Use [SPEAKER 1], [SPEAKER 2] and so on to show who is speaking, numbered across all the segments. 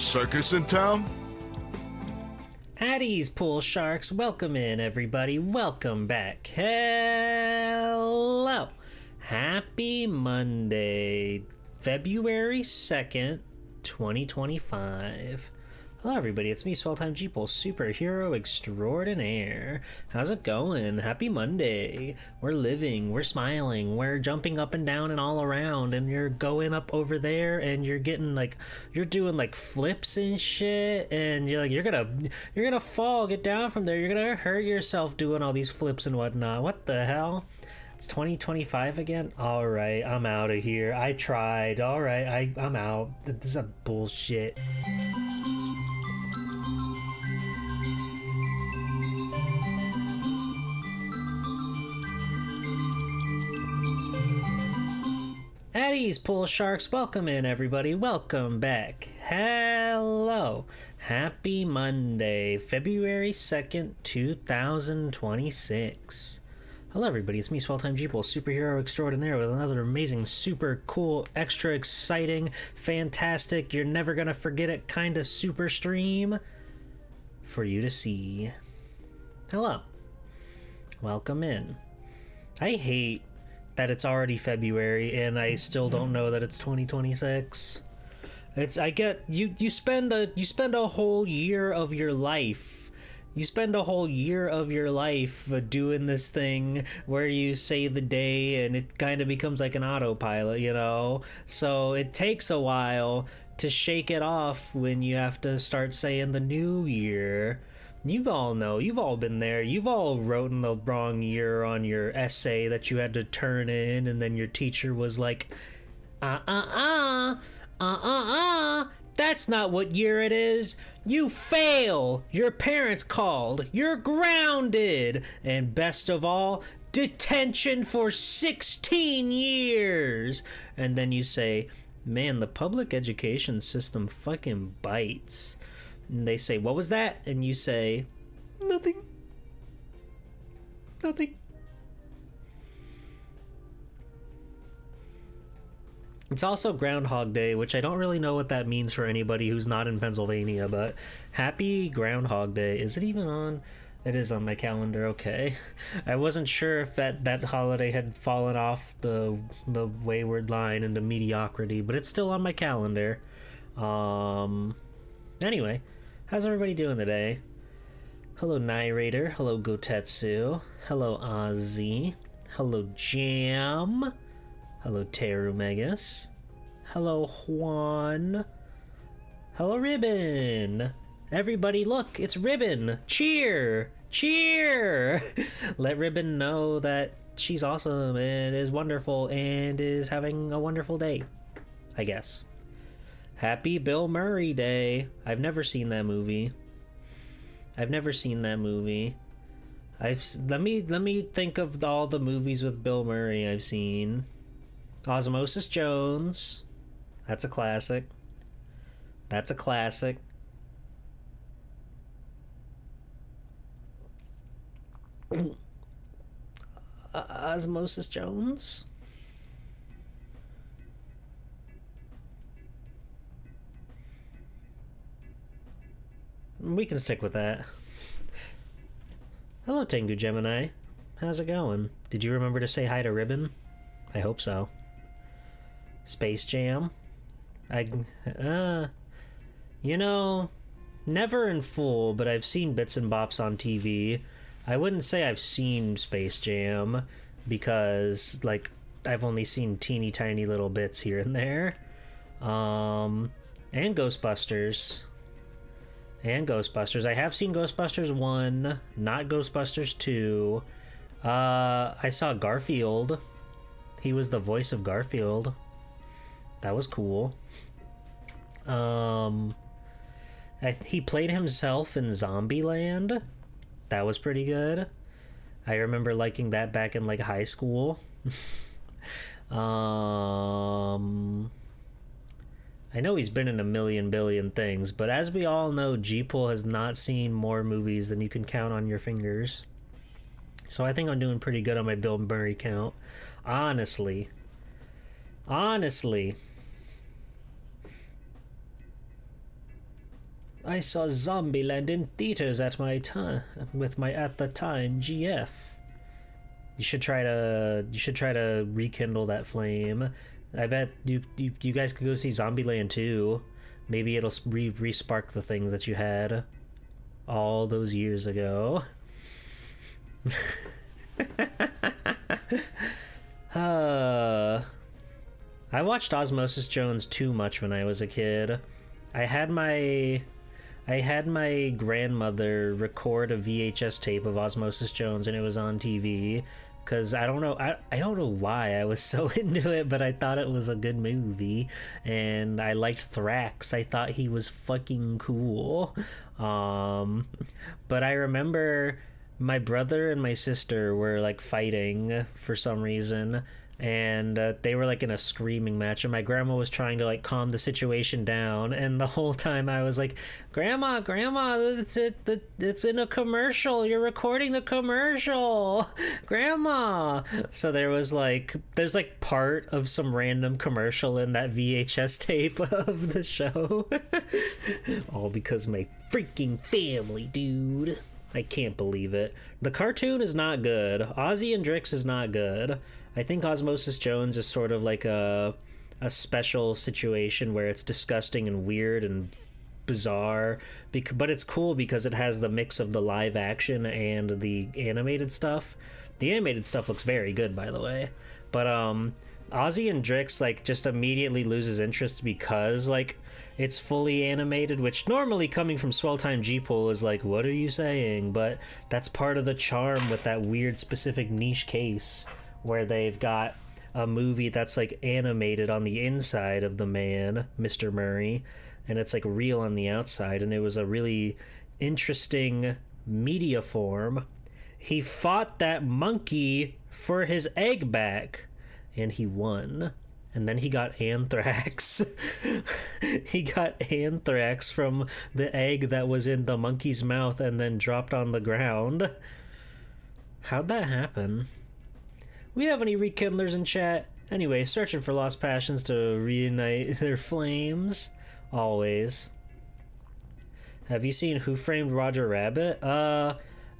[SPEAKER 1] Circus in town?
[SPEAKER 2] Addie's Pool Sharks, welcome in everybody, welcome back. Hello! Happy Monday, February 2nd, 2025. Hello everybody, it's me, Swelltime Jeeple, superhero extraordinaire. How's it going? Happy Monday. We're living, we're smiling, we're jumping up and down and all around, and you're going up over there and you're getting like, you're doing like flips and shit, and you're like, you're gonna fall, get down from there, you're gonna hurt yourself doing all these flips and whatnot. What the hell? It's 2025 again? Alright, I'm out of here. I tried. Alright, I'm out. This is a bullshit. Addie's Pool Sharks, welcome in everybody, welcome back. Hello. Happy Monday, February 2nd, 2026. Hello everybody, it's me, Swelltime Jeeple, superhero extraordinaire, with another amazing, super cool, extra exciting, fantastic, you're never gonna forget it kind of super stream for you to see. Hello. Welcome in. I hate that it's already February and I still don't know that it's 2026. You spend a whole year of your life. You spend a whole year of your life doing this thing where you say the day and it kind of becomes like an autopilot, you know? So it takes a while to shake it off when you have to start saying the new year. You've all been there. You've all written the wrong year on your essay that you had to turn in, and then your teacher was like, that's not what year it is. You fail. Your parents called. You're grounded. And best of all, detention for 16 years. And then you say, man, the public education system fucking bites. And they say, what was that? And you say, nothing. Nothing. It's also Groundhog Day, which I don't really know what that means for anybody who's not in Pennsylvania, but happy Groundhog Day. Is it even on? It is on my calendar, okay. I wasn't sure if that holiday had fallen off the wayward line into mediocrity, but it's still on my calendar. Anyway, how's everybody doing today? Hello, Narrator. Hello, Gotetsu. Hello, Ozzy. Hello, Jam. Hello, Terumegas. Hello, Juan. Hello, Ribbon. Everybody, look, it's Ribbon. Cheer! Cheer! Let Ribbon know that she's awesome and is wonderful and is having a wonderful day, I guess. Happy Bill Murray Day. I've never seen that movie. Let me think of all the movies with Bill Murray I've seen. Osmosis Jones. That's a classic. Osmosis Jones? We can stick with that. Hello, Tengu Gemini. How's it going? Did you remember to say hi to Ribbon? I hope so. Space Jam? Never in full, but I've seen bits and bops on TV. I wouldn't say I've seen Space Jam, because, like, I've only seen teeny tiny little bits here and there. And Ghostbusters. I have seen Ghostbusters 1, not Ghostbusters 2. I saw Garfield. He was the voice of Garfield. That was cool. He played himself in Zombieland. That was pretty good. I remember liking that back in like high school. I know he's been in a million billion things, but as we all know, Jeeple has not seen more movies than you can count on your fingers. So I think I'm doing pretty good on my Bill Murray count. Honestly. I saw Zombieland in theaters at my time with my at the time GF. You should try to rekindle that flame. I bet you guys could go see Zombieland too. Maybe it'll re-spark the things that you had all those years ago. I watched Osmosis Jones too much when I was a kid. I had my grandmother record a VHS tape of Osmosis Jones, and it was on TV. Because I don't know why I was so into it, but I thought it was a good movie, and I liked Thrax. I thought he was fucking cool. But I remember my brother and my sister were like fighting for some reason, and they were like in a screaming match, and my grandma was trying to like calm the situation down, and the whole time I was like, grandma, it's in a commercial, you're recording the commercial, grandma. So there's like part of some random commercial in that VHS tape of the show. All because my freaking family, dude. I can't believe it. The cartoon is not good. Ozzy and Drix is not good. I think Osmosis Jones is sort of like a special situation where it's disgusting and weird and bizarre, but it's cool because it has the mix of the live action and the animated stuff. The animated stuff looks very good, by the way. But Ozzy and Drix like just immediately loses interest because like it's fully animated, which normally coming from Swell Time G-Pool is like, what are you saying? But that's part of the charm with that weird specific niche case where they've got a movie that's like animated on the inside of the man, Mr. Murray, and it's like real on the outside, and it was a really interesting media form. He fought that monkey for his egg back, and he won. And then he got anthrax. He got anthrax from the egg that was in the monkey's mouth and then dropped on the ground. How'd that happen? We have any rekindlers in chat? Anyway, searching for lost passions to reunite their flames. Always. Have you seen Who Framed Roger Rabbit?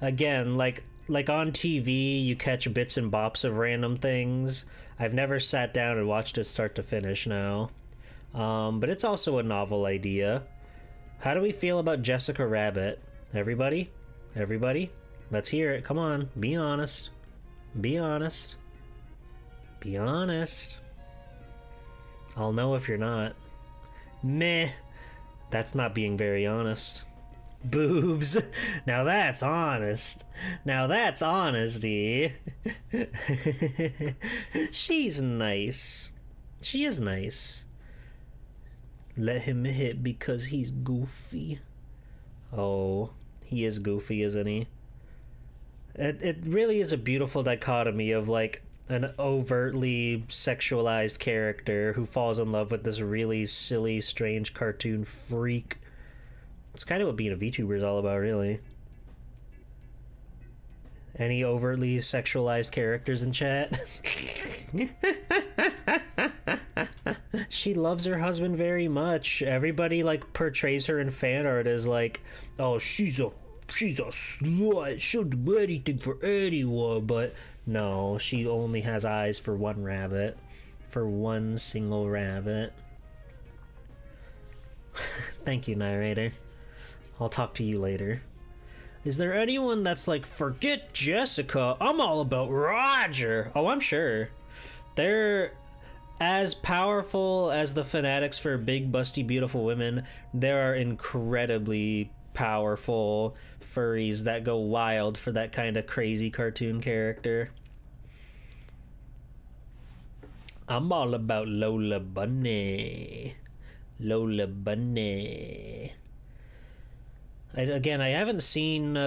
[SPEAKER 2] Again, like on TV, you catch bits and bops of random things. I've never sat down and watched it start to finish now. But it's also a novel idea. How do we feel about Jessica Rabbit? Everybody? Everybody? Let's hear it. Come on. Be honest. Be honest. Be honest. I'll know if you're not. Meh. That's not being very honest. Boobs. Now that's honest. Now that's honesty. She's nice. She is nice. Let him hit because he's goofy. Oh, he is goofy, isn't he? It really is a beautiful dichotomy of like an overtly sexualized character who falls in love with this really silly, strange cartoon freak. It's kind of what being a VTuber is all about, really. Any overtly sexualized characters in chat? She loves her husband very much. Everybody like portrays her in fan art as like, oh, she's a slut. She'll do anything for anyone. But no, she only has eyes for one rabbit, for one single rabbit. Thank you, narrator. I'll talk to you later. Is there anyone that's like, forget Jessica, I'm all about Roger? Oh, I'm sure. They're as powerful as the fanatics for big, busty, beautiful women. There are incredibly powerful furries that go wild for that kind of crazy cartoon character. I'm all about Lola Bunny. Lola Bunny. I haven't seen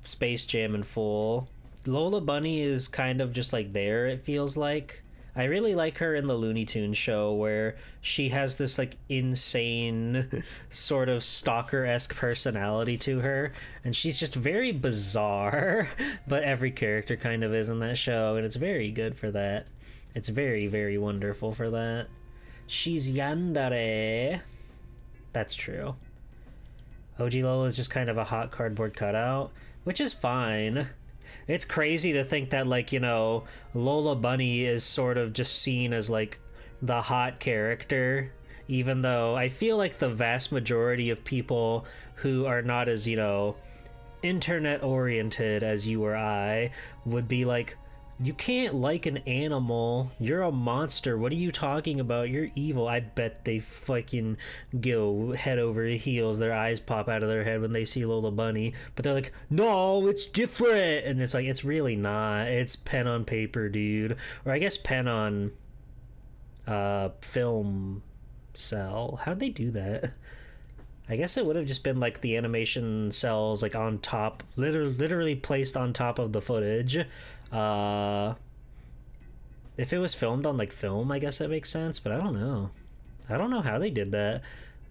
[SPEAKER 2] Space Jam in full. Lola Bunny is kind of just like there, it feels like. I really like her in the Looney Tunes show where she has this like insane sort of stalker-esque personality to her, and she's just very bizarre, but every character kind of is in that show, and it's very good for that. It's very, very wonderful for that. She's yandere. That's true. OG Lola is just kind of a hot cardboard cutout, which is fine. It's crazy to think that, like, you know, Lola Bunny is sort of just seen as, like, the hot character, even though I feel like the vast majority of people who are not as, you know, internet oriented as you or I would be like, you can't like an animal. You're a monster. What are you talking about? You're evil. I bet they fucking go head over heels. Their eyes pop out of their head when they see Lola Bunny. But they're like, no, it's different. And it's like, it's really not. It's pen on paper, dude. Or I guess pen on film cell. How'd they do that? I guess it would have just been like the animation cells like on top, literally placed on top of the footage. If it was filmed on like film, I guess that makes sense, but I don't know. I don't know how they did that.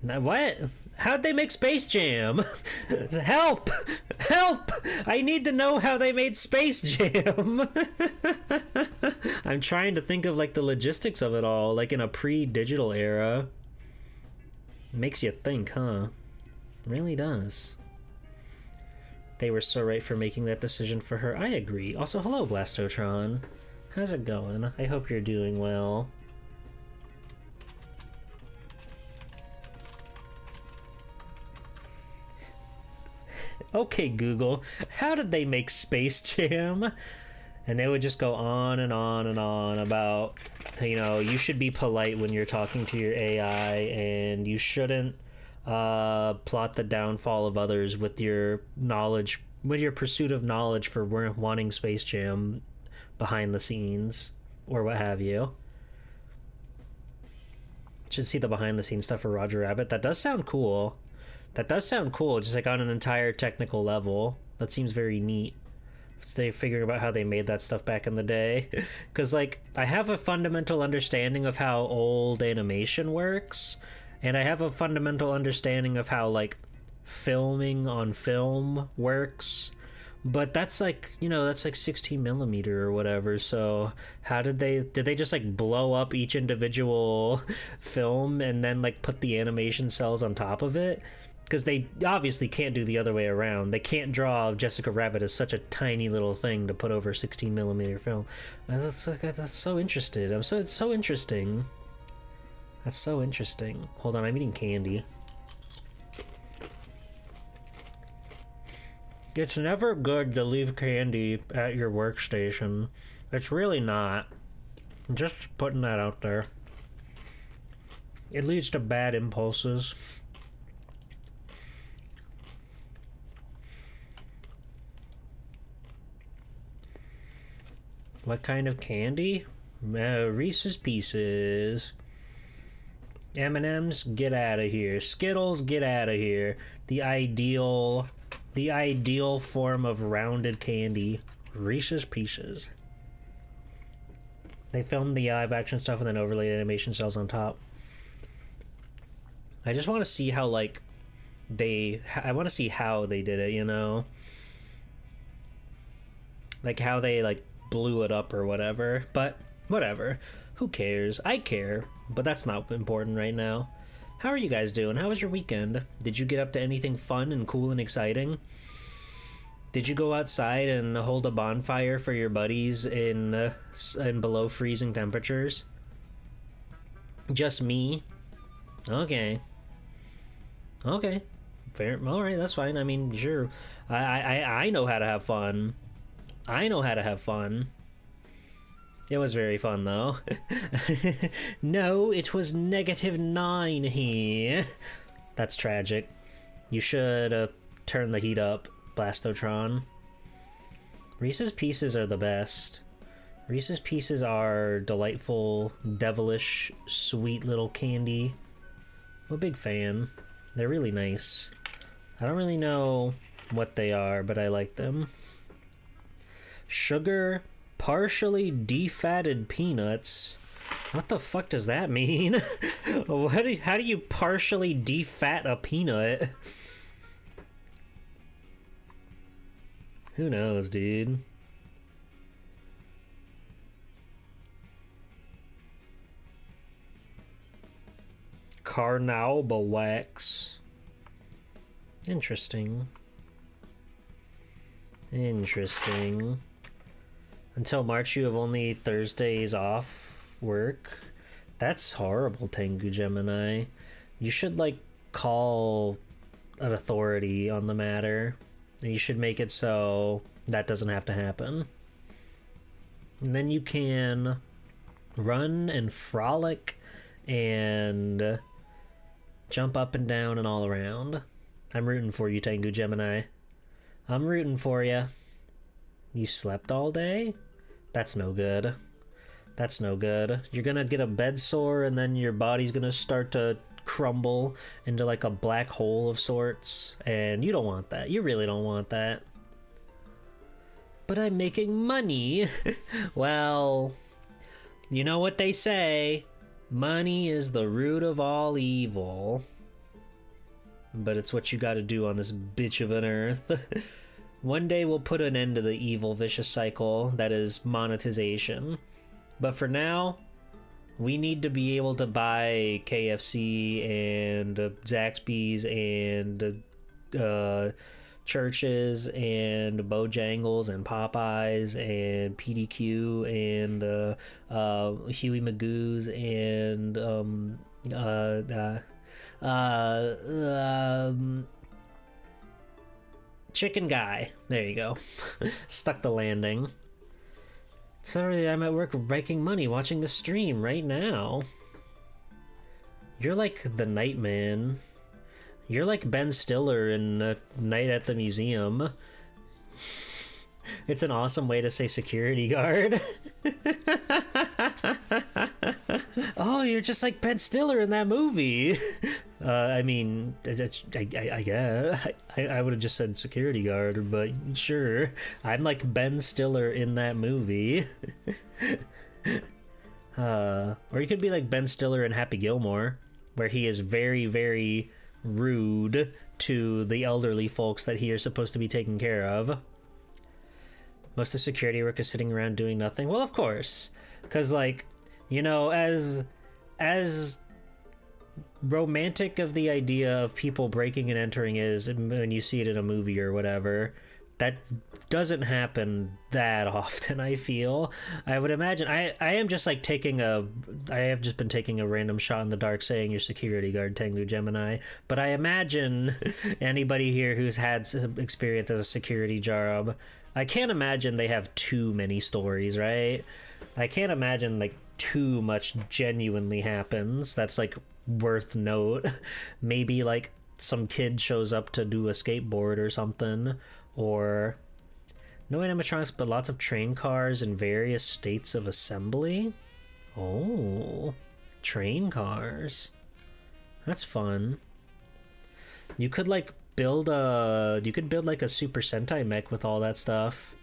[SPEAKER 2] What? How'd they make Space Jam? Help! Help! I need to know how they made Space Jam. I'm trying to think of like the logistics of it all, like in a pre-digital era. Makes you think, huh? Really does. They were so right for making that decision for her. I agree. Also, hello, Blastotron. How's it going? I hope you're doing well. Okay, Google, how did they make Space Jam? And they would just go on and on and on about, you know, you should be polite when you're talking to your AI, and you shouldn't plot the downfall of others with your knowledge, with your pursuit of knowledge for wanting Space Jam behind the scenes, or what have you. Should see the behind the scenes stuff for Roger Rabbit. That does sound cool. That does sound cool, just like on an entire technical level. That seems very neat. They figuring about how they made that stuff back in the day, because like I have a fundamental understanding of how old animation works, and I have a fundamental understanding of how like filming on film works, but that's like, you know, that's like 16 millimeter or whatever. So how did they just like blow up each individual film and then like put the animation cells on top of it? Because they obviously can't do the other way around. They can't draw Jessica Rabbit as such a tiny little thing to put over 16 millimeter film. That's so interested. It's so interesting. That's so interesting. Hold on, I'm eating candy. It's never good to leave candy at your workstation. It's really not. Just putting that out there. It leads to bad impulses. What kind of candy? Reese's Pieces. M&M's, get out of here. Skittles, get out of here. The ideal form of rounded candy. Reese's Pieces. They filmed the live action stuff and then overlaid animation cells on top. I just want to see how like I want to see how they did it, you know? Like how they like blew it up or whatever, but whatever, who cares? I care, but that's not important right now. How are you guys doing? How was your weekend? Did you get up to anything fun and cool and exciting? Did you go outside and hold a bonfire for your buddies in below freezing temperatures? Just me? Okay, fair. All right, that's fine. I mean, sure. I know how to have fun. I know how to have fun. It was very fun, though. No, it was -9 here. That's tragic. You should turn the heat up, Blastotron. Reese's Pieces are the best. Reese's Pieces are delightful, devilish, sweet little candy. I'm a big fan. They're really nice. I don't really know what they are, but I like them. Sugar, partially defatted peanuts. What the fuck does that mean? How do you partially defat a peanut? Who knows, dude? Carnauba wax. Interesting. Interesting. Until March, you have only Thursdays off work. That's horrible, Tengu Gemini. You should, like, call an authority on the matter. You should make it so that doesn't have to happen. And then you can run and frolic and jump up and down and all around. I'm rooting for you, Tengu Gemini. I'm rooting for you. You slept all day? That's no good. That's no good. You're gonna get a bed sore and then your body's gonna start to crumble into like a black hole of sorts. And you don't want that. You really don't want that. But I'm making money. Well, you know what they say. Money is the root of all evil. But it's what you gotta do on this bitch of an earth. One day we'll put an end to the evil, vicious cycle that is monetization. But for now, we need to be able to buy KFC and Zaxby's and Churches and Bojangles and Popeyes and PDQ and Huey Magoo's and Chicken Guy. There you go. Stuck the landing. Sorry, I'm at work making money watching the stream right now. You're like the Nightman. You're like Ben Stiller in Night at the Museum. It's an awesome way to say security guard. Oh, you're just like Ben Stiller in that movie. I mean, I would have just said security guard, but sure. I'm like Ben Stiller in that movie. Or you could be like Ben Stiller in Happy Gilmore, where he is very, very rude to the elderly folks that he is supposed to be taking care of. Most of security work is sitting around doing nothing. Well, of course, because, like, you know, as romantic of the idea of people breaking and entering is when you see it in a movie or whatever, that doesn't happen that often. I feel, I would imagine, I am just like I have just been taking a random shot in the dark saying you're security guard, Tengu Gemini, but I imagine anybody here who's had some experience as a security job, I can't imagine they have too many stories, right? I can't imagine like too much genuinely happens that's like worth note. Maybe like some kid shows up to do a skateboard or something, or no animatronics but lots of train cars in various states of assembly. Oh, train cars, that's fun. You could like build like a Super Sentai mech with all that stuff.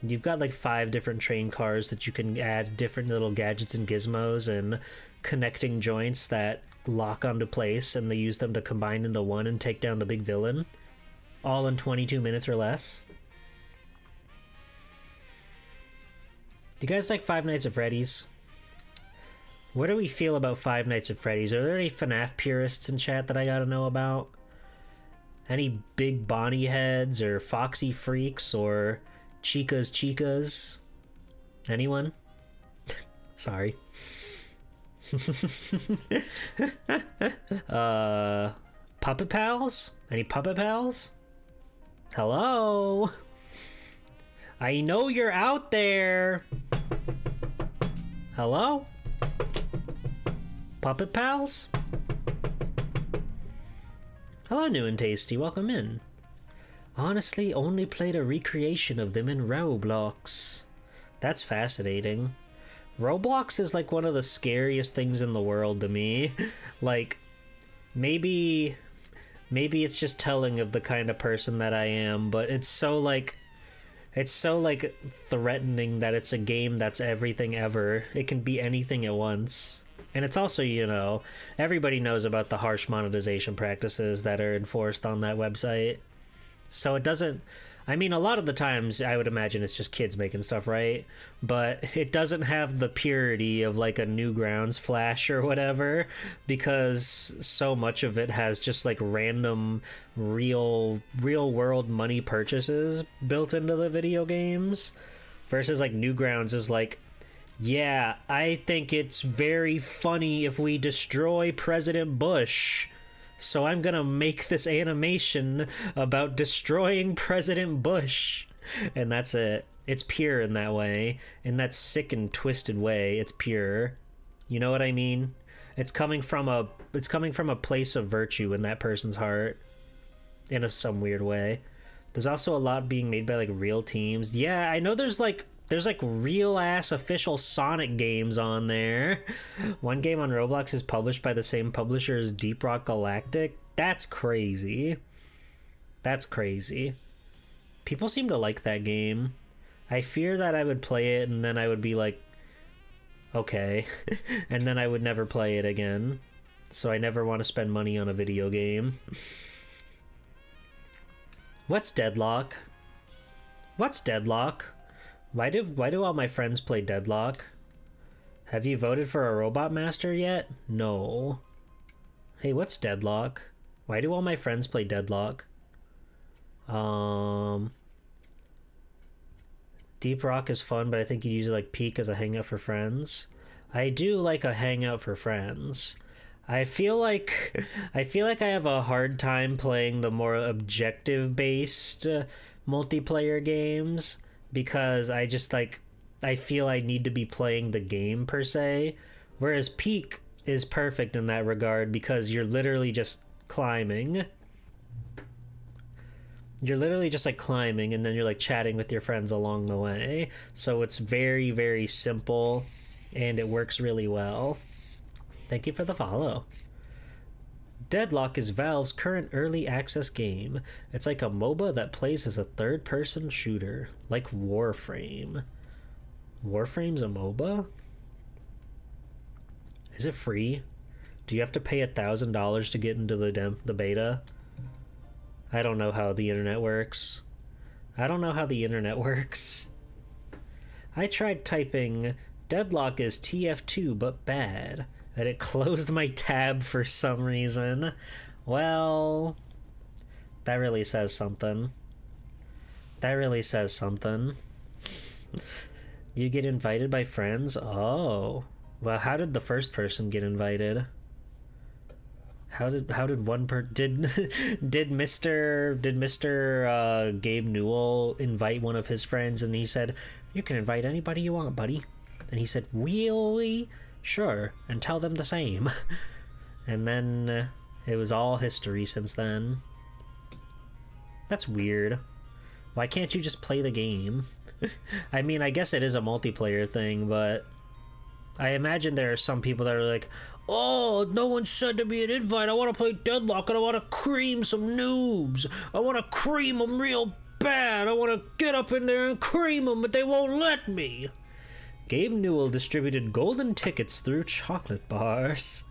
[SPEAKER 2] You've got like 5 different train cars that you can add different little gadgets and gizmos and connecting joints that lock onto place, and they use them to combine into one and take down the big villain, all in 22 minutes or less. Do you guys like Five Nights at Freddy's? What do we feel about Five Nights at Freddy's? Are there any FNAF purists in chat that I gotta know about? Any big Bonnie heads or Foxy freaks or Chicas? Anyone? Sorry. Puppet Pals? Any Puppet Pals? Hello? I know you're out there. Hello? Puppet Pals? Hello, new and tasty. Welcome in. Honestly, only played a recreation of them in Roblox. That's fascinating. Roblox is like one of the scariest things in the world to me. Like, maybe it's just telling of the kind of person that I am, but it's so threatening that it's a game that's everything ever. It can be anything at once. And it's also, you know, everybody knows about the harsh monetization practices that are enforced on that website. So it doesn't, I mean, a lot of the times I would imagine it's just kids making stuff, right? But it doesn't have the purity of like a Newgrounds Flash or whatever, because so much of it has just like random real world money purchases built into the video games, versus like Newgrounds is like, yeah, I think it's very funny if we destroy President Bush, so I'm gonna make this animation about destroying President Bush. And that's it. It's pure in that way. In that sick and twisted way, it's pure. You know what I mean? It's coming from a place of virtue in that person's heart. In some weird way. There's also a lot being made by like real teams. Yeah, I know there's like real ass official Sonic games on there. One game on Roblox is published by the same publisher as Deep Rock Galactic. That's crazy. That's crazy. People seem to like that game. I fear that I would play it and then I would be like, okay. And then I would never play it again. So I never want to spend money on a video game. What's Deadlock? What's Deadlock? Why do all my friends play Deadlock? Have you voted for a Robot Master yet? No. Hey, what's Deadlock? Why do all my friends play Deadlock? Deep Rock is fun, but I think you use it like Peak as a hangout for friends. I do like a hangout for friends. I feel like I have a hard time playing the more objective based multiplayer games, because I just like, I feel I need to be playing the game per se, whereas Peak is perfect in that regard because you're literally just climbing. You're literally just like climbing and then you're like chatting with your friends along the way. So it's very, very simple and it works really well. Thank you for the follow. Deadlock is Valve's current early access game. It's like a MOBA that plays as a third-person shooter, like Warframe. Warframe's a MOBA? Is it free? Do you have to pay $1,000 to get into the beta? I don't know how the internet works. I don't know how the internet works. I tried typing Deadlock is TF2 but bad, and it closed my tab for some reason. Well, that really says something. That really says something. You get invited by friends? Oh. Well, how did the first person get invited? How did one did Mr. Gabe Newell invite one of his friends and he said, "You can invite anybody you want, buddy." And he said, "Really? Sure, and tell them the same." And then it was all history since then. That's weird. Why can't you just play the game? I mean, I guess it is a multiplayer thing, but I imagine there are some people that are like, "Oh, no one sent me an invite. I want to play Deadlock and I want to cream some noobs. I want to cream them real bad. I want to get up in there and cream them, but they won't let me." Gabe Newell distributed golden tickets through chocolate bars.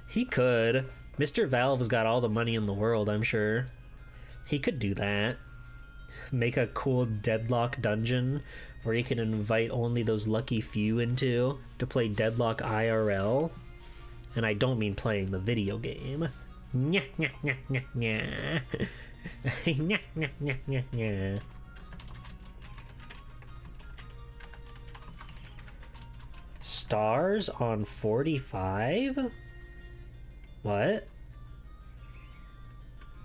[SPEAKER 2] He could. Mr. Valve's got all the money in the world, I'm sure. He could do that. Make a cool Deadlock dungeon where you can invite only those lucky few into to play Deadlock IRL. And I don't mean playing the video game. Nya, nya, nya, nya, nya. Nya, nya, nya, nya, nya. Stars on 45? What?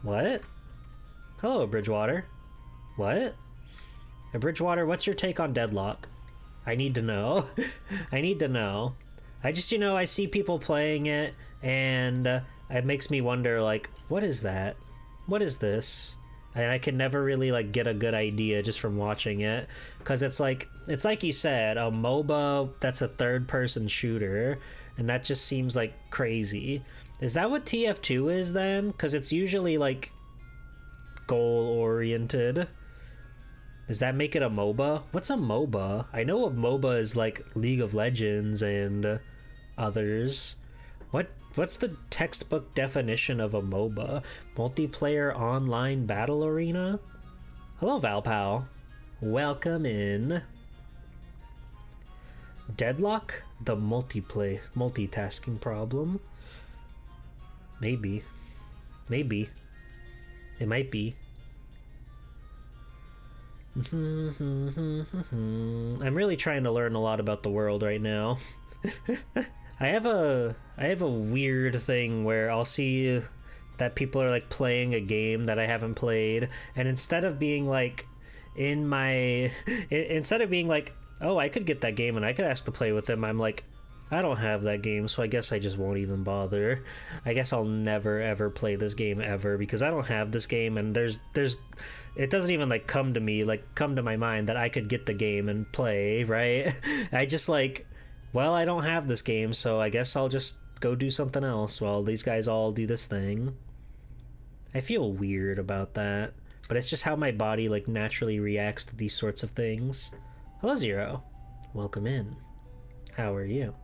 [SPEAKER 2] What? Hello, Bridgewater. What? Bridgewater, what's your take on Deadlock? I need to know. I need to know. I just, I see people playing it, and it makes me wonder, like, what is that? What is this? And I can never really, like, get a good idea just from watching it. Because it's like you said, a MOBA that's a third-person shooter, and that just seems, like, crazy. Is that what TF2 is, then? Because it's usually, like, goal-oriented. Does that make it a MOBA? What's a MOBA? I know a MOBA is like League of Legends and others. What's the textbook definition of a MOBA? Multiplayer online battle arena? Hello, Valpal. Welcome in. Deadlock? The multitasking problem? Maybe. Maybe. It might be. I'm really trying to learn a lot about the world right now. I have a weird thing where I'll see that people are like playing a game that I haven't played, and instead of being like instead of being like, oh, I could get that game and I could ask to play with them, I'm like, I don't have that game, so I guess I just won't even bother. I guess I'll never ever play this game ever because I don't have this game, and there's it doesn't even like come to my mind that I could get the game and play, right? I just like, well, I don't have this game, so I guess I'll just go do something else while these guys all do this thing. I feel weird about that, but it's just how my body like naturally reacts to these sorts of things. Hello, Zero. Welcome in. How are you?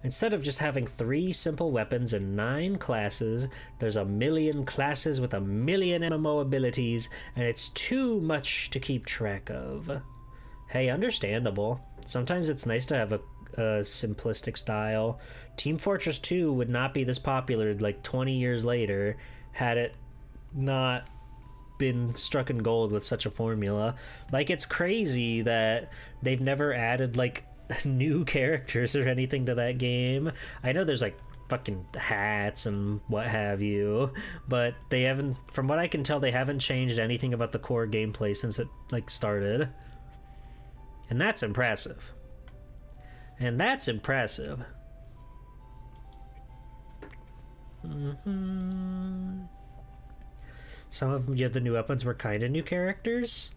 [SPEAKER 2] Instead of just having 3 simple weapons and 9 classes, there's a million classes with a million MMO abilities, and it's too much to keep track of. Hey, understandable. Sometimes it's nice to have a simplistic style. Team Fortress 2 would not be this popular like 20 years later had it not been struck in gold with such a formula. Like, it's crazy that they've never added like new characters or anything to that game. I know there's like fucking hats and what have you, but they haven't, from what I can tell, they haven't changed anything about the core gameplay since it like started. And that's impressive. And that's impressive. Some of the new weapons were kind of new characters?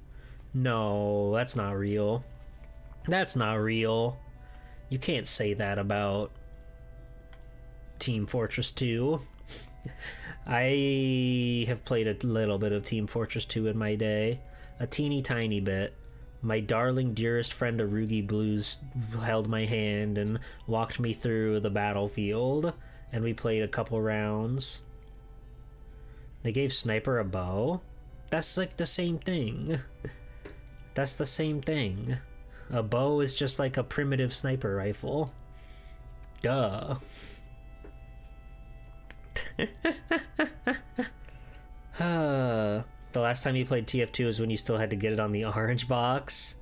[SPEAKER 2] No, that's not real. That's not real. You can't say that about Team Fortress 2. I have played a little bit of Team Fortress 2 in my day. A teeny tiny bit. My darling, dearest friend Arugi Blues held my hand and walked me through the battlefield, and we played a couple rounds. They gave Sniper a bow? That's like the same thing. That's the same thing. A bow is just like a primitive sniper rifle. Duh. The last time you played TF2 is when you still had to get it on the orange box.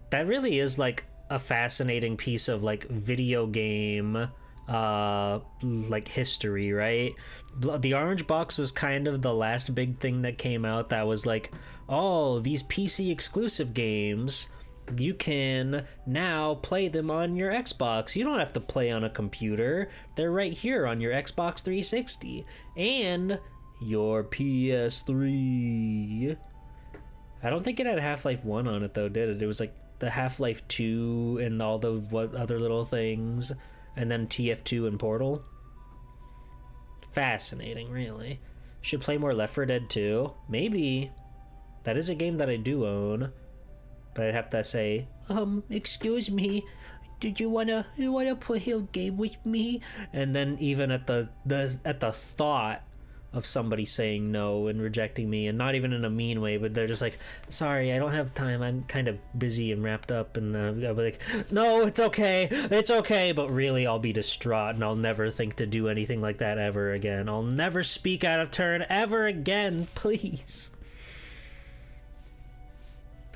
[SPEAKER 2] That really is like a fascinating piece of like video game like history, right? The orange box was kind of the last big thing that came out that was like, oh, these PC exclusive games, you can now play them on your Xbox. You don't have to play on a computer. They're right here on your Xbox 360 and your PS3. I don't think it had Half-Life 1 on it though, did it? It was like the Half-Life 2 and all the what other little things, and then TF2 and Portal. Fascinating, really. Should play more Left 4 Dead 2. Maybe. That is a game that I do own. But I'd have to say, excuse me, did you wanna play a game with me? And then even at the thought of somebody saying no and rejecting me, and not even in a mean way, but they're just like, sorry, I don't have time, I'm kind of busy and wrapped up, and I'll be like, no, it's okay, but really I'll be distraught, and I'll never think to do anything like that ever again. I'll never speak out of turn ever again, please.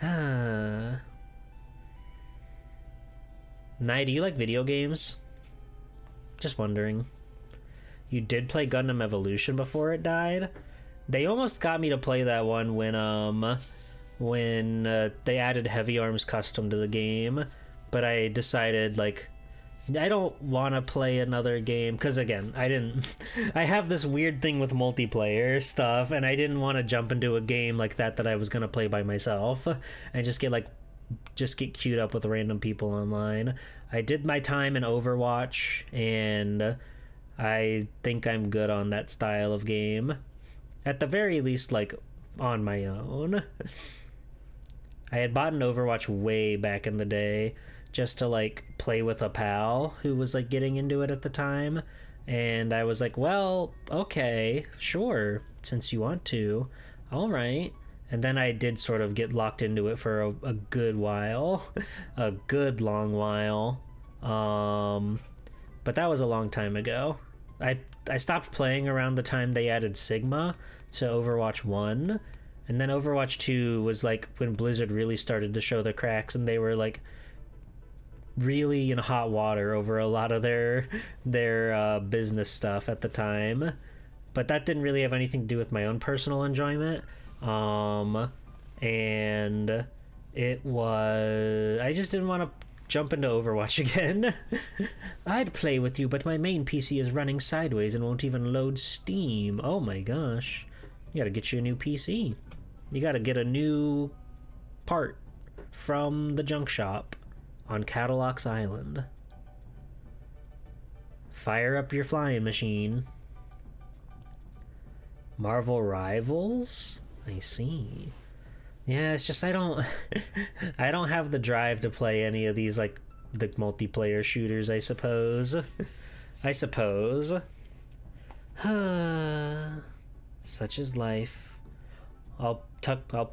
[SPEAKER 2] Nye, do you like video games? Just wondering. You did play Gundam Evolution before it died? They almost got me to play that one when they added Heavy Arms Custom to the game, but I decided, like, I don't want to play another game, because again, I have this weird thing with multiplayer stuff, and I didn't want to jump into a game like that I was going to play by myself, and just get queued up with random people online. I did my time in Overwatch, and I think I'm good on that style of game. At the very least, like, on my own. I had bought an Overwatch way back in the day just to, like, play with a pal who was, like, getting into it at the time. And I was like, well, okay, sure, since you want to. All right. And then I did sort of get locked into it for a good while, a good long while. But that was a long time ago. I stopped playing around the time they added Sigma to Overwatch 1. And then Overwatch 2 was like when Blizzard really started to show the cracks, and they were like really in hot water over a lot of their business stuff at the time. But that didn't really have anything to do with my own personal enjoyment. And it was, I just didn't want to jump into Overwatch again. I'd play with you, but my main PC is running sideways and won't even load Steam. Oh my gosh. You gotta get you a new PC. You gotta get a new part from the junk shop on Catalog's Island. Fire up your flying machine. Marvel Rivals? I see. Yeah, it's just I don't I don't have the drive to play any of these like the multiplayer shooters, I suppose. I suppose. Such is life. I'll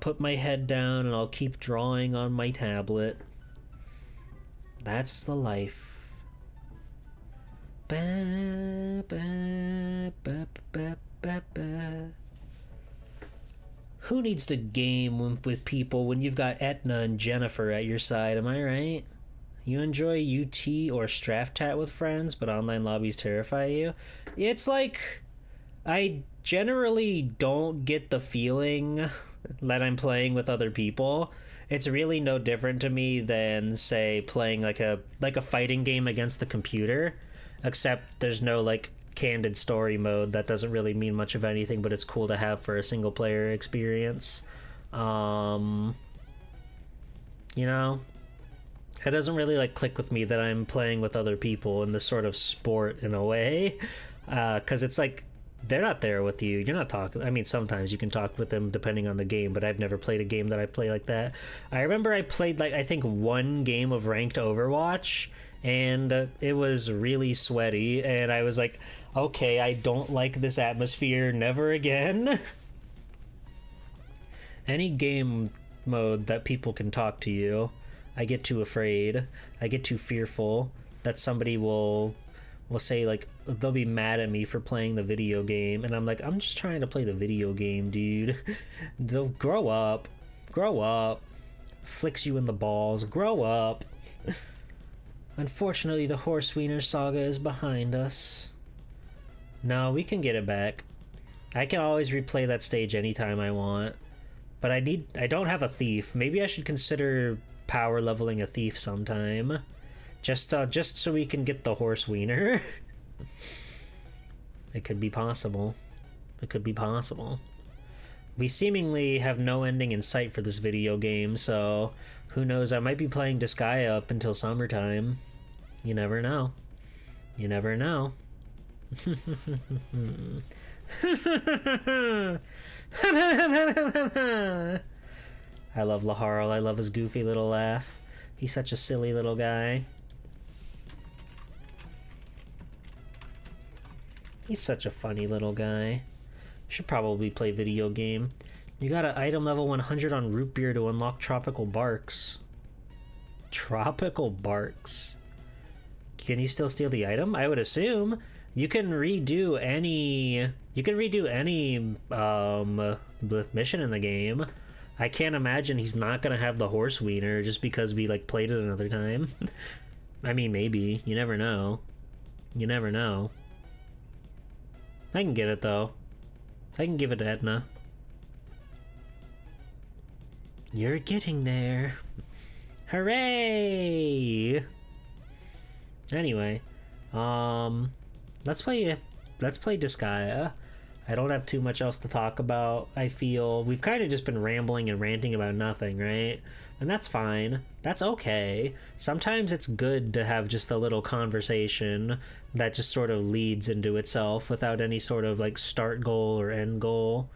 [SPEAKER 2] put my head down and I'll keep drawing on my tablet. That's the life. Ba, ba, ba, ba, ba, ba. Who needs to game with people when you've got Etna and Jennifer at your side, am I right? You enjoy UT or Straftat with friends, but online lobbies terrify you? It's like, I generally don't get the feeling that I'm playing with other people. It's really no different to me than, say, playing like a fighting game against the computer, except there's no like candid story mode that doesn't really mean much of anything, but it's cool to have for a single player experience. You know, it doesn't really like click with me that I'm playing with other people in this sort of sport in a way, because it's like they're not there with you, you're not talking. I mean, sometimes you can talk with them depending on the game, but I've never played a game that I play like that. I remember I played like I think one game of ranked Overwatch, and it was really sweaty, and I was like, okay, I don't like this atmosphere, never again. Any game mode that people can talk to you, I get too afraid, I get too fearful that somebody will say like they'll be mad at me for playing the video game, and I'm like, I'm just trying to play the video game, dude. They'll grow up, flicks you in the balls, grow up. Unfortunately, the horse wiener saga is behind us. No, we can get it back. I can always replay that stage anytime I want. But I don't have a thief. Maybe I should consider power leveling a thief sometime. Just so we can get the horse wiener. It could be possible. It could be possible. We seemingly have no ending in sight for this video game, so who knows, I might be playing Disgaea up until summertime. You never know. You never know. I love Laharl. I love his goofy little laugh. He's such a silly little guy. He's such a funny little guy. Should probably play video game. You got an item level 100 on root beer to unlock tropical barks. Tropical barks. Can you still steal the item? I would assume. You can redo any mission in the game. I can't imagine he's not gonna have the horse wiener just because we like played it another time. I mean, maybe. You never know. You never know. I can get it though. I can give it to Etna. You're getting there. Hooray! Anyway, let's play Disgaea. I don't have too much else to talk about. I feel we've kind of just been rambling and ranting about nothing, right? And that's fine. That's okay. Sometimes it's good to have just a little conversation that just sort of leads into itself without any sort of like start goal or end goal.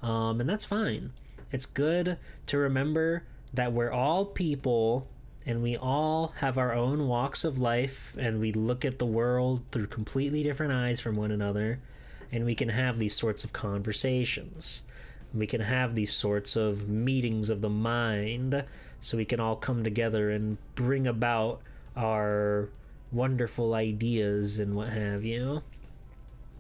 [SPEAKER 2] And that's fine. It's good to remember that we're all people and we all have our own walks of life, and we look at the world through completely different eyes from one another, and we can have these sorts of conversations. We can have these sorts of meetings of the mind so we can all come together and bring about our wonderful ideas and what have you.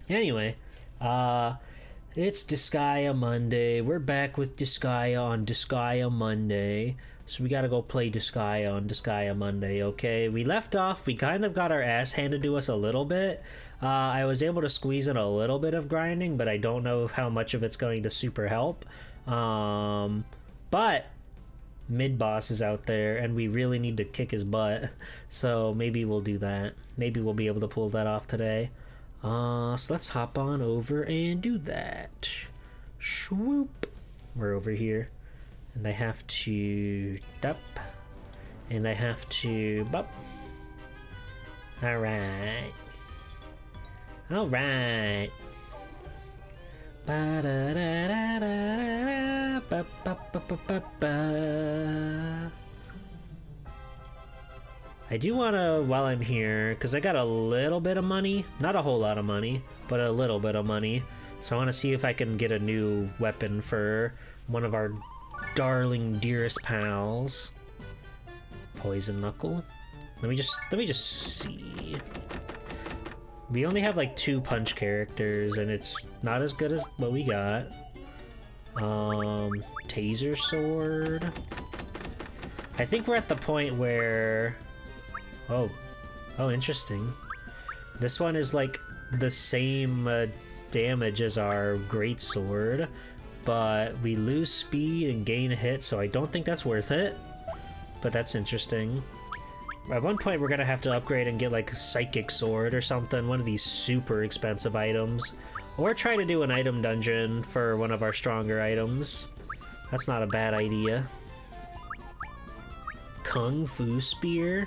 [SPEAKER 2] Anyway, it's Disgaea Monday. We're back with Disgaea on Disgaea Monday. So we gotta go play Disgaea on Disgaea Monday, okay? We left off, we kind of got our ass handed to us a little bit. I was able to squeeze in a little bit of grinding, but I don't know how much of it's going to super help. But mid-boss is out there, and we really need to kick his butt. So maybe we'll do that. Maybe we'll be able to pull that off today. So let's hop on over and do that. Swoop. We're over here. And I have to dup. And I have to bup. Alright. Alright. I do want to, while I'm here, because I got a little bit of money, not a whole lot of money, but a little bit of money. So I want to see if I can get a new weapon for one of our darling, dearest pals. Poison Knuckle. Let me just see. We only have like 2 punch characters, and it's not as good as what we got. Taser Sword. I think we're at the point where... Oh, interesting. This one is like the same damage as our Great Sword, but we lose speed and gain a hit, so I don't think that's worth it. But that's interesting. At one point, we're gonna have to upgrade and get like a Psychic Sword or something, one of these super expensive items. Or try to do an item dungeon for one of our stronger items. That's not a bad idea. Kung Fu Spear?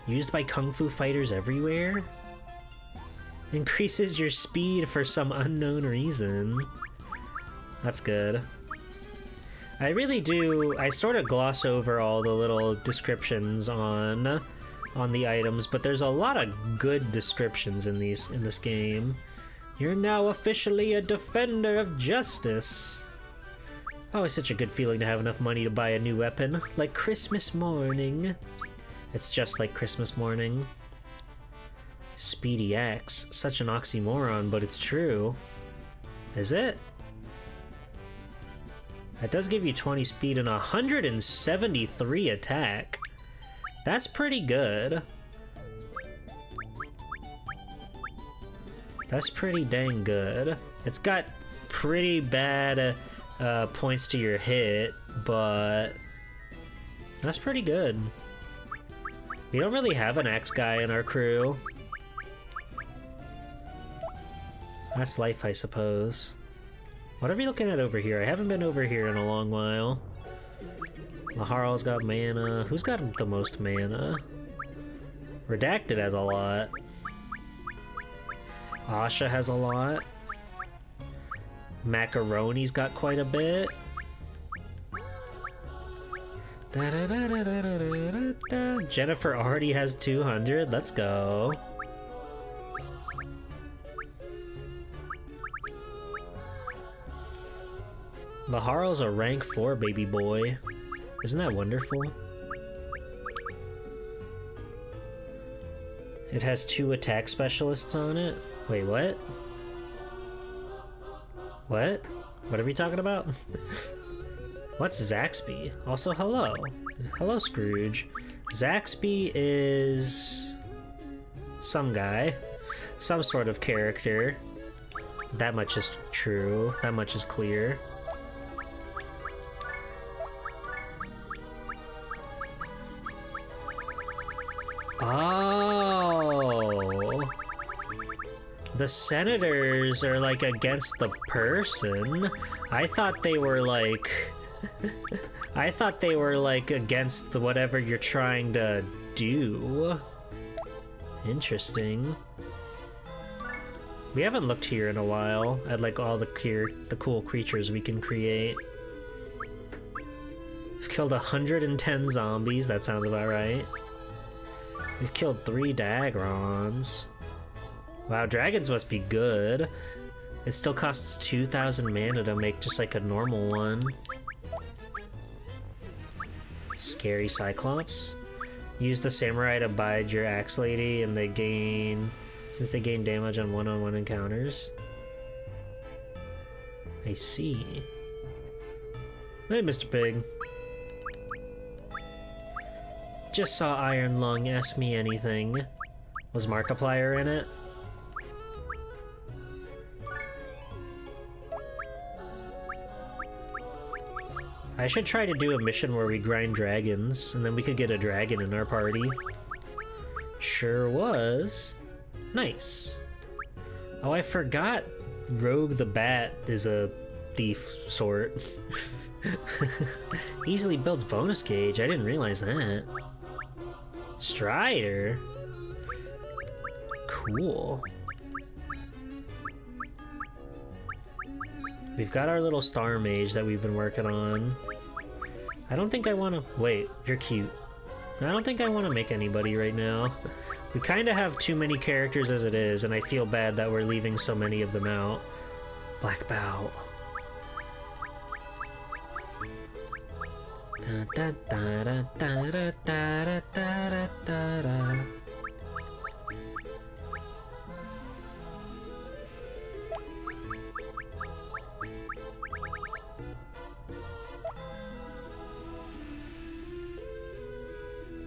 [SPEAKER 2] Used by Kung Fu fighters everywhere? Increases your speed for some unknown reason. That's good. I really do, I sort of gloss over all the little descriptions on the items, but there's a lot of good descriptions in this game. You're now officially a defender of justice. Always such a good feeling to have enough money to buy a new weapon, like Christmas morning. It's just like Christmas morning. Speedy Axe, such an oxymoron, but it's true. Is it? That does give you 20 speed and 173 attack. That's pretty good. That's pretty dang good. It's got pretty bad points to your hit, but that's pretty good. We don't really have an axe guy in our crew. That's life, I suppose. What are we looking at over here? I haven't been over here in a long while. Laharl's got mana. Who's got the most mana? Redacted has a lot. Asha has a lot. Macaroni's got quite a bit. Jennifer already has 200. Let's go. Laharo's a rank 4 baby boy. Isn't that wonderful? It has 2 attack specialists on it. Wait, what? What? What are we talking about? What's Zaxby? Also, hello. Hello, Scrooge. Zaxby is... some guy. Some sort of character. That much is true. That much is clear. Oh, the senators are like against the person. I thought they were like I thought they were like against whatever you're trying to do. Interesting. We haven't looked here in a while at like all the cool creatures we can create. We've killed 110 zombies, that sounds about right. We've killed 3 Dagrons. Wow, dragons must be good. It still costs 2,000 mana to make just like a normal one. Scary Cyclops. Use the samurai to bide your axe lady, and they gain... since they gain damage on one-on-one encounters. I see. Hey, Mr. Pig. Just saw Iron Lung, ask me anything. Was Markiplier in it? I should try to do a mission where we grind dragons, and then we could get a dragon in our party. Sure was. Nice. Oh, I forgot Rogue the Bat is a thief sort. Easily builds bonus gauge, I didn't realize that. Strider? Cool. We've got our little star mage that we've been working on. I don't think I want to... Wait, you're cute. I don't think I want to make anybody right now. We kind of have too many characters as it is, and I feel bad that we're leaving so many of them out. Black Bow. Da, da, da, da, da, da, da, da, da.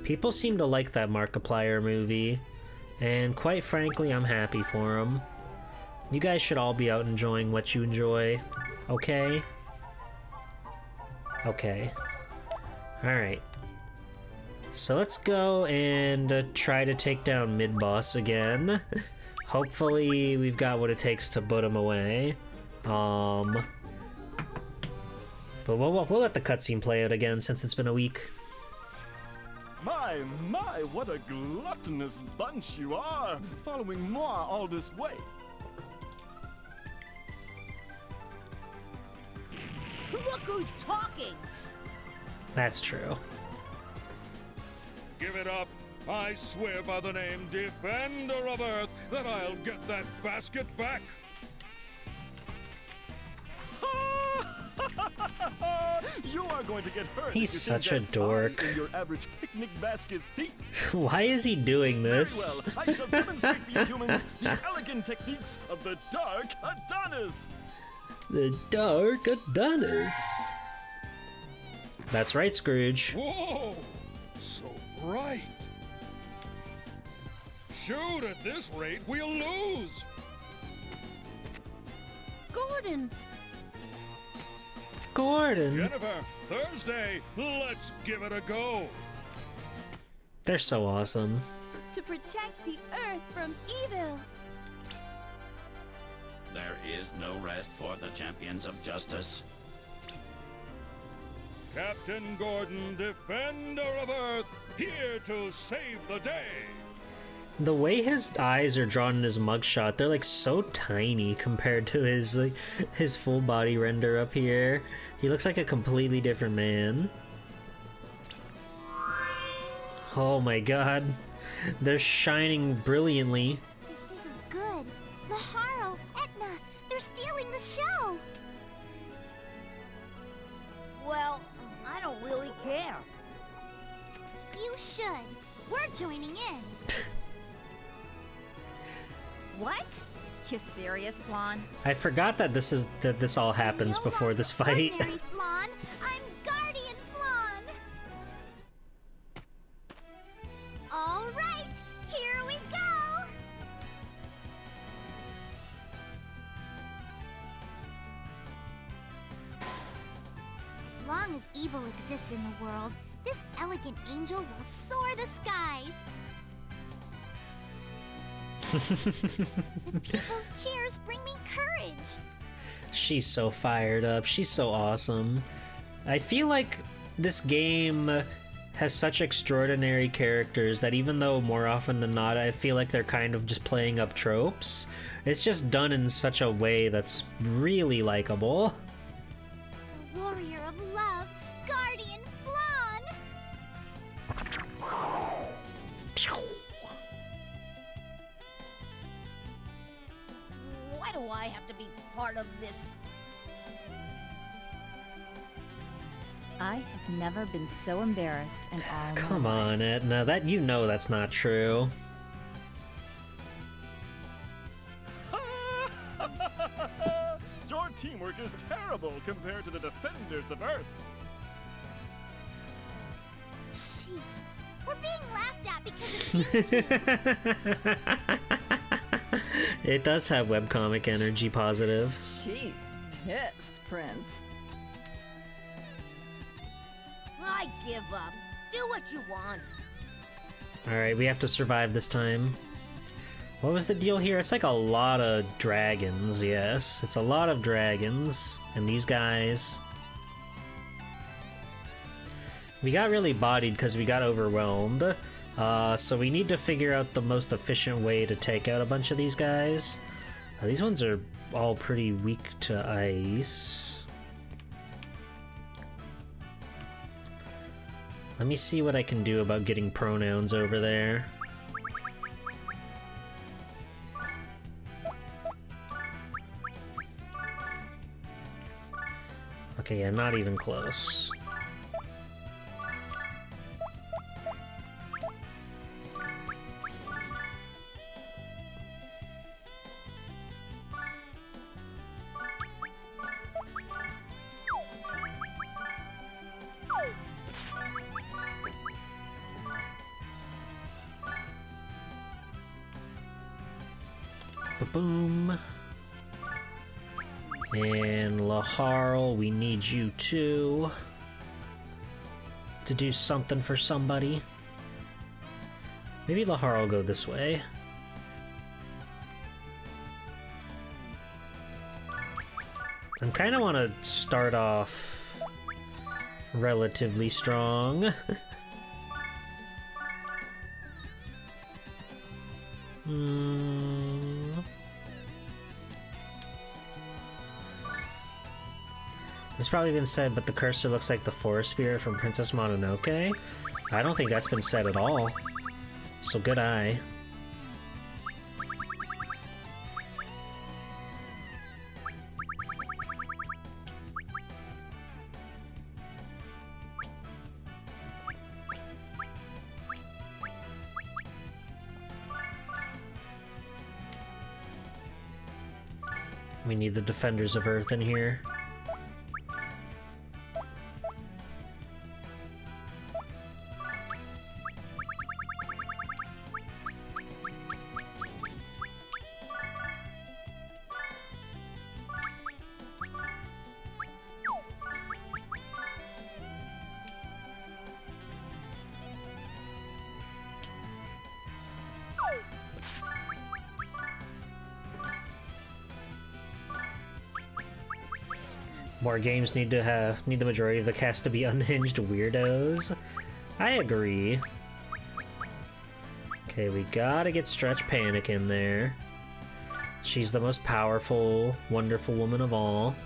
[SPEAKER 2] People seem to like that Markiplier movie, and quite frankly, I'm happy for them. You guys should all be out enjoying what you enjoy, okay? Okay. Alright. So let's go and try to take down mid-boss again. Hopefully we've got what it takes to put him away. But we'll let the cutscene play out again since it's been a week.
[SPEAKER 1] My, what a gluttonous bunch you are, following moi all this way.
[SPEAKER 3] Look who's talking!
[SPEAKER 2] That's true.
[SPEAKER 4] Give it up. I swear by the name Defender of Earth that I'll get that basket back.
[SPEAKER 1] You are going to get hurt.
[SPEAKER 2] He's
[SPEAKER 1] if you
[SPEAKER 2] such
[SPEAKER 1] think
[SPEAKER 2] a
[SPEAKER 1] that
[SPEAKER 2] dork.
[SPEAKER 1] I am your average picnic basket thief.
[SPEAKER 2] Why is he doing this?
[SPEAKER 1] Very well, I shall demonstrate for you humans the elegant techniques of the Dark Adonis.
[SPEAKER 2] The Dark Adonis. That's right, Scrooge.
[SPEAKER 4] Whoa! So bright. Shoot, at this rate, we'll lose.
[SPEAKER 3] Gordon!
[SPEAKER 2] Gordon.
[SPEAKER 4] Jennifer, Thursday, let's give it a go.
[SPEAKER 2] They're so awesome.
[SPEAKER 3] To protect the Earth from evil!
[SPEAKER 5] There is no rest for the champions of justice.
[SPEAKER 4] Captain Gordon, Defender of Earth, here to save the day.
[SPEAKER 2] The way his eyes are drawn in his mugshot, they're like so tiny compared to his his full body render up here. He looks like a completely different man. Oh my god. They're shining brilliantly.
[SPEAKER 6] This isn't good. Laharo, Etna, they're stealing the show.
[SPEAKER 3] Well, I don't really care.
[SPEAKER 6] You should. We're joining in.
[SPEAKER 7] What? You serious, Flan?
[SPEAKER 2] I forgot that this all happens
[SPEAKER 6] No
[SPEAKER 2] before
[SPEAKER 6] longer
[SPEAKER 2] this fight.
[SPEAKER 6] ordinary Flan. I'm Guardian Flan. All right, here we go. As long as evil exists in the world, this elegant angel will soar the skies. The people's cheers bring me courage.
[SPEAKER 2] She's so fired up. She's so awesome. I feel like this game has such extraordinary characters that even though more often than not I feel like they're kind of just playing up tropes, it's just done in such a way that's really likable.
[SPEAKER 6] The warrior of love, Guardian Flan.
[SPEAKER 3] Why do do I have to be part of this?
[SPEAKER 7] I have never been so embarrassed in all my
[SPEAKER 2] Come
[SPEAKER 7] life.
[SPEAKER 2] on, Edna. That you know that's not true.
[SPEAKER 1] Your teamwork is terrible compared to the defenders of Earth.
[SPEAKER 6] Jeez. We're being laughed at because it's easy.
[SPEAKER 2] It does have webcomic energy positive.
[SPEAKER 7] She's pissed, Prince.
[SPEAKER 3] I give up. Do what you want.
[SPEAKER 2] Alright, we have to survive this time. What was the deal here? It's like a lot of dragons, yes. It's a lot of dragons. And these guys... We got really bodied because we got overwhelmed. So we need to figure out the most efficient way to take out a bunch of these guys. These ones are all pretty weak to ice. Let me see what I can do about getting pronouns over there. Okay, yeah, not even close. Boom. And Laharl, we need you too to do something for somebody. Maybe Laharl will go this way. I kind of want to start off relatively strong. It's probably been said, but the cursor looks like the forest spirit from Princess Mononoke. I don't think that's been said at all. So good eye. We need the Defenders of Earth in here. More games need the majority of the cast to be unhinged weirdos. I agree. Okay, we gotta get Stretch Panic in there. She's the most powerful, wonderful woman of all.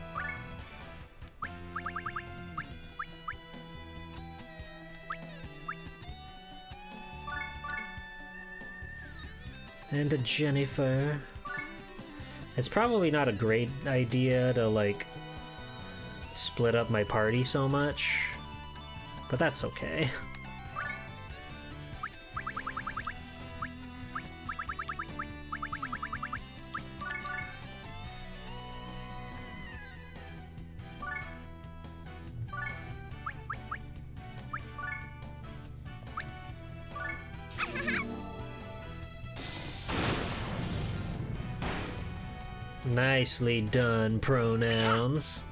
[SPEAKER 2] And a Jennifer. It's probably not a great idea to, like, split up my party so much, but that's okay. Nicely done, pronouns.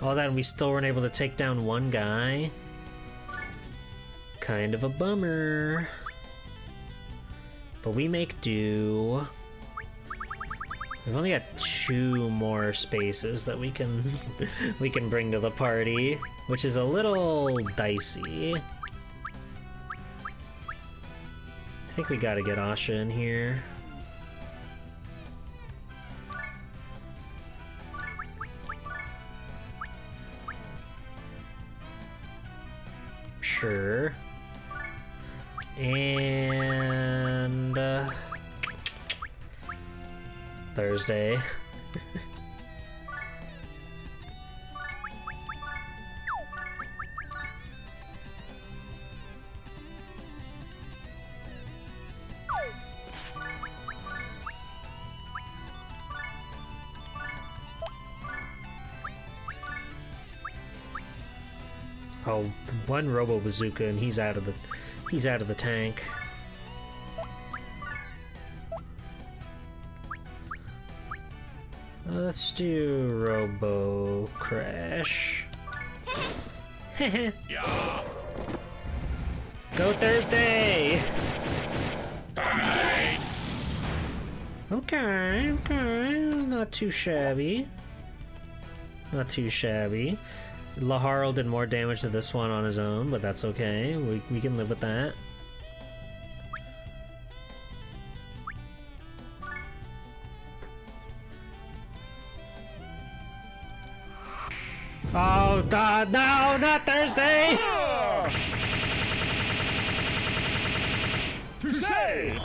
[SPEAKER 2] All that, and we still weren't able to take down one guy. Kind of a bummer. But we make do. We've only got 2 more spaces that we can we can bring to the party, which is a little dicey. I think we gotta get Asha in here. Sure. And Thursday. Oh, one Robo Bazooka and he's out of the tank. Let's do Robo Crash.
[SPEAKER 5] Yeah.
[SPEAKER 2] Go Thursday! Okay, not too shabby. Not too shabby. Laharl did more damage to this one on his own, but that's okay. We can live with that. Oh, God, no, not Thursday!
[SPEAKER 1] Touché!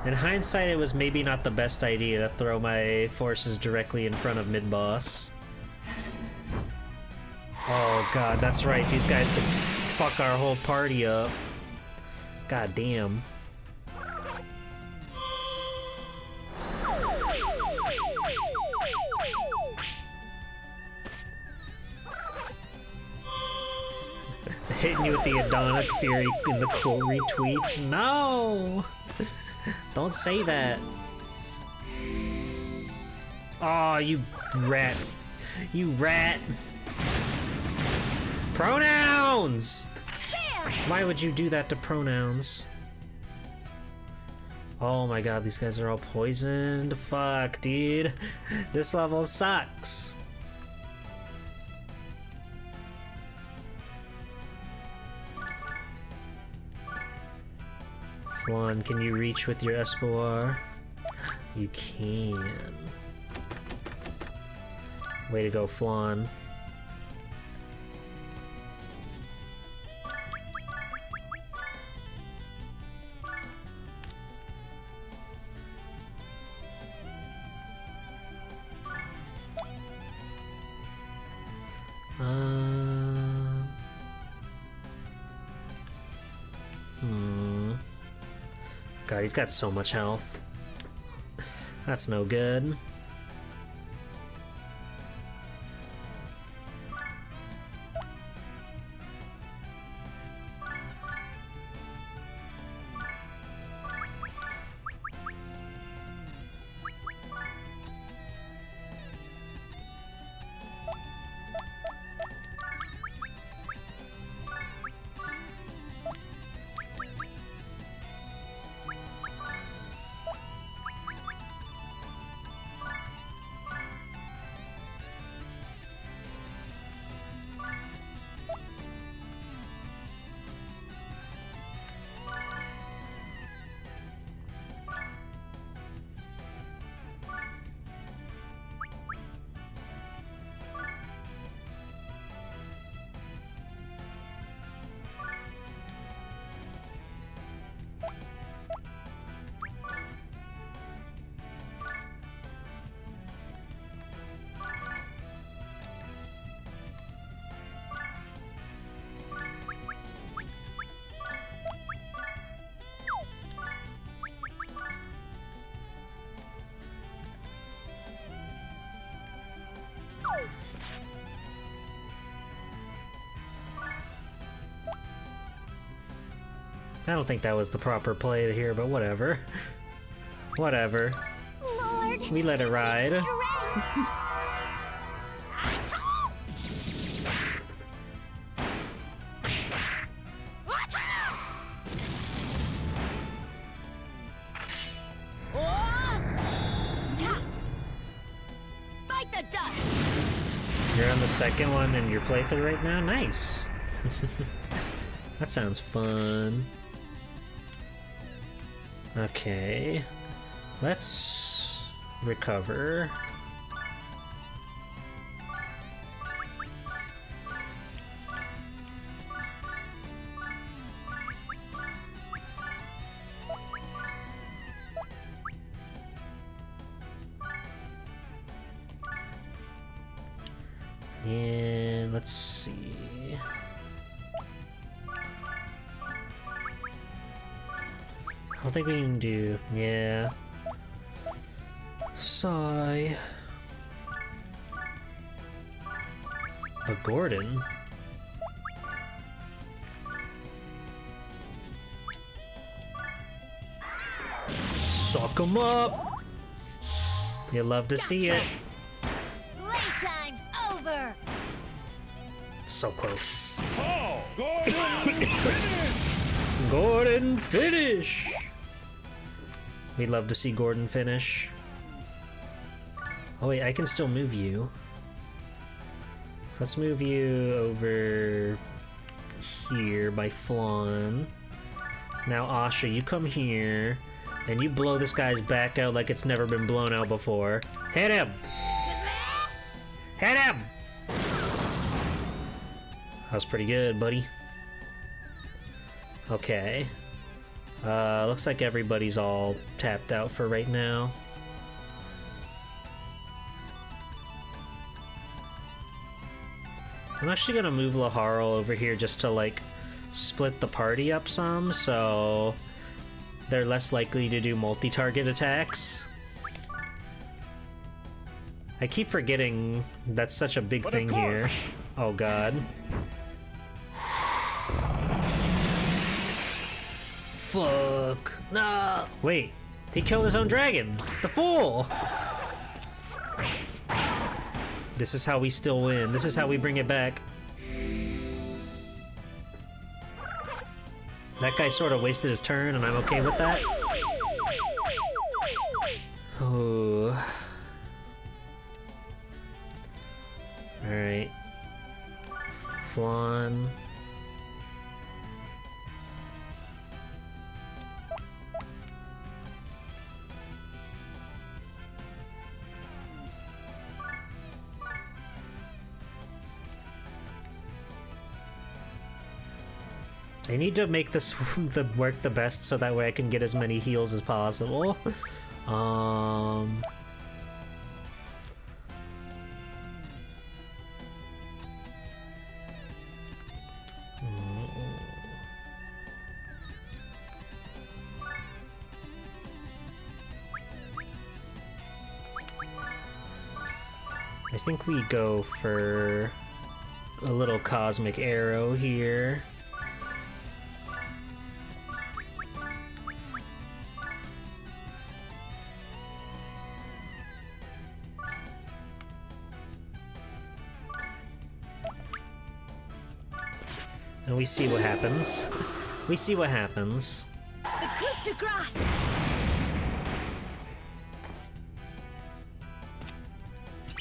[SPEAKER 2] In hindsight, it was maybe not the best idea to throw my forces directly in front of mid-boss. Oh god, that's right, these guys could fuck our whole party up. God damn. Hitting you with the Adonic Fury in the quote retweets. No! Don't say that. Aw, oh, you rat. You rat. Pronouns! Why would you do that to pronouns? Oh my god, these guys are all poisoned. Fuck, dude. This level sucks. Flan, can you reach with your Espoir? You can. Way to go, Flan. God, he's got so much health. That's no good. I don't think that was the proper play here, but whatever. Whatever.
[SPEAKER 6] Lord,
[SPEAKER 2] We let it ride.
[SPEAKER 3] Bite the dust!
[SPEAKER 2] You're on the second one in your playthrough right now? Nice. That sounds fun. Okay. Let's recover. And let's see. I don't think we can do... yeah. Sigh. But Gordon... suck him up! You love to see it.
[SPEAKER 3] Playtime's over!
[SPEAKER 2] So close.
[SPEAKER 4] Oh, Gordon, finish!
[SPEAKER 2] Gordon finish! We'd love to see Gordon finish. Oh wait, I can still move you. Let's move you over here by Flan. Now Asha, you come here, and you blow this guy's back out like it's never been blown out before. Hit him! Hit him! That was pretty good, buddy. Okay. Looks like everybody's all tapped out for right now. I'm actually gonna move Laharl over here just to, like, split the party up some, so they're less likely to do multi-target attacks. I keep forgetting that's such a big thing here. Oh god. Fuck. No. Wait. He killed his own dragon. The fool. This is how we still win. This is how we bring it back. That guy sort of wasted his turn, and I'm okay with that. Oh. Alright. Flan. I need to make this work the best so that way I can get as many heals as possible. I think we go for a little cosmic arrow here. And we see what happens. We see what happens.
[SPEAKER 3] The coup de grace!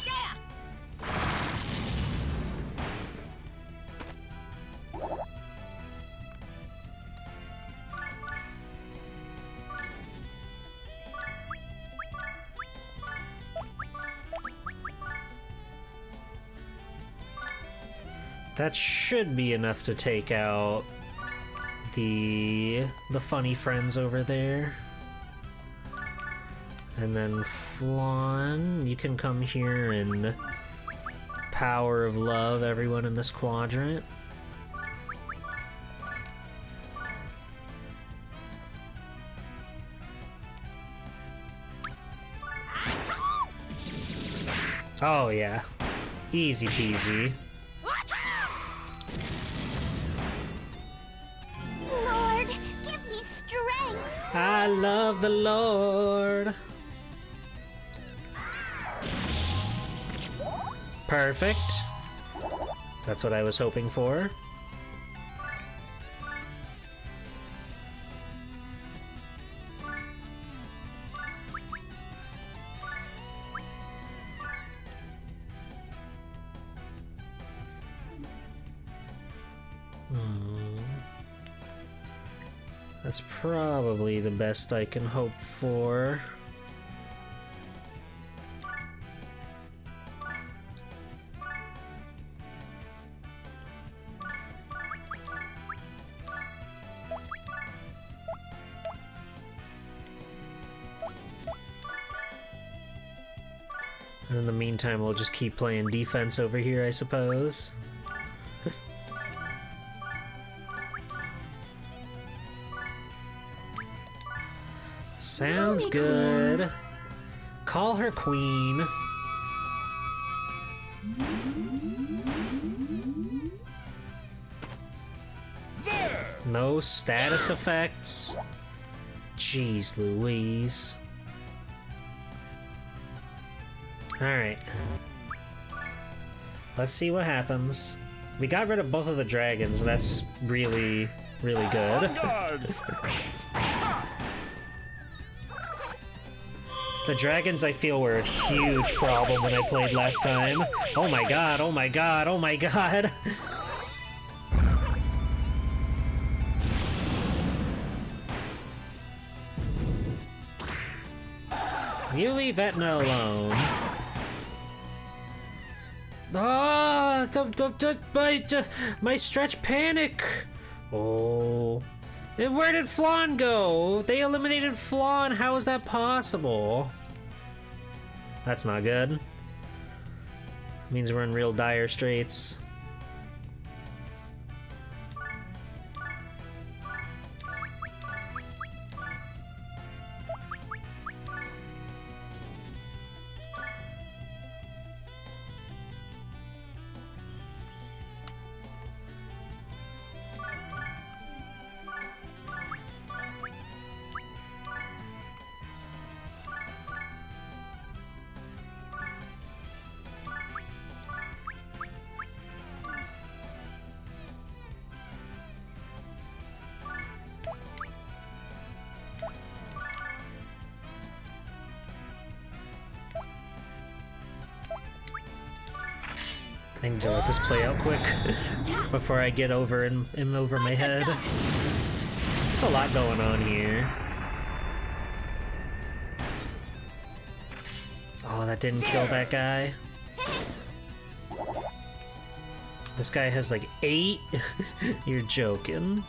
[SPEAKER 3] Yeah!
[SPEAKER 2] That should be enough to take out the funny friends over there. And then Flan, you can come here and power of love everyone in this quadrant. Oh yeah, easy peasy.
[SPEAKER 6] Lord, give me strength.
[SPEAKER 2] I love the Lord. Perfect. That's what I was hoping for. That's probably the best I can hope for. And in the meantime, we'll just keep playing defense over here, I suppose. Sounds good. Call her queen. No status effects. Jeez Louise. Alright. Let's see what happens. We got rid of both of the dragons. That's really, really good. The dragons, I feel, were a huge problem when I played last time. Oh my god, oh my god, oh my god. You leave Etna alone. Ah, my stretch panic. Oh. And where did Flan go? They eliminated Flan. How is that possible? That's not good. Means we're in real dire straits. I need to let this play out quick before I get over in over my head. There's a lot going on here. Oh, that didn't kill that guy. This guy has like 8? You're joking.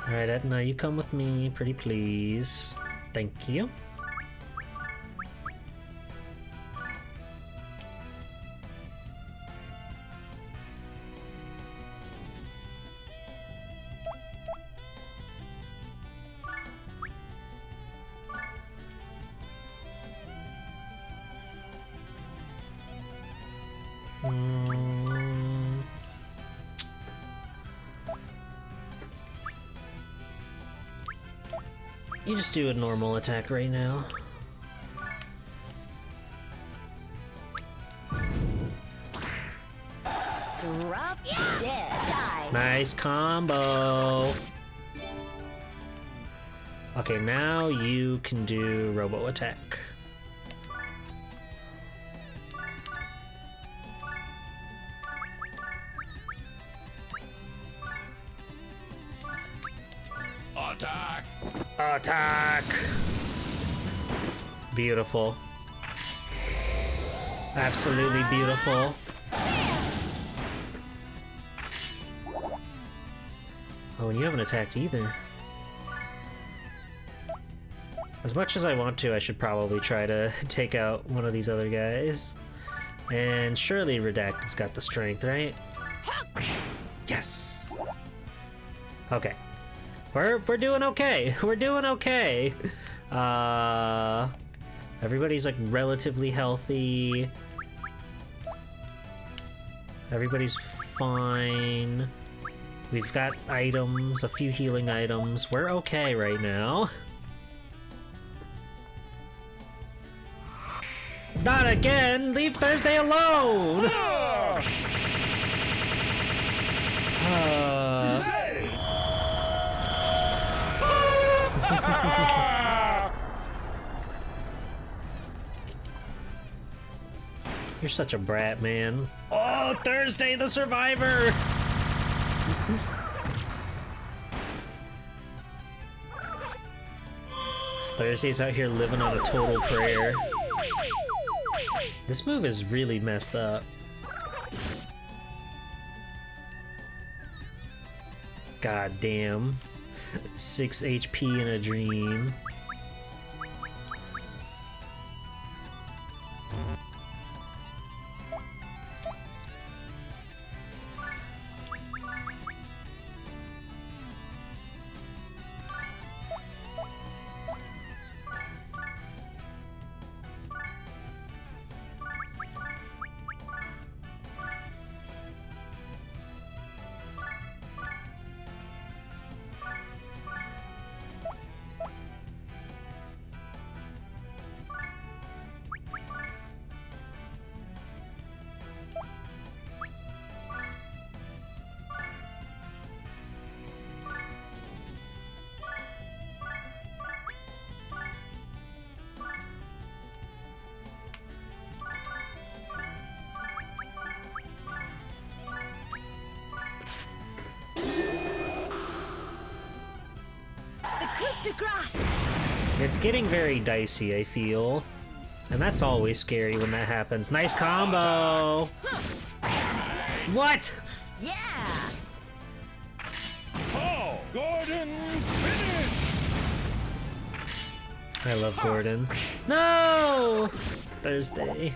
[SPEAKER 2] Alright, Etna, you come with me, pretty please. Thank you. You just do a normal attack right now.
[SPEAKER 7] Drop dead. Die.
[SPEAKER 2] Nice combo. Okay, now you can do robo attack.
[SPEAKER 5] Attack!
[SPEAKER 2] Attack! Beautiful. Absolutely beautiful. Oh, and you haven't attacked either. As much as I want to, I should probably try to take out one of these other guys. And surely Redacted's got the strength, right? Yes! Okay. We're doing okay. We're doing okay. Everybody's like relatively healthy. Everybody's fine. We've got items, a few healing items. We're okay right now. Not again! Leave Thursday alone! You're such a brat, man. Oh, Thursday the Survivor! Thursday's out here living on a total prayer. This move is really messed up. God damn. 6 HP in a dream. It's getting very dicey, I feel. And that's always scary when that happens. Nice combo! What?
[SPEAKER 3] Yeah!
[SPEAKER 4] Oh, Gordon, finish!
[SPEAKER 2] I love Gordon. No! Thursday.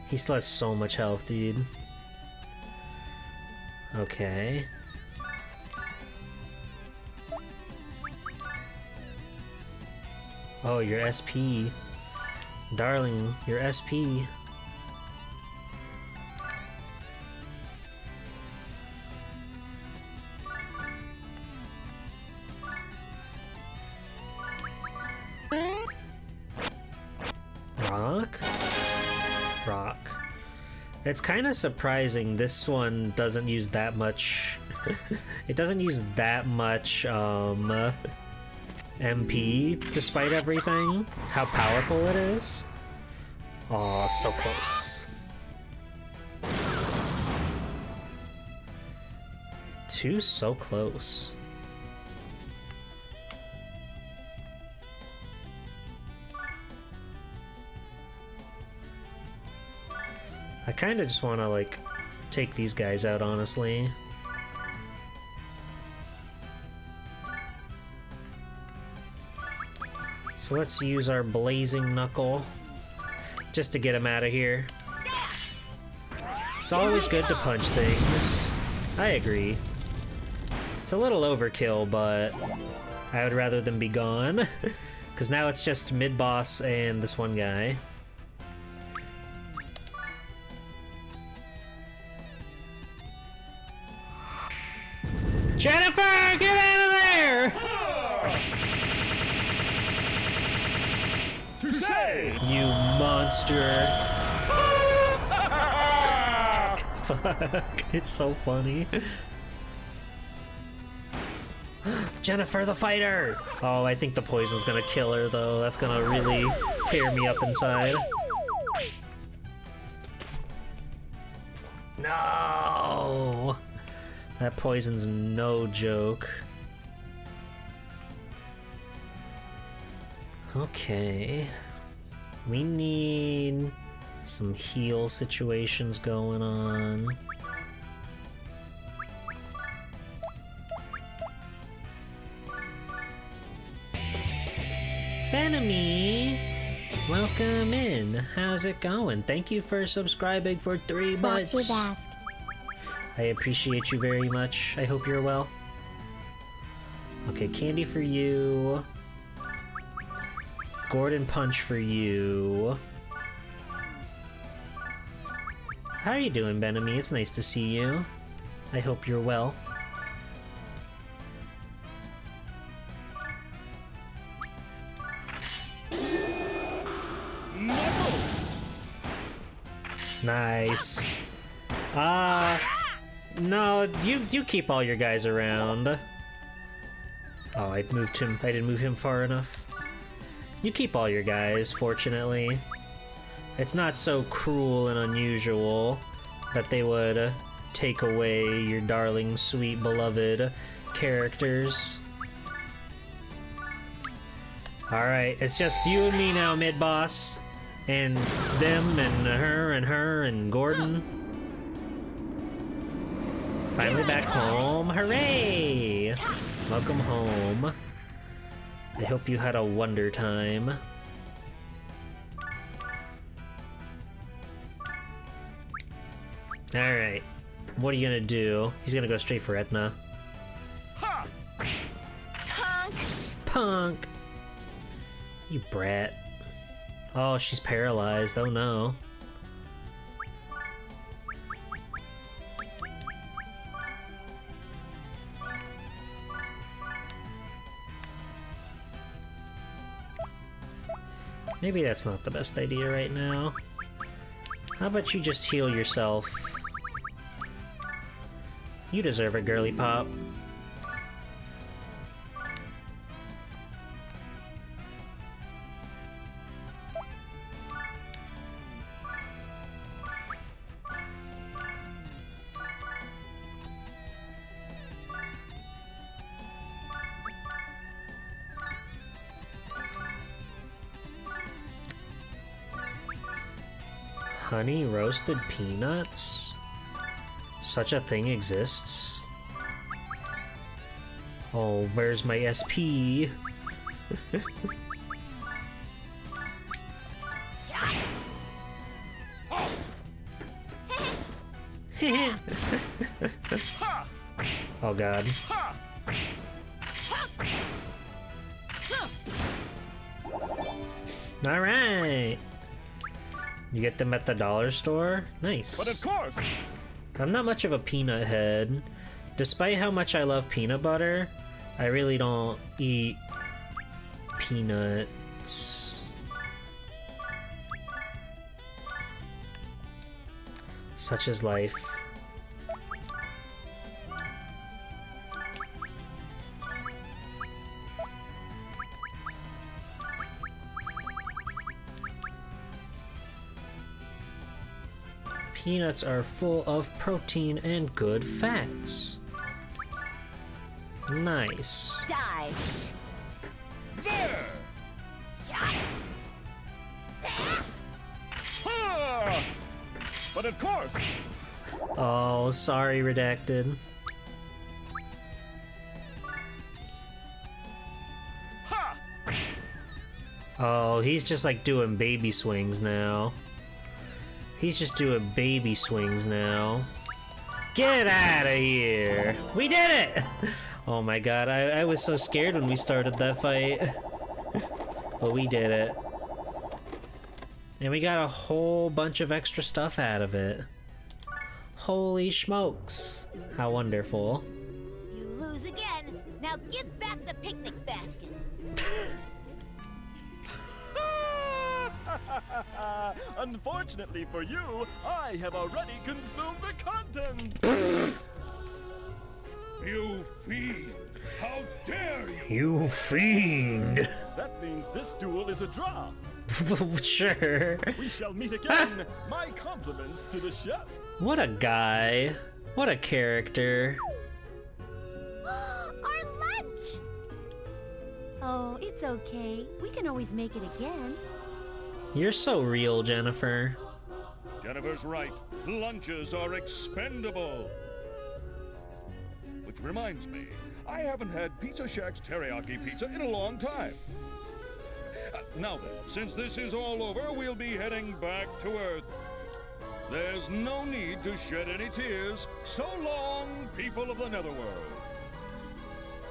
[SPEAKER 2] He still has so much health, dude. Okay. Oh, your SP. Darling, your SP. Rock? Rock. It's kind of surprising this one doesn't use that much... it doesn't use that much, MP, despite everything. How powerful it is. Aw, so close. Two so close. I kind of just want to, like, take these guys out, honestly. So let's use our Blazing Knuckle just to get him out of here. It's always good to punch things. I agree. It's a little overkill, but I would rather them be gone. Because now it's just mid-boss and this one guy. Jennifer, get out of there! You monster! Fuck, it's so funny. Jennifer the fighter! Oh, I think the poison's gonna kill her though. That's gonna really tear me up inside. No! That poison's no joke. Okay. We need some heal situations going on. Benamy! Welcome in. How's it going? Thank you for subscribing for 3 months.
[SPEAKER 6] Not too bad.
[SPEAKER 2] I appreciate you very much. I hope you're well. Okay, candy for you. Gordon punch for you. How are you doing, Benamy? It's nice to see you. I hope you're well. Nice. No, you keep all your guys around. Oh, I moved him. I didn't move him far enough. You keep all your guys, fortunately. It's not so cruel and unusual that they would take away your darling, sweet, beloved characters. Alright, it's just you and me now, mid-boss. And them and her and Gordon. Finally back home. Hooray! Welcome home. I hope you had a wonder time. Alright. What are you gonna do? He's gonna go straight for Etna.
[SPEAKER 1] Ha!
[SPEAKER 6] Punk!
[SPEAKER 2] Punk! You brat. Oh, she's paralyzed. Oh no. Maybe that's not the best idea right now. How about you just heal yourself? You deserve it, girly pop. Honey roasted peanuts? Such a thing exists? Oh, where's my SP? Oh god. Alright! You get them at the dollar store? Nice.
[SPEAKER 1] But of course!
[SPEAKER 2] I'm not much of a peanut head. Despite how much I love peanut butter, I really don't eat peanuts. Such is life. Peanuts are full of protein and good fats. Nice.
[SPEAKER 3] Die.
[SPEAKER 1] There!
[SPEAKER 3] Shot.
[SPEAKER 1] Ha! But of course!
[SPEAKER 2] Oh, sorry, redacted.
[SPEAKER 1] Ha!
[SPEAKER 2] Oh, he's just like doing baby swings now. He's just doing baby swings now. Get out of here! We did it! Oh my god, I was so scared when we started that fight. But we did it. And we got a whole bunch of extra stuff out of it. Holy smokes. How wonderful.
[SPEAKER 3] You lose again. Now give back the picnic basket.
[SPEAKER 1] Unfortunately for you, I have already consumed the contents!
[SPEAKER 4] You fiend! How dare you!
[SPEAKER 2] You fiend!
[SPEAKER 1] That means this duel is a draw.
[SPEAKER 2] Sure.
[SPEAKER 1] We shall meet again. My compliments to the chef.
[SPEAKER 2] What a guy. What a character.
[SPEAKER 6] Our lunch!
[SPEAKER 7] Oh, it's okay. We can always make it again.
[SPEAKER 2] You're so real, Jennifer.
[SPEAKER 4] Jennifer's right. Lunches are expendable. Which reminds me, I haven't had Pizza Shack's teriyaki pizza in a long time. Now then, since this is all over, we'll be heading back to Earth. There's no need to shed any tears. So long, people of the Netherworld.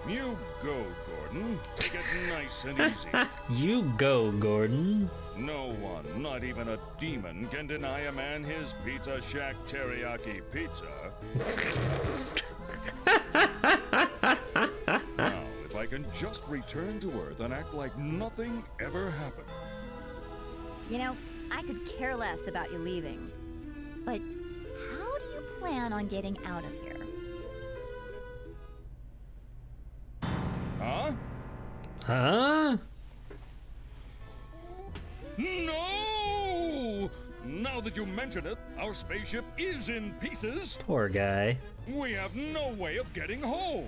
[SPEAKER 4] You go, Gordon. Take it nice and easy.
[SPEAKER 2] You go, Gordon.
[SPEAKER 4] No one, not even a demon, can deny a man his Pizza Shack teriyaki pizza. Now, if I can just return to Earth and act like nothing ever happened.
[SPEAKER 7] You know, I could care less about you leaving. But how do you plan on getting out of here?
[SPEAKER 4] Huh?
[SPEAKER 2] Huh?
[SPEAKER 4] No! Now that you mention it, our spaceship is in pieces.
[SPEAKER 2] Poor guy.
[SPEAKER 4] We have no way of getting home.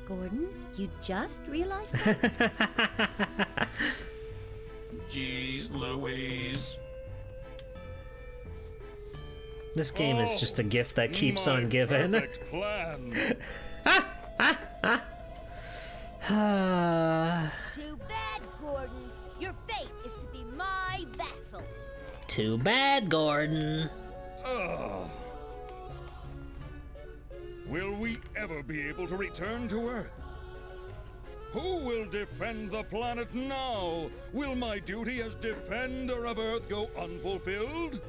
[SPEAKER 8] Gordon? You just realized that?
[SPEAKER 5] Jeez Louise.
[SPEAKER 2] This game is just a gift that keeps
[SPEAKER 4] My
[SPEAKER 2] on giving.
[SPEAKER 4] perfect plan.
[SPEAKER 3] Too bad, Gordon. Your fate is to be my vassal.
[SPEAKER 2] Too bad, Gordon.
[SPEAKER 4] Ugh. Will we ever be able to return to Earth? Who will defend the planet now? Will my duty as defender of Earth go unfulfilled?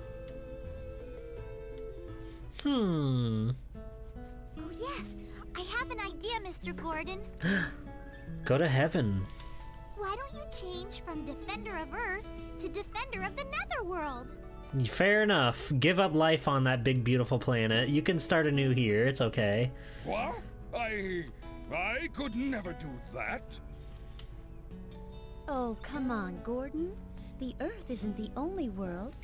[SPEAKER 2] Hmm.
[SPEAKER 6] Oh yes, I have an idea, Mr. Gordon.
[SPEAKER 2] Go to heaven.
[SPEAKER 6] Why don't you change from Defender of Earth to Defender of the Netherworld?
[SPEAKER 2] Fair enough. Give up life on that big, beautiful planet. You can start anew here. It's okay.
[SPEAKER 4] What? I could never do that.
[SPEAKER 8] Oh, come on, Gordon. The Earth isn't the only world.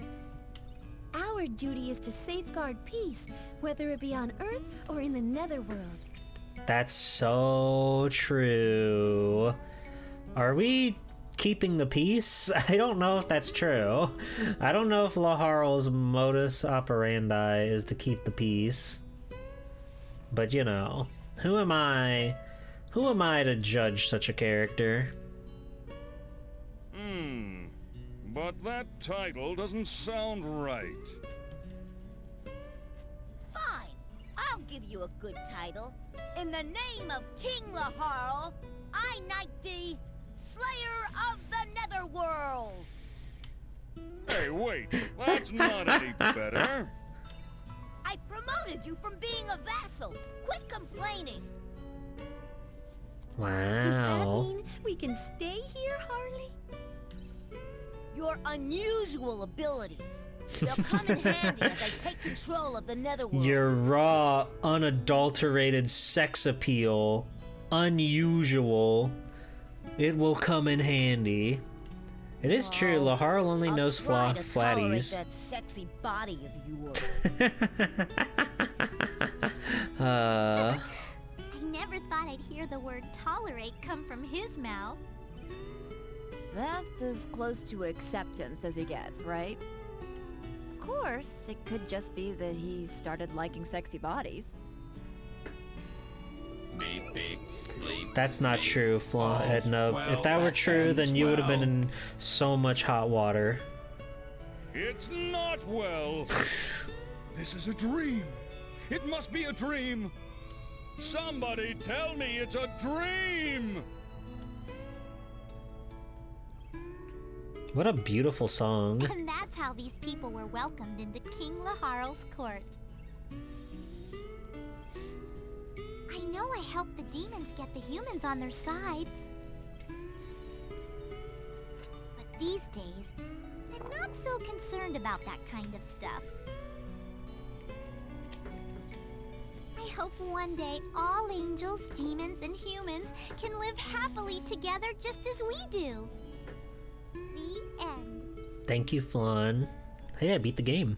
[SPEAKER 8] Our duty is to safeguard peace, whether it be on Earth or in the Netherworld.
[SPEAKER 2] That's so true. Are we keeping the peace? I don't know if that's true. I don't know if Laharl's modus operandi is to keep the peace. But you know, who am I? Who am I to judge such a character?
[SPEAKER 4] But that title doesn't sound right.
[SPEAKER 3] Fine. I'll give you a good title. In the name of King Laharl, I knight thee Slayer of the Netherworld.
[SPEAKER 4] Hey, wait. That's not any better.
[SPEAKER 3] I promoted you from being a vassal. Quit complaining.
[SPEAKER 8] Does that
[SPEAKER 2] Wow.
[SPEAKER 8] mean we can stay here, Harley?
[SPEAKER 3] Your unusual abilities. They'll come in handy as I take control of the Netherworld.
[SPEAKER 2] Your raw, unadulterated sex appeal, unusual. It will come in handy. It is true, Laharl only
[SPEAKER 3] I'll
[SPEAKER 2] knows
[SPEAKER 3] try to tolerate
[SPEAKER 2] flatties.
[SPEAKER 3] that sexy body of yours.
[SPEAKER 6] I never thought I'd hear the word tolerate come from his mouth.
[SPEAKER 7] That's as close to acceptance as he gets, right? Of course, it could just be that he started liking sexy bodies.
[SPEAKER 5] Beep, beep, bleep.
[SPEAKER 2] That's not
[SPEAKER 5] beep.
[SPEAKER 2] true, Edna.
[SPEAKER 5] well,
[SPEAKER 2] If that were
[SPEAKER 5] that
[SPEAKER 2] true, then
[SPEAKER 5] ends
[SPEAKER 2] you would have been
[SPEAKER 5] well.
[SPEAKER 2] in so much hot water.
[SPEAKER 4] It's not well. This is a dream. It must be a dream. Somebody tell me it's a dream.
[SPEAKER 2] What a beautiful song.
[SPEAKER 6] And that's how these people were welcomed into King Laharl's court. I know I helped the demons get the humans on their side. But these days, I'm not so concerned about that kind of stuff. I hope one day all angels, demons, and humans can live happily together just as we do. The end.
[SPEAKER 2] Thank you, Flan. Hey, I beat the game.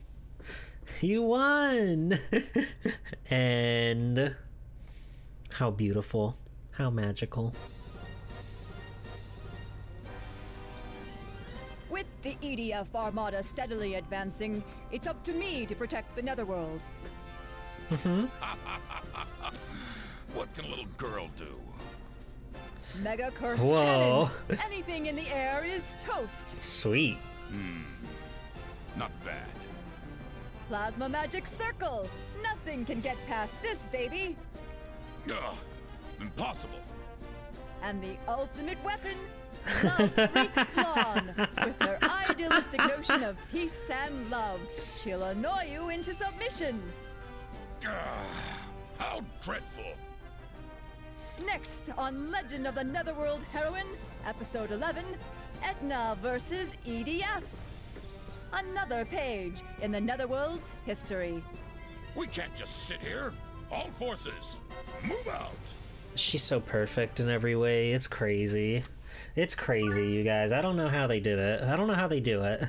[SPEAKER 2] You won! And how beautiful. How magical.
[SPEAKER 9] With the EDF Armada steadily advancing, it's up to me to protect the Netherworld.
[SPEAKER 5] What can a little girl do?
[SPEAKER 9] Mega cursed
[SPEAKER 2] Whoa.
[SPEAKER 9] cannon! Anything in the air is toast!
[SPEAKER 2] Sweet.
[SPEAKER 5] Not bad.
[SPEAKER 9] Plasma magic circle! Nothing can get past this, baby!
[SPEAKER 5] Ugh, impossible.
[SPEAKER 9] And the ultimate weapon, Love Freak Flan! With her idealistic notion of peace and love, she'll annoy you into submission!
[SPEAKER 5] Ugh, how dreadful.
[SPEAKER 9] Next on Legend of the Netherworld Heroine, Episode 11, Etna versus EDF. Another page in the Netherworld's history.
[SPEAKER 5] We can't just sit here. All forces, move out.
[SPEAKER 2] She's so perfect in every way. It's crazy. It's crazy, you guys. I don't know how they did it. I don't know how they do it.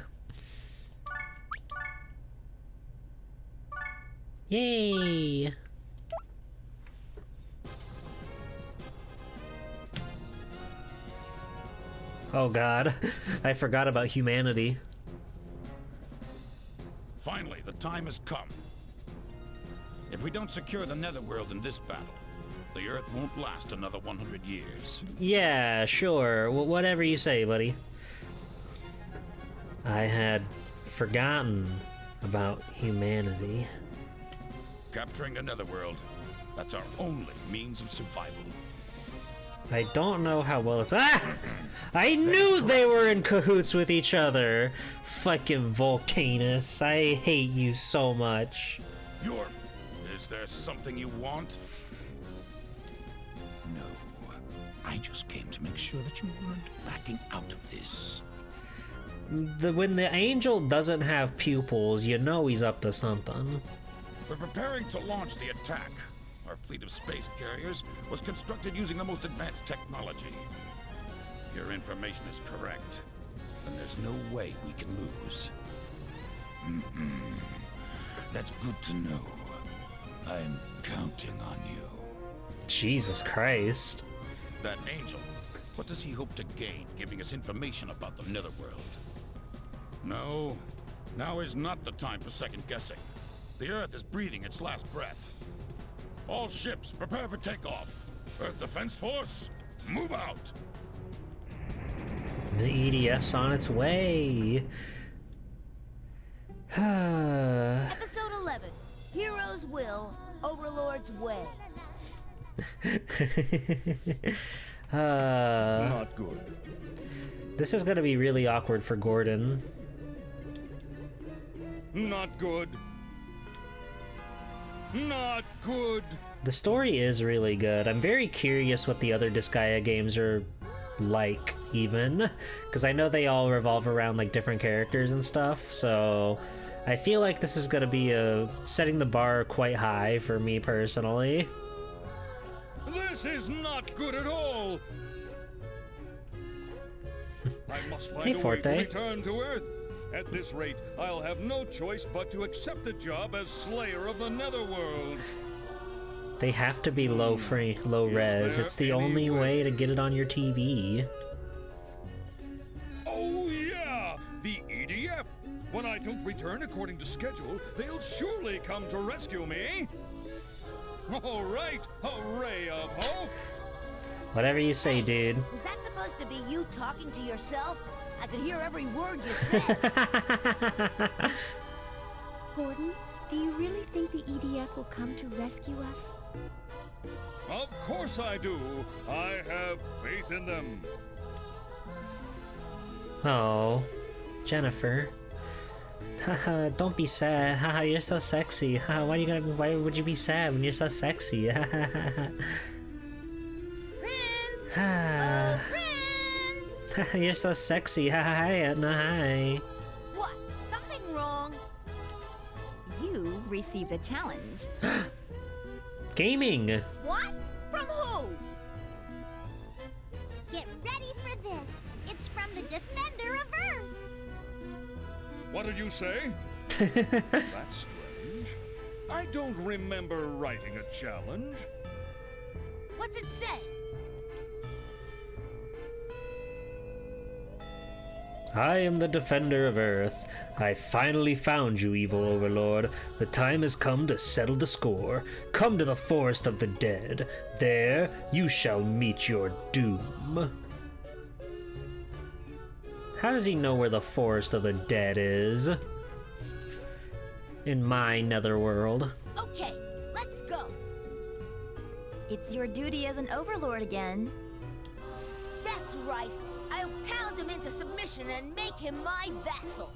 [SPEAKER 2] Yay! Oh god, I forgot about humanity.
[SPEAKER 5] Finally, the time has come. If we don't secure the Netherworld in this battle, the Earth won't last another 100 years.
[SPEAKER 2] Yeah, sure. Whatever you say, buddy. I had forgotten about humanity.
[SPEAKER 5] Capturing the Netherworld, that's our only means of survival.
[SPEAKER 2] I don't know how well it's... Ah! I knew they were in cahoots with each other. Fucking Volcanus. I hate you so much.
[SPEAKER 5] Is there something you want? No. I just came to make sure that you weren't backing out of this.
[SPEAKER 2] When the angel doesn't have pupils, you know he's up to something.
[SPEAKER 5] We're preparing to launch the attack. Our fleet of space carriers was constructed using the most advanced technology. Your information is correct, and there's no way we can lose. That's good to know. I'm counting on you.
[SPEAKER 2] Jesus Christ.
[SPEAKER 5] That angel, what does he hope to gain giving us information about the Netherworld? No, now is not the time for second guessing. The Earth is breathing its last breath. All ships, prepare for takeoff. Earth Defense Force, move out!
[SPEAKER 2] The EDF's on its way.
[SPEAKER 3] Episode 11. Heroes will, Overlord's way.
[SPEAKER 1] Not good.
[SPEAKER 2] This is gonna be really awkward for Gordon.
[SPEAKER 4] Not good. Not good.
[SPEAKER 2] The story is really good. I'm very curious what the other Disgaea games are like, even. Because I know they all revolve around, like, different characters and stuff, so... I feel like this is gonna be setting the bar quite high for me personally.
[SPEAKER 4] This is not good at all. I must find
[SPEAKER 2] Hey,
[SPEAKER 4] a way
[SPEAKER 2] Forte.
[SPEAKER 4] to return to Earth. At this rate, I'll have no choice but to accept the job as Slayer of the Netherworld.
[SPEAKER 2] They have to be low res.
[SPEAKER 4] there
[SPEAKER 2] It's the
[SPEAKER 4] any
[SPEAKER 2] only
[SPEAKER 4] way-
[SPEAKER 2] way to get it on your TV.
[SPEAKER 4] Oh yeah, the EDF. When I don't return according to schedule, they'll surely come to rescue me. All right, hooray of hope.
[SPEAKER 2] Whatever you say, dude.
[SPEAKER 3] Was that supposed to be you talking to yourself? I could hear every word you said.
[SPEAKER 8] Gordon, do you really think the EDF will come to rescue us?
[SPEAKER 4] Of course I do. I have faith in them.
[SPEAKER 2] Oh, Jennifer. Haha, don't be sad. Haha, you're so sexy. Haha, why would you be sad when you're so sexy?
[SPEAKER 3] Prince! Prince!
[SPEAKER 2] You're so sexy. Hi, Edna, hi.
[SPEAKER 3] What? Something wrong?
[SPEAKER 7] You received a challenge.
[SPEAKER 2] Gaming.
[SPEAKER 3] What? From who?
[SPEAKER 6] Get ready for this. It's from the Defender of Earth.
[SPEAKER 4] What did you say? That's strange. I don't remember writing a challenge.
[SPEAKER 3] What's it say?
[SPEAKER 2] I am the Defender of Earth. I finally found you, evil overlord. The time has come to settle the score. Come to the Forest of the Dead. There you shall meet your doom. How does he know where the Forest of the Dead is? In my netherworld.
[SPEAKER 3] Okay, let's go.
[SPEAKER 7] It's your duty as an overlord again.
[SPEAKER 3] That's right. I'll pound him into submission and make him my vassal.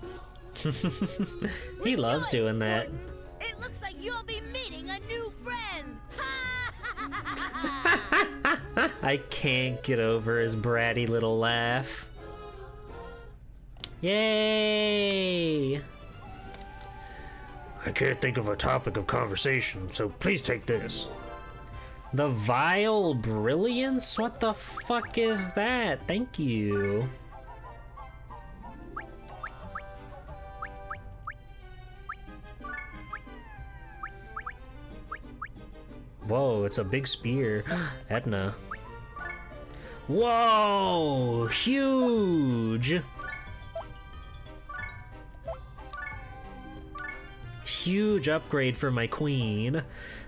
[SPEAKER 2] He loves
[SPEAKER 3] Rejoice,
[SPEAKER 2] doing that.
[SPEAKER 3] Gordon. It looks like you'll be meeting a new friend.
[SPEAKER 2] I can't get over his bratty little laugh. Yay! I can't think of a topic of conversation, so please take this. The Vile Brilliance? What the fuck is that? Thank you. Whoa, it's a big spear. Edna. Whoa! Huge! Huge upgrade for my queen.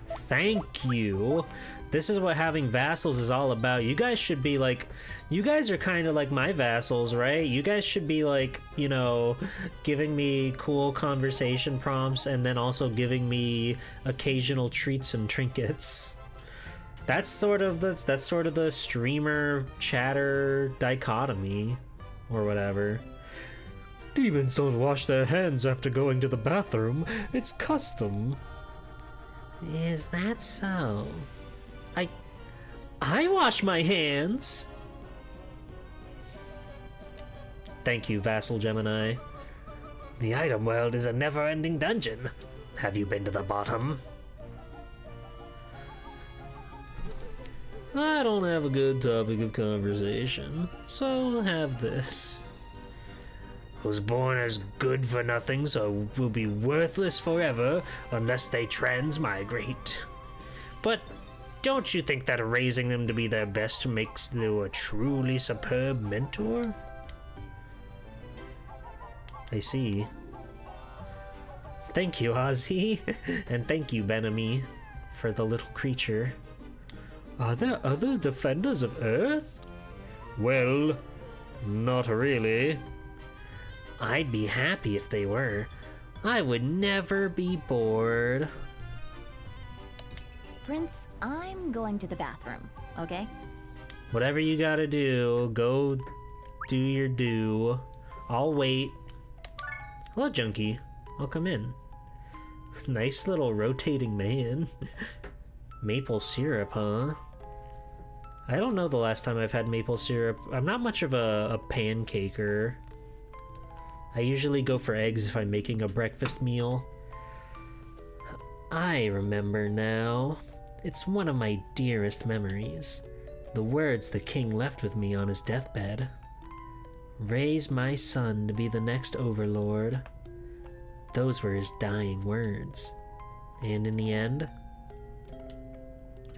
[SPEAKER 2] Thank you. This is what having vassals is all about. You guys should be like, you guys are kind of like my vassals, right? You guys should be like, you know, giving me cool conversation prompts and then also giving me occasional treats and trinkets. That's sort of the streamer chatter dichotomy or whatever. Demons don't wash their hands after going to the bathroom. It's custom. Is that so? I wash my hands. Thank you, Vassal Gemini. The item world is a never-ending dungeon. Have you been to the bottom? I don't have a good topic of conversation, so have this. Was born as good for nothing, so will be worthless forever unless they transmigrate. But don't you think that raising them to be their best makes them a truly superb mentor? I see. Thank you, Ozzy, and thank you, Benami, for the little creature. Are there other defenders of Earth? Well, not really. I'd be happy if they were. I would never be bored.
[SPEAKER 7] Prince, I'm going to the bathroom, okay?
[SPEAKER 2] Whatever you gotta do, go do your do. I'll wait. Hello, Junkie. I'll come in. Nice little rotating man. Maple syrup, huh? I don't know the last time I've had maple syrup. I'm not much of a pancaker. I usually go for eggs if I'm making a breakfast meal. I remember now. It's one of my dearest memories. The words the king left with me on his deathbed. Raise my son to be the next overlord. Those were his dying words. And in the end,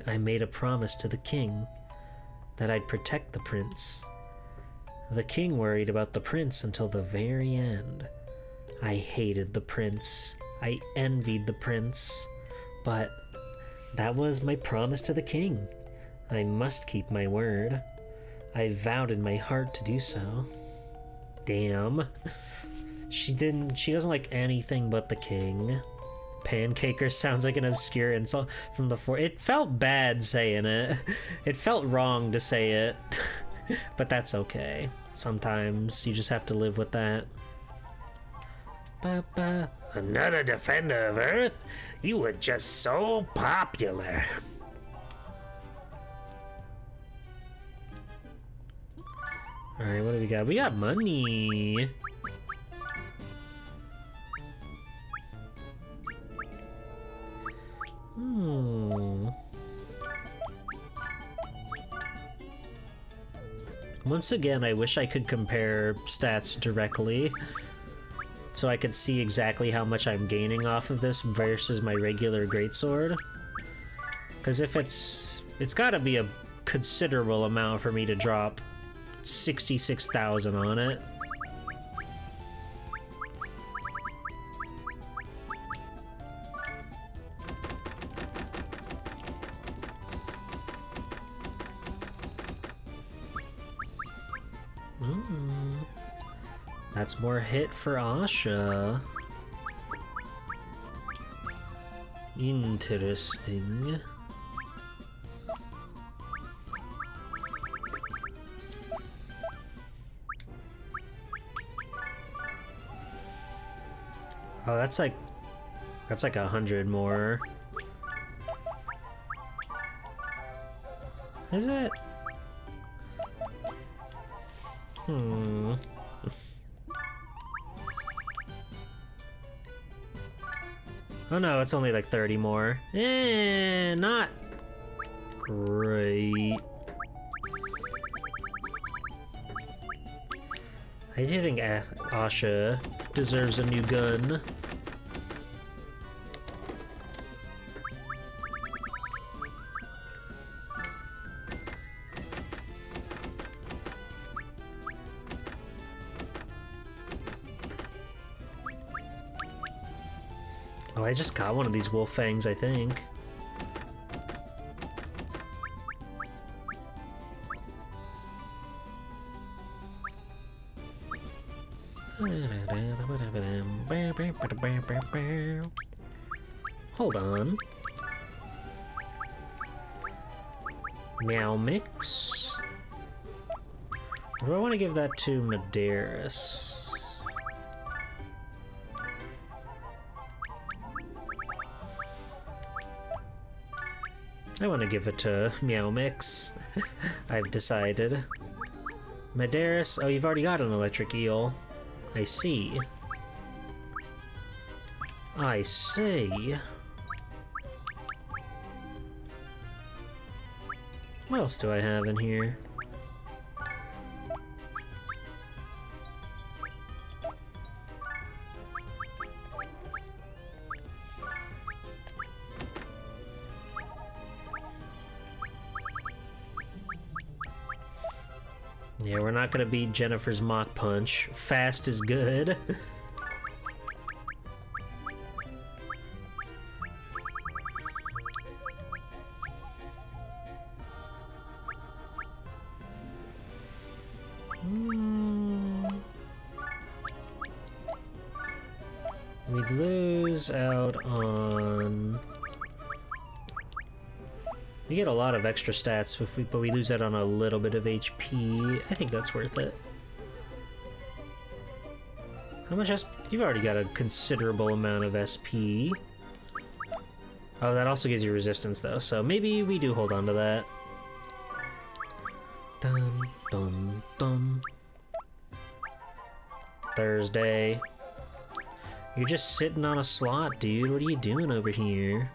[SPEAKER 2] I made a promise to the king that I'd protect the prince. The king worried about the prince until the very end. I hated the prince. I envied the prince. But that was my promise to the king. I must keep my word. I vowed in my heart to do so. Damn. She doesn't like anything but the king. Pancaker sounds like an obscure insult from the It felt bad saying it. It felt wrong to say it. But that's okay. Sometimes you just have to live with that. Another defender of Earth? You were just so popular. Alright, what do we got? We got money. Once again, I wish I could compare stats directly so I could see exactly how much I'm gaining off of this versus my regular greatsword. Because if it's gotta be a considerable amount for me to drop 66,000 on it. That's more hit for Asha. Interesting. Oh, that's like 100 more. Is it? Oh no, it's only like 30 more. Not great. I do think Asha deserves a new gun. Oh, I just got one of these wolf fangs, I think. Hold on. Meow Mix. Or do I want to give that to Medeiros? I want to give it to Meow Mix. I've decided. Medeiros, oh, you've already got an electric eel. I see. I see. What else do I have in here? Yeah, we're not gonna beat Jennifer's Mach Punch. Fast is good. We'd lose out on... We get a lot of extra stats, but we lose out on a little bit of HP. I think that's worth it. How much SP? You've already got a considerable amount of SP. Oh, that also gives you resistance, though, so maybe we do hold on to that. Dun, dun, dun. Thursday. You're just sitting on a slot, dude. What are you doing over here?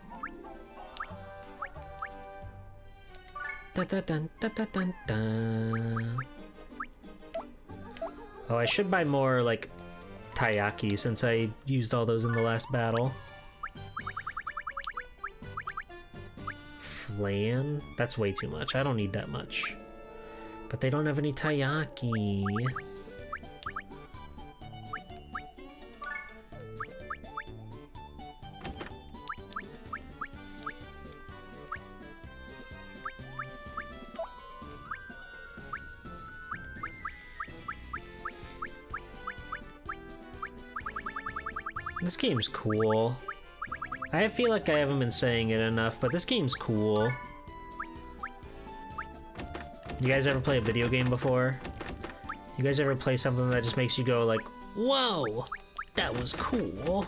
[SPEAKER 2] Dun, dun, dun, dun, dun, dun, dun. Oh, I should buy more, like, taiyaki since I used all those in the last battle. Flan? That's way too much. I don't need that much. But they don't have any taiyaki. This game's cool. I feel like I haven't been saying it enough, but this game's cool. You guys ever play a video game before? You guys ever play something that just makes you go like, whoa, that was cool?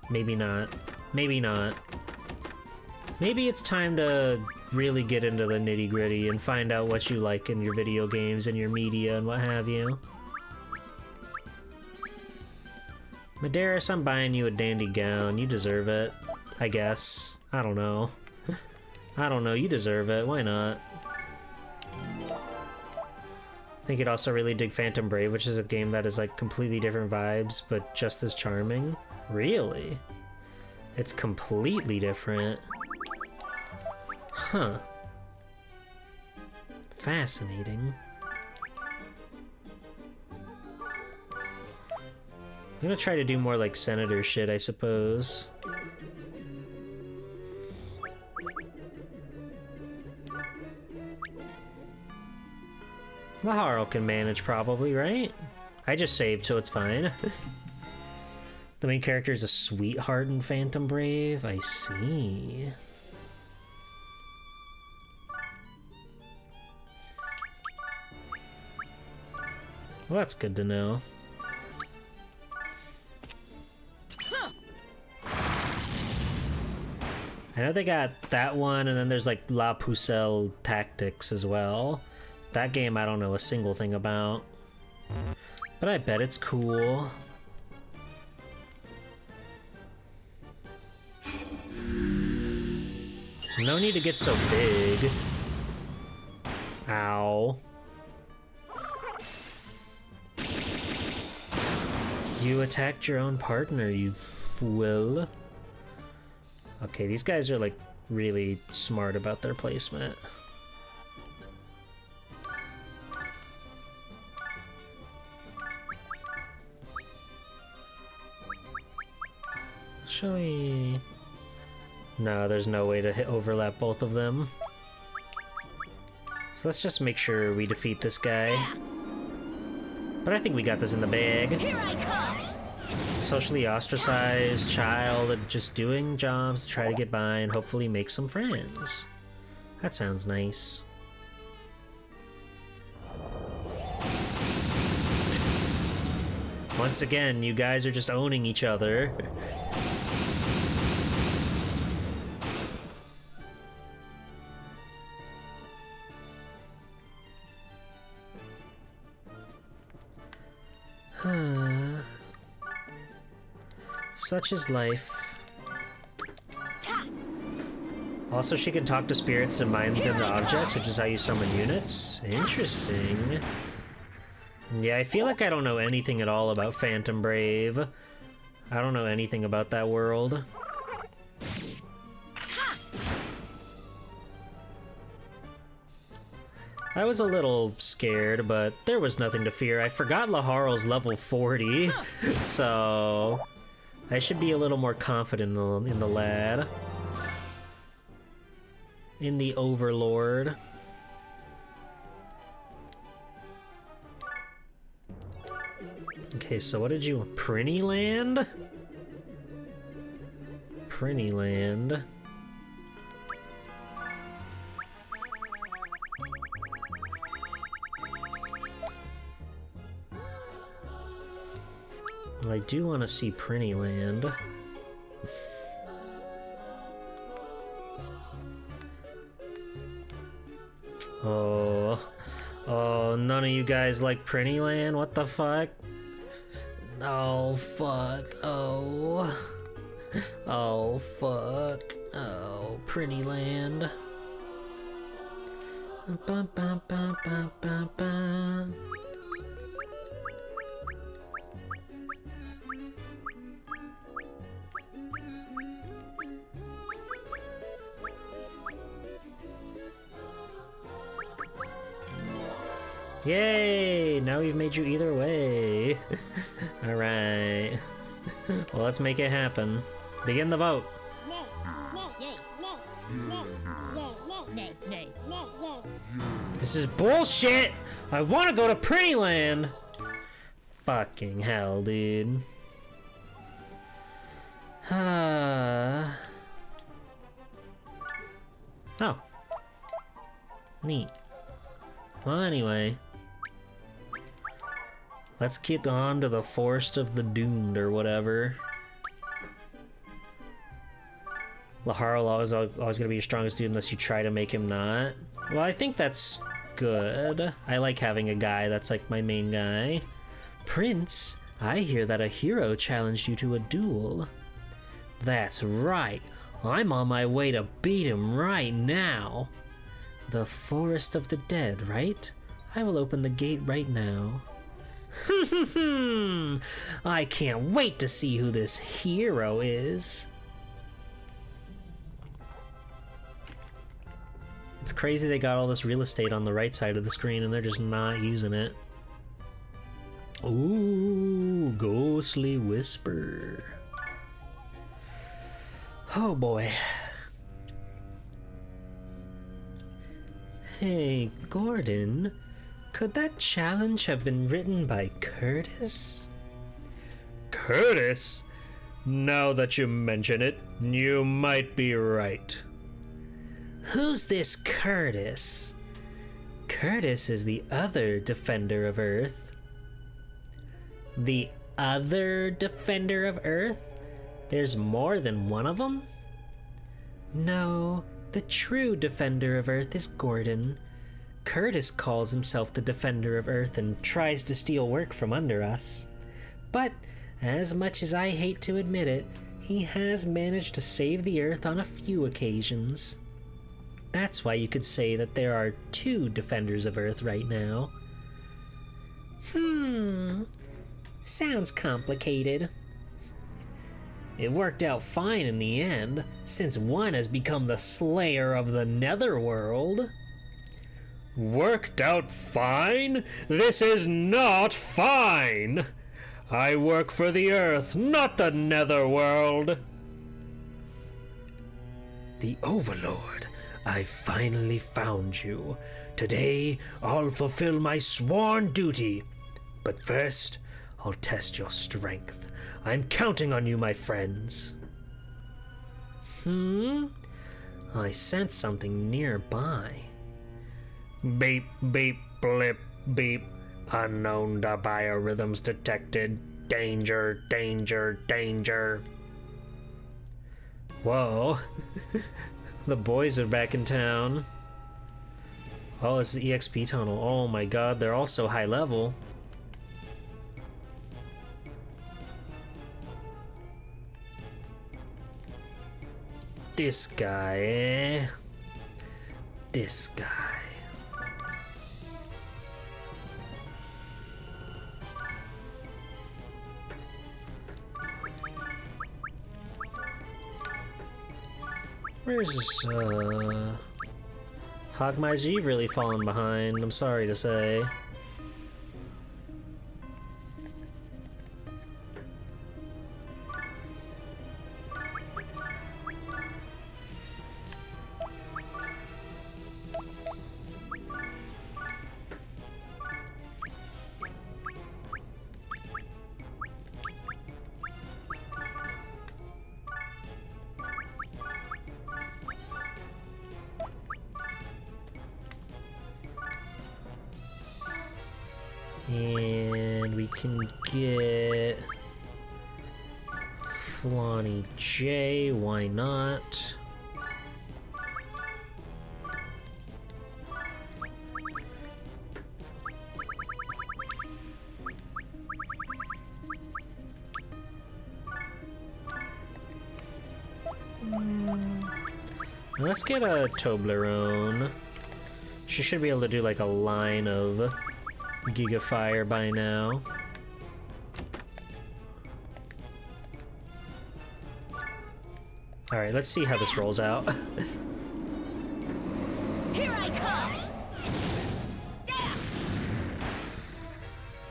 [SPEAKER 2] Maybe not. Maybe not. Maybe it's time to really get into the nitty-gritty and find out what you like in your video games and your media and what have you. Medeiros, I'm buying you a dandy gown. You deserve it. I guess. I don't know. I don't know. You deserve it. Why not? I think you'd also really dig Phantom Brave, which is a game that is like completely different vibes, but just as charming. Really? It's completely different. Huh. Fascinating. I'm gonna try to do more like senator shit, I suppose. Laharl can manage probably, right? I just saved, so it's fine. The main character is a sweetheart in Phantom Brave? I see. Well, that's good to know. I know they got that one, and then there's like La Pucelle Tactics as well. That game I don't know a single thing about. But I bet it's cool. No need to get so big. Ow. You attacked your own partner, you fool. Okay, these guys are like really smart about their placement. Actually... No, there's no way to overlap both of them. So let's just make sure we defeat this guy. But I think we got this in the bag.
[SPEAKER 3] Here I come!
[SPEAKER 2] Socially ostracized child, just doing jobs to try to get by and hopefully make some friends. That sounds nice. Once again, you guys are just owning each other. Such is life. Also, she can talk to spirits and mind them to objects, which is how you summon units. Interesting. Yeah, I feel like I don't know anything at all about Phantom Brave. I don't know anything about that world. I was a little scared, but there was nothing to fear. I forgot Laharl's level 40, so I should be a little more confident in the lad. In the Overlord. Okay, so what did you... Prinnyland? Prinnyland. Well, I do want to see Prinnyland. Oh, none of you guys like Prinnyland? What the fuck? Oh, fuck. Oh, fuck. Oh, Prinnyland. Ba, ba, ba, ba, ba, ba. Yay! Now we've made you either way. Alright. Well, let's make it happen. Begin the vote. This is bullshit! I want to go to Prinnyland! Fucking hell, dude. Oh. Neat. Well, anyway. Let's get on to the Forest of the Doomed, or whatever. Laharl always gonna be your strongest dude unless you try to make him not. Well, I think that's good. I like having a guy that's like my main guy. Prince, I hear that a hero challenged you to a duel. That's right. I'm on my way to beat him right now. The Forest of the Dead, right? I will open the gate right now. I can't wait to see who this hero is. It's crazy they got all this real estate on the right side of the screen and they're just not using it. Ooh, ghostly whisper. Oh boy. Hey, Gordon, could that challenge have been written by Curtis?
[SPEAKER 1] Curtis? Now that you mention it, you might be right.
[SPEAKER 2] Who's this Curtis? Curtis is the other Defender of Earth. The other Defender of Earth? There's more than one of them? No, the true Defender of Earth is Gordon. Curtis calls himself the Defender of Earth and tries to steal work from under us. But, as much as I hate to admit it, he has managed to save the Earth on a few occasions. That's why you could say that there are two Defenders of Earth right now. Sounds complicated. It worked out fine in the end, since one has become the Slayer of the Netherworld.
[SPEAKER 1] Worked out fine? This is not fine! I work for the Earth, not the Netherworld.
[SPEAKER 2] The Overlord, I finally found you. Today, I'll fulfill my sworn duty. But first, I'll test your strength. I'm counting on you, my friends. I sense something nearby. Beep, beep, blip, beep. Unknown biorhythms detected. Danger, danger, danger. Whoa. The boys are back in town. Oh, it's the EXP tunnel. Oh my god, they're all so high level. This guy, eh? This guy. Where's this, Hogmiser, you've really fallen behind, I'm sorry to say. And we can get Flonnie J, why not? Let's get a Toblerone. She should be able to do like a line of Gigafire by now. Alright, let's see how this rolls out.
[SPEAKER 3] Here I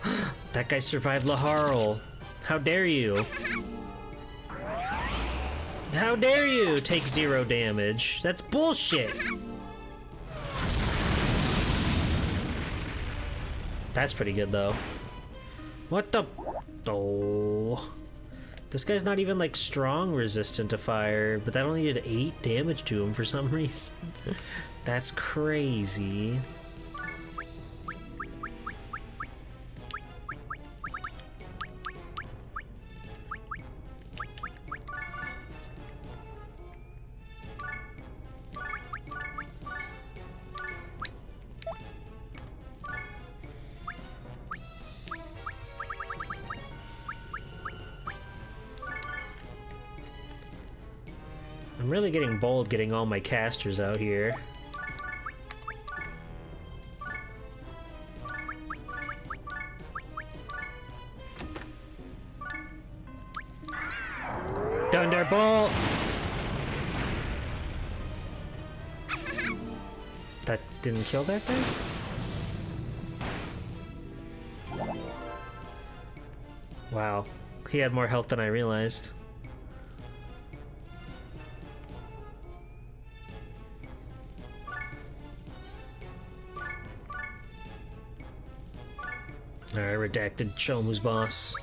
[SPEAKER 3] come!
[SPEAKER 2] That guy survived Laharl. How dare you? How dare you take 0 damage? That's bullshit! That's pretty good, though. What the... Oh... This guy's not even, like, strong resistant to fire, but that only did 8 damage to him for some reason. That's crazy. I'm really getting bold getting all my casters out here. Thunderbolt! That didn't kill that thing? Wow. He had more health than I realized. Alright, redacted. Show him who's boss.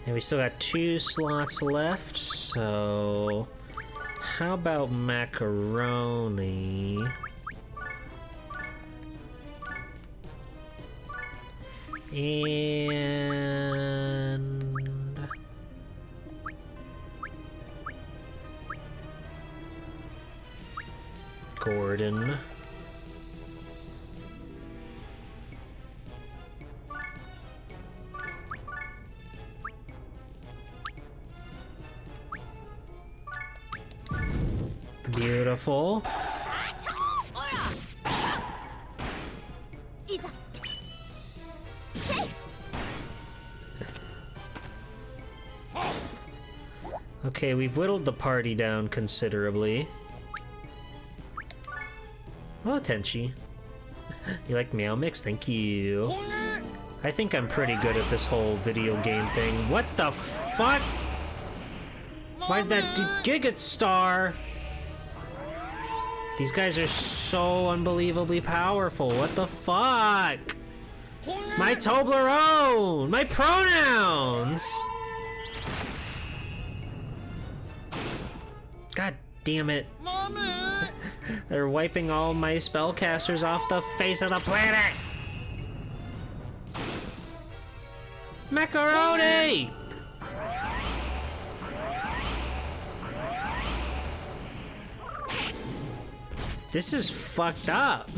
[SPEAKER 2] And we still got 2 slots left, so... How about macaroni? And... Gordon. Beautiful. Okay, we've whittled the party down considerably. Hello, Tenchi. You like meow mix? Thank you. I think I'm pretty good at this whole video game thing. What the fuck? Why'd that Giga Star? These guys are so unbelievably powerful. What the fuck? My Toblerone! My pronouns! God damn it.
[SPEAKER 1] Mommy!
[SPEAKER 2] They're wiping all my spellcasters off the face of the planet! Macaroni! This is fucked up.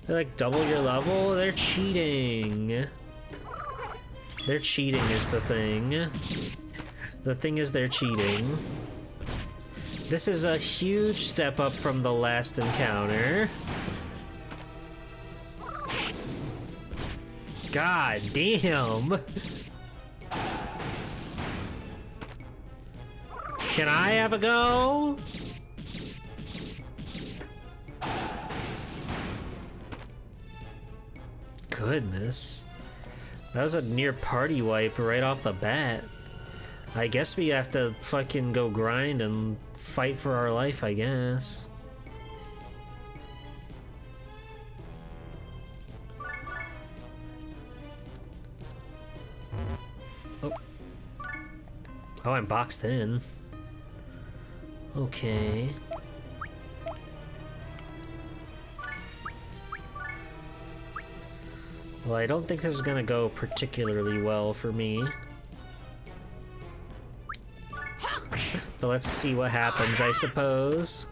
[SPEAKER 2] They're like double your level? They're cheating. They're cheating is the thing. The thing is they're cheating. This is a huge step up from the last encounter. God damn. Can I have a go? Goodness. That was a near party wipe right off the bat. I guess we have to fucking go grind and fight for our life, I guess. Oh. Oh, I'm boxed in. Okay. Well, I don't think this is gonna go particularly well for me. But let's see what happens, I suppose.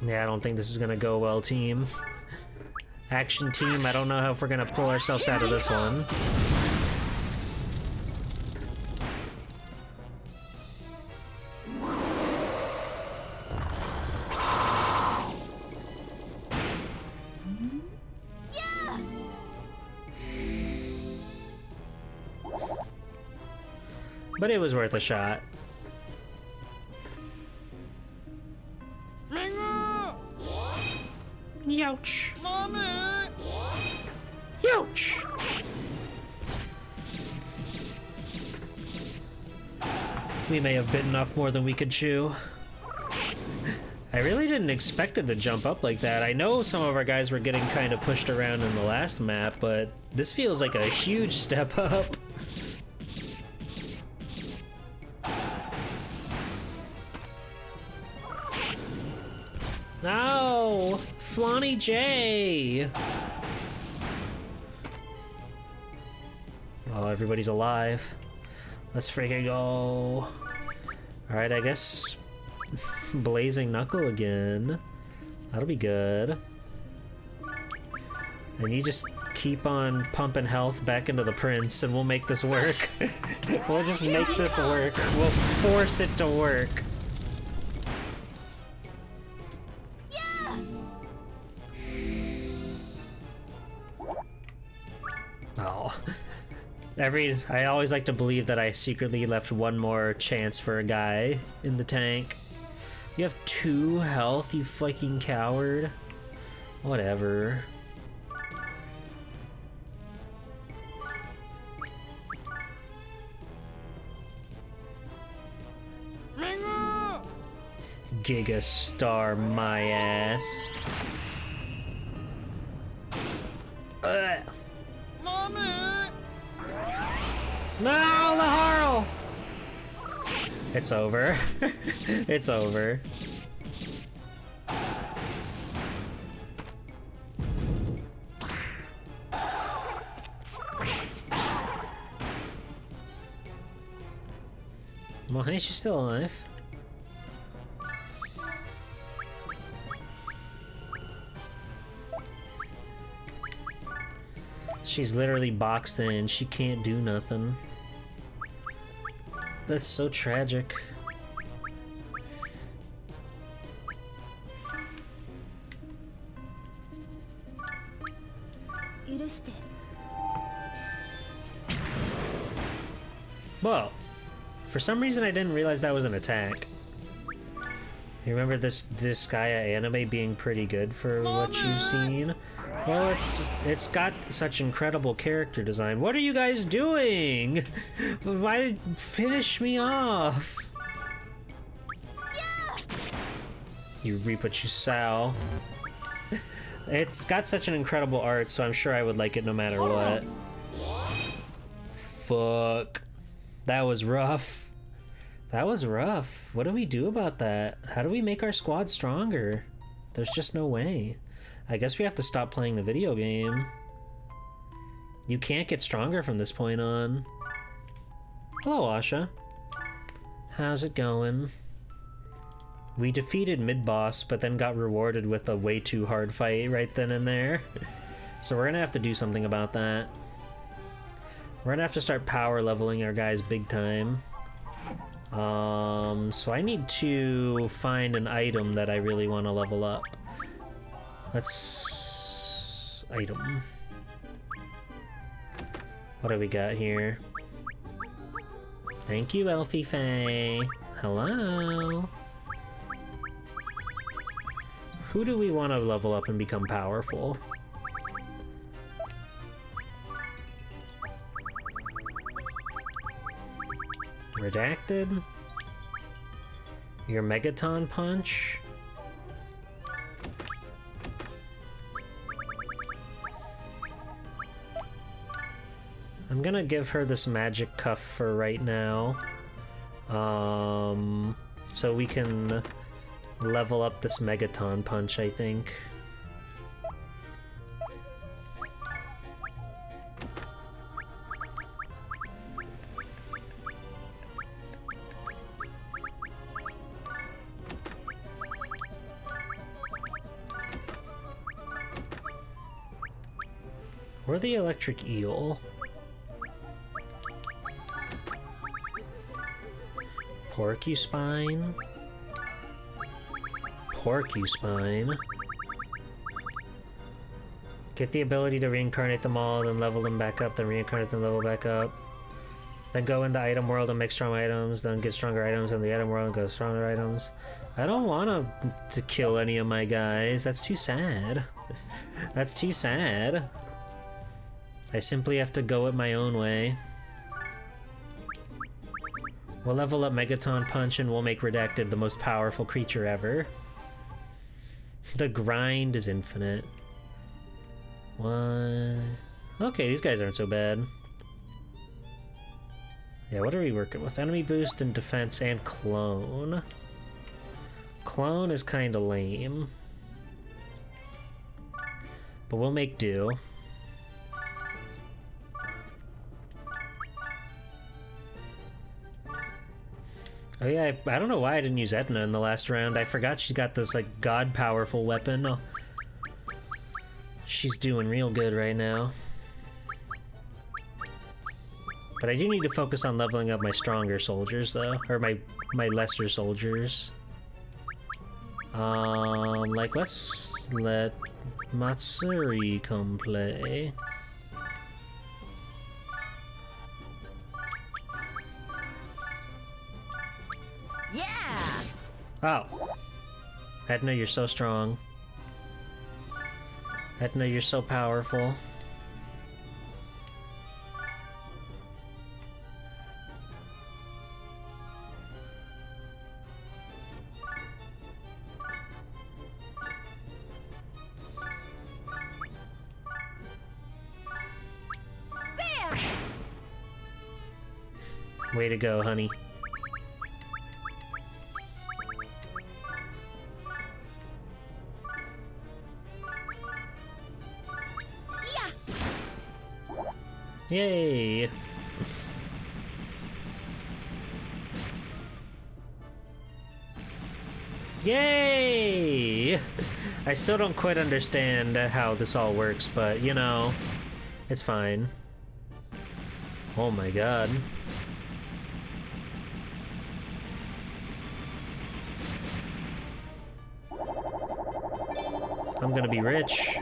[SPEAKER 2] Yeah, I don't think this is gonna go well, team. Action team, I don't know how if we're gonna pull ourselves out of this one. But it was worth a shot. Youch.
[SPEAKER 1] Mommy!
[SPEAKER 2] Youch. We may have bitten off more than we could chew. I really didn't expect it to jump up like that. I know some of our guys were getting kind of pushed around in the last map, but this feels like a huge step up. No! Flonny J! Oh, everybody's alive. Let's freaking go. Alright, I guess Blazing Knuckle again. That'll be good. And you just keep on pumping health back into the Prince and we'll make this work. We'll just make this work. We'll force it to work. Oh. I always like to believe that I secretly left one more chance for a guy in the tank. You have 2 health, you fucking coward. Whatever. Giga Star my ass. Ugh. No, Laharl! It's over. It's over. Well, hey, she's still alive. She's literally boxed in. She can't do nothing. That's so tragic. Whoa. For some reason I didn't realize that was an attack. You remember this Disgaea anime being pretty good for what you've seen? Well, it's got such incredible character design. What are you guys doing? Why finish me off? You reap what you sow. It's got such an incredible art, so I'm sure I would like it no matter what. Fuck. That was rough. That was rough. What do we do about that? How do we make our squad stronger? There's just no way. I guess we have to stop playing the video game. You can't get stronger from this point on. Hello, Asha. How's it going? We defeated mid-boss, but then got rewarded with a way too hard fight right then and there. So we're gonna have to do something about that. We're gonna have to start power leveling our guys big time. So I need to find an item that I really want to level up. Let's... item. What do we got here? Thank you, Elfie Faye. Hello. Who do we want to level up and become powerful? Redacted? Your Megaton Punch? I'm gonna give her this magic cuff for right now. So we can level up this Megaton Punch, I think. Or the electric eel. Porcupine. Porcupine. Get the ability to reincarnate them all, then level them back up, then reincarnate them, level back up. Then go into item world and make strong items, then get stronger items in the item world and go stronger items. I don't want to kill any of my guys. That's too sad. That's too sad. I simply have to go it my own way. We'll level up Megaton Punch and we'll make Redacted the most powerful creature ever. The grind is infinite. What? Okay, these guys aren't so bad. Yeah, what are we working with? Enemy boost and defense and clone. Clone is kinda lame. But we'll make do. Oh yeah, I don't know why I didn't use Etna in the last round. I forgot she's got this, like, god-powerful weapon. Oh. She's doing real good right now. But I do need to focus on leveling up my stronger soldiers, though. Or my lesser soldiers. Like, let's let Matsuri come play.
[SPEAKER 3] Yeah!
[SPEAKER 2] Oh. Etna, you're so strong. Etna, you're so powerful.
[SPEAKER 3] There!
[SPEAKER 2] Way to go, honey. Yay! Yay! I still don't quite understand how this all works, but, you know, It's fine. Oh my god. I'm gonna be rich.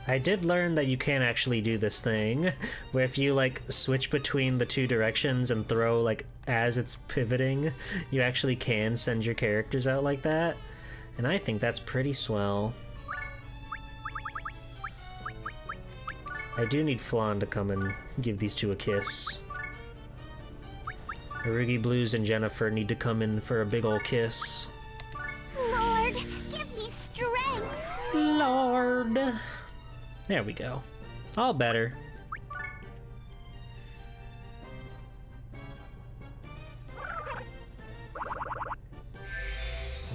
[SPEAKER 2] I did learn that you can actually do this thing, where if you, like, switch between the two directions and throw, like, as it's pivoting, you actually can send your characters out like that, and I think that's pretty swell. I do need Flan to come and give these two a kiss. Arugi Blues and Jennifer need to come in for a big ol' kiss.
[SPEAKER 6] Lord, give me strength.
[SPEAKER 2] Lord! There we go. All better.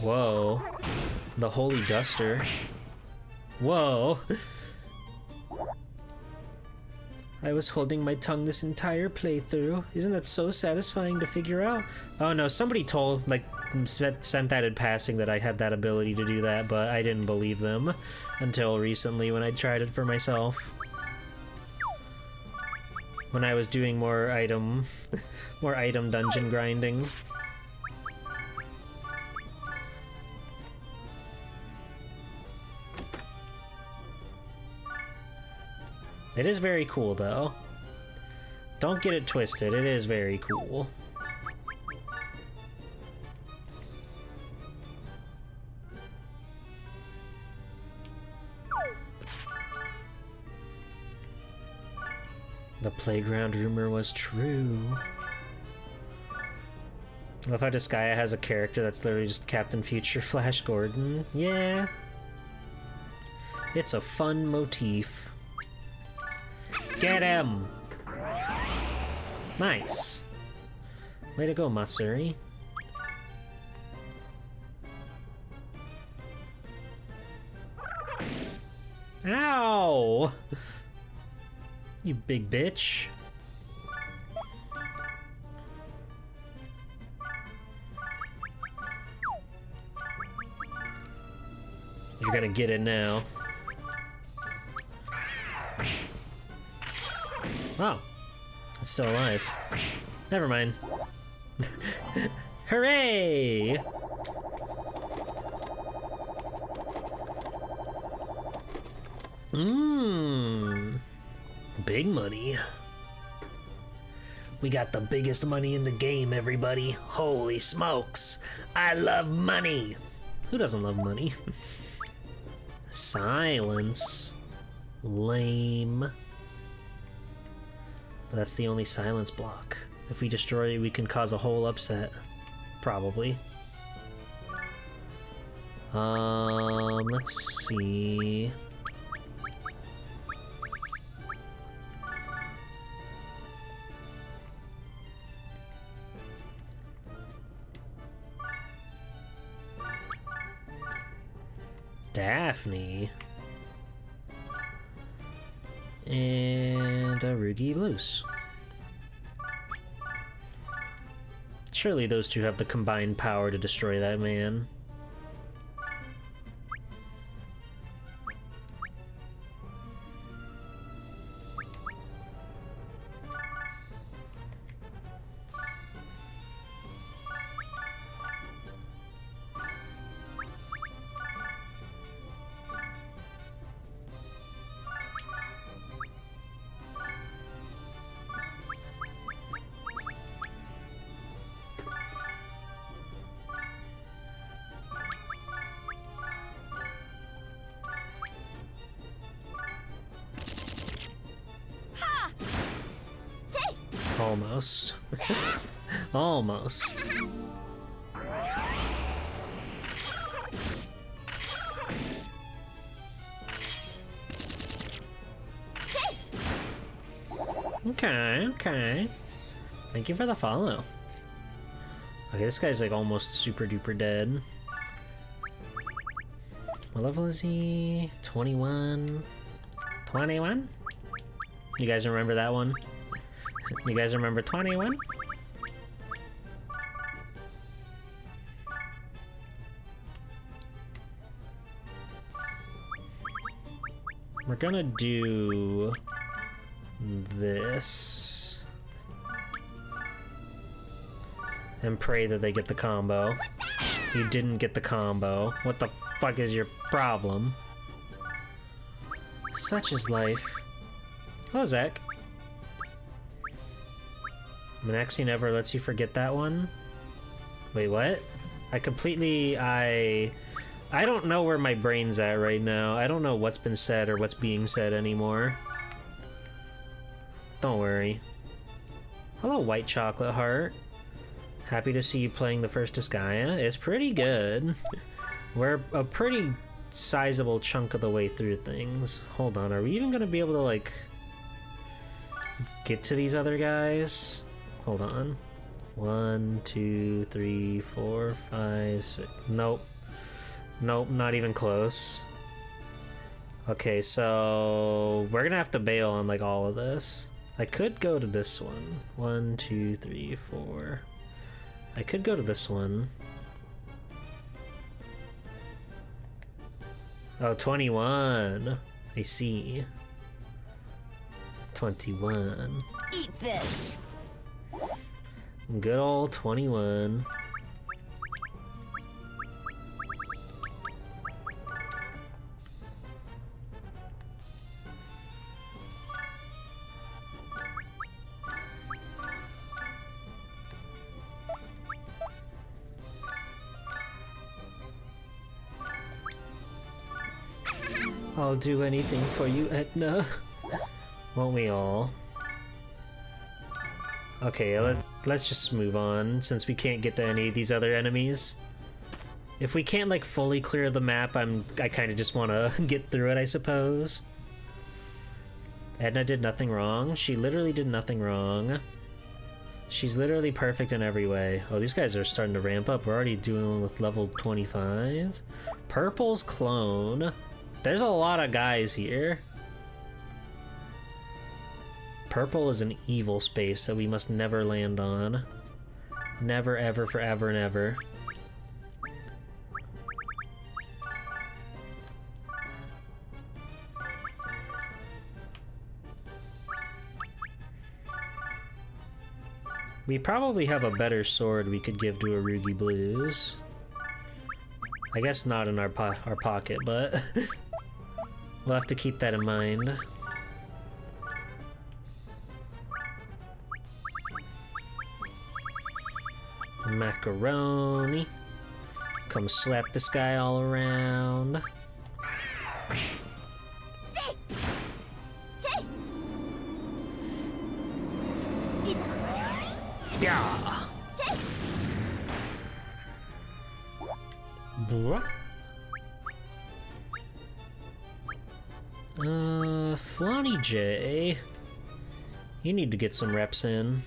[SPEAKER 2] Whoa. The Holy Duster. Whoa. I was holding my tongue this entire playthrough. Isn't that so satisfying to figure out? Oh no, somebody told, like, sent that in passing that I had that ability to do that, but I didn't believe them until recently when I tried it for myself. When I was doing more item dungeon grinding. It is very cool, though. Don't get it twisted, it is very cool. The playground rumor was true. I love how Disgaea has a character that's literally just Captain Future Flash Gordon. Yeah. It's a fun motif. Get him! Nice. Way to go, Matsuri. Ow! You big bitch. You're gonna get it now. Oh, it's still alive. Never mind. Hooray! Mmm. Big money. We got the biggest money in the game, everybody. Holy smokes. I love money. Who doesn't love money? Silence. Lame. But that's the only silence block. If we destroy it, we can cause a whole upset. Probably. Let's see. Daphne. And Arugi Blues. Surely those two have the combined power to destroy that man. Almost. Almost. Okay, okay. Thank you for the follow. Okay, this guy's like almost super duper dead. What level is he? 21? 21? You guys remember that one? You guys remember 21? We're gonna do this and pray that they get the combo. You didn't get the combo. What the fuck is your problem? Such is life. Hello, Zach. Minaxi never lets you forget that one? Wait, what? I don't know where my brain's at right now. I don't know what's been said or what's being said anymore. Don't worry. Hello, White Chocolate Heart. Happy to see you playing the first Disgaea. It's pretty good. We're a pretty sizable chunk of the way through things. Hold on, are we even gonna be able to, like, get to these other guys? Hold on. 1, 2, 3, 4, 5, 6. Nope. Nope, not even close. Okay, so we're gonna have to bail on, like, all of this. I could go to this one. 1, 2, 3, 4. I could go to this one. Oh, 21. I see. 21.
[SPEAKER 3] Eat this.
[SPEAKER 2] Good old 21. I'll do anything for you, Etna. Won't we all? Okay, let's just move on, since we can't get to any of these other enemies. If we can't, like, fully clear the map, I kind of just want to get through it, I suppose. Edna did nothing wrong. She literally did nothing wrong. She's literally perfect in every way. Oh, these guys are starting to ramp up. We're already doing with level 25. Purple's clone. There's a lot of guys here. Purple is an evil space that we must never land on. Never, ever, forever and ever. We probably have a better sword we could give to Arugi Blues. I guess not in our pocket, but we'll have to keep that in mind. Macaroni. Come slap this guy all around. Yeah. Flonny J. You need to get some reps in.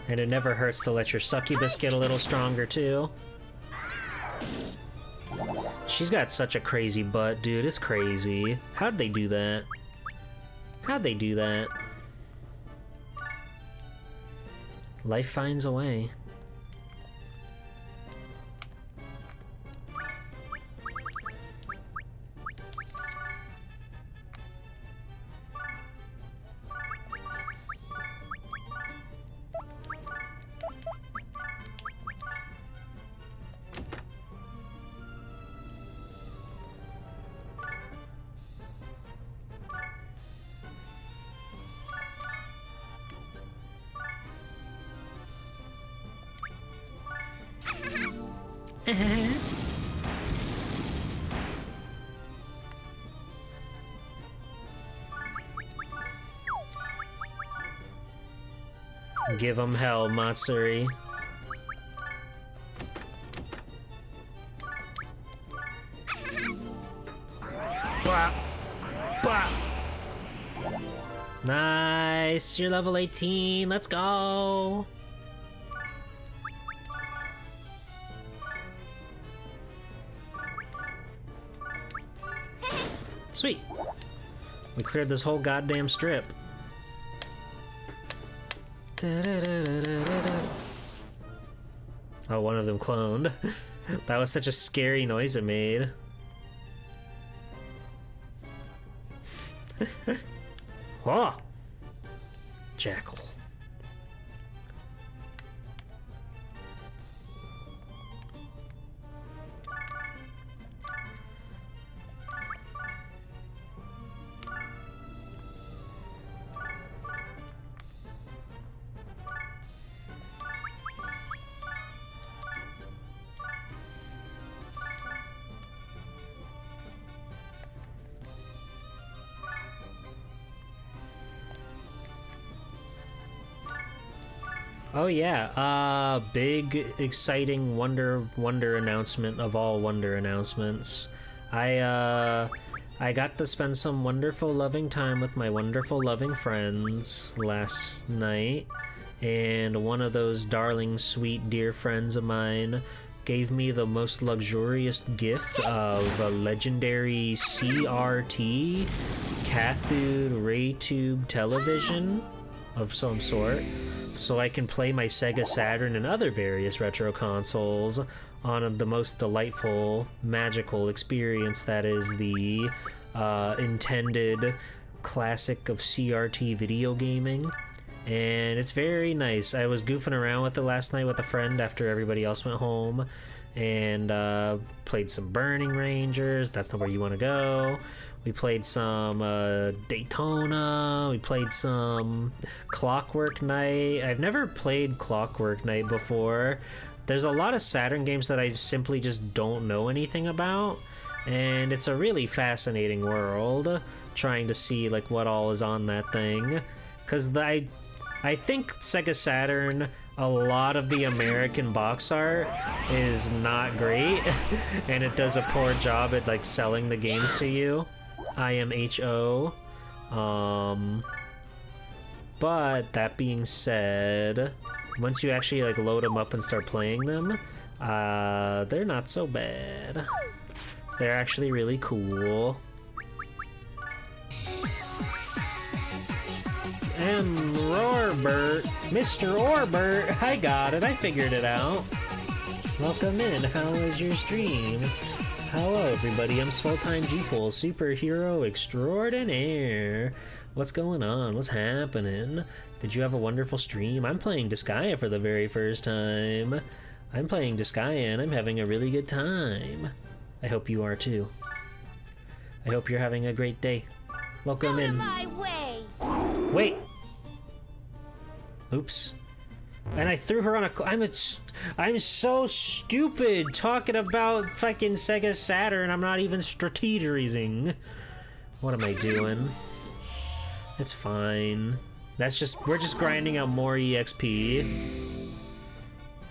[SPEAKER 2] And it never hurts to let your succubus get a little stronger, too. She's got such a crazy butt, dude. It's crazy. How'd they do that? How'd they do that? Life finds a way. Give him hell, Matsuri. Blah. Blah. Nice. You're level 18. Let's go. Sweet. We cleared this whole goddamn strip. Oh, one of them cloned. That was such a scary noise it made. Oh! Jackal. Oh yeah, big, exciting wonder announcement of all wonder announcements. I got to spend some wonderful loving time with my wonderful loving friends last night, and one of those darling, sweet, dear friends of mine gave me the most luxurious gift of a legendary CRT cathode ray tube television of some sort, so I can play my Sega Saturn and other various retro consoles on the most delightful, magical experience that is the intended classic of CRT video gaming. And it's very nice. I was goofing around with it last night with a friend after everybody else went home, and played some Burning Rangers. That's not where you want to go. We played some Daytona. We played some Clockwork Knight. I've never played Clockwork Knight before. There's a lot of Saturn games that I simply just don't know anything about, and it's a really fascinating world trying to see like what all is on that thing, because I think Sega Saturn, a lot of the American box art is not great and it does a poor job at like selling the games to you. IMHO. But that being said, once you actually like load them up and start playing them, they're not so bad. They're actually really cool. And Rorbert, Mr. Orbert, I got it, I figured it out. Welcome in, how was your stream? Hello everybody, I'm Swelltime G-Pole, superhero extraordinaire. What's going on? What's happening? Did you have a wonderful stream? I'm playing Disgaea for the very first time. I'm playing Disgaea and I'm having a really good time. I hope you are too. I hope you're having a great day. Welcome in.
[SPEAKER 3] My way.
[SPEAKER 2] Wait. Oops. And I threw her on a... I'm so stupid talking about fucking Sega Saturn. I'm not even strategizing. What am I doing? It's fine. That's just... We're just grinding out more EXP.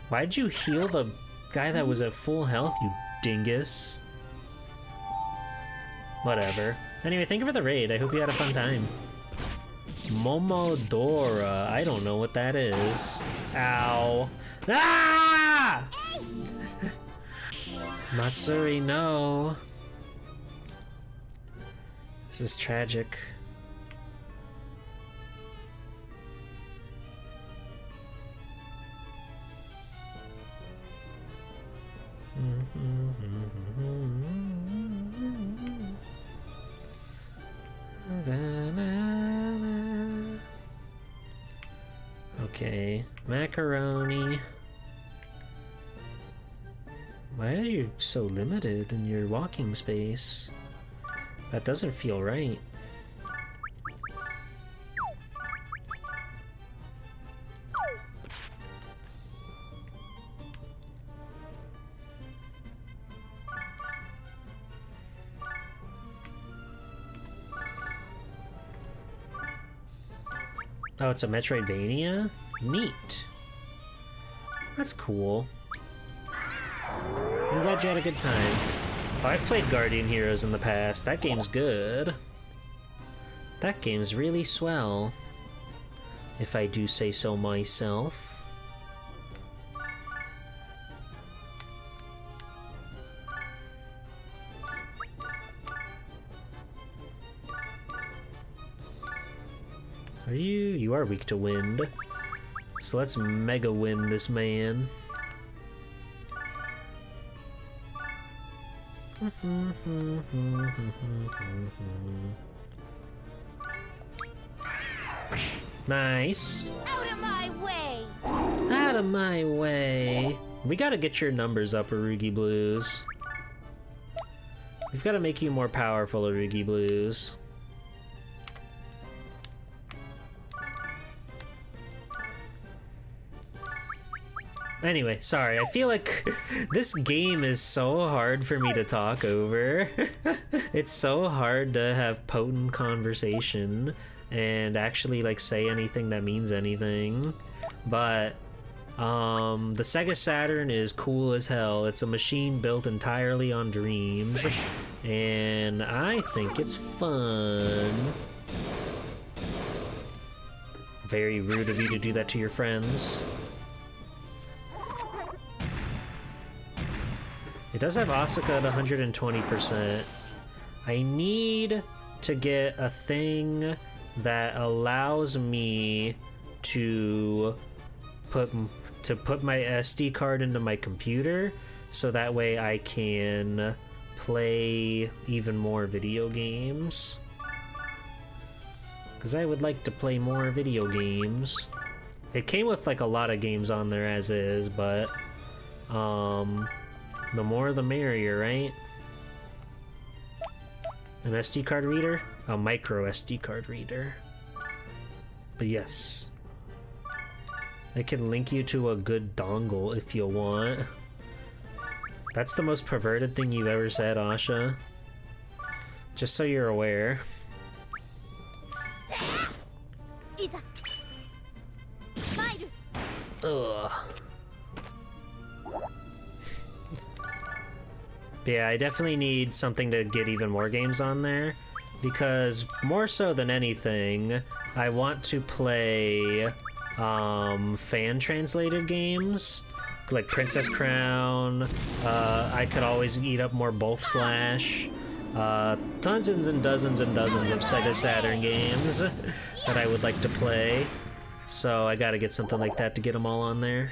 [SPEAKER 2] Why'd you heal the guy that was at full health, you dingus? Whatever. Anyway, thank you for the raid. I hope you had a fun time. Momodora. I don't know what that is. Ow. Ah! Matsuri, no. This is tragic. Okay, macaroni. Why are you so limited in your walking space? That doesn't feel right. Oh, it's a Metroidvania? Neat. That's cool. I'm glad you had a good time. Oh, I've played Guardian Heroes in the past. That game's good. That game's really swell, if I do say so myself. Are you? You are weak to wind. So let's mega wind this man. Nice.
[SPEAKER 3] Out of my way!
[SPEAKER 2] Out of my way. We gotta get your numbers up, Arugi Blues. We've gotta make you more powerful, Arugi Blues. Anyway, sorry, I feel like this game is so hard for me to talk over. It's so hard to have potent conversation and actually like say anything that means anything. But the Sega Saturn is cool as hell. It's a machine built entirely on dreams, and I think it's fun. Very rude of you to do that to your friends. It does have Asuka at 120%. I need to get a thing that allows me to put my SD card into my computer, so that way I can play even more video games. Because I would like to play more video games. It came with like a lot of games on there as is, but the more the merrier, right? An SD card reader? A micro SD card reader. But yes. I can link you to a good dongle if you want. That's the most perverted thing you've ever said, Asha. Just so you're aware. Ugh. Yeah, I definitely need something to get even more games on there, because more so than anything, I want to play fan-translated games, like Princess Crown. I could always eat up more Bulk Slash. Dozens and dozens and dozens of Sega Saturn games that I would like to play. So I gotta get something like that to get them all on there.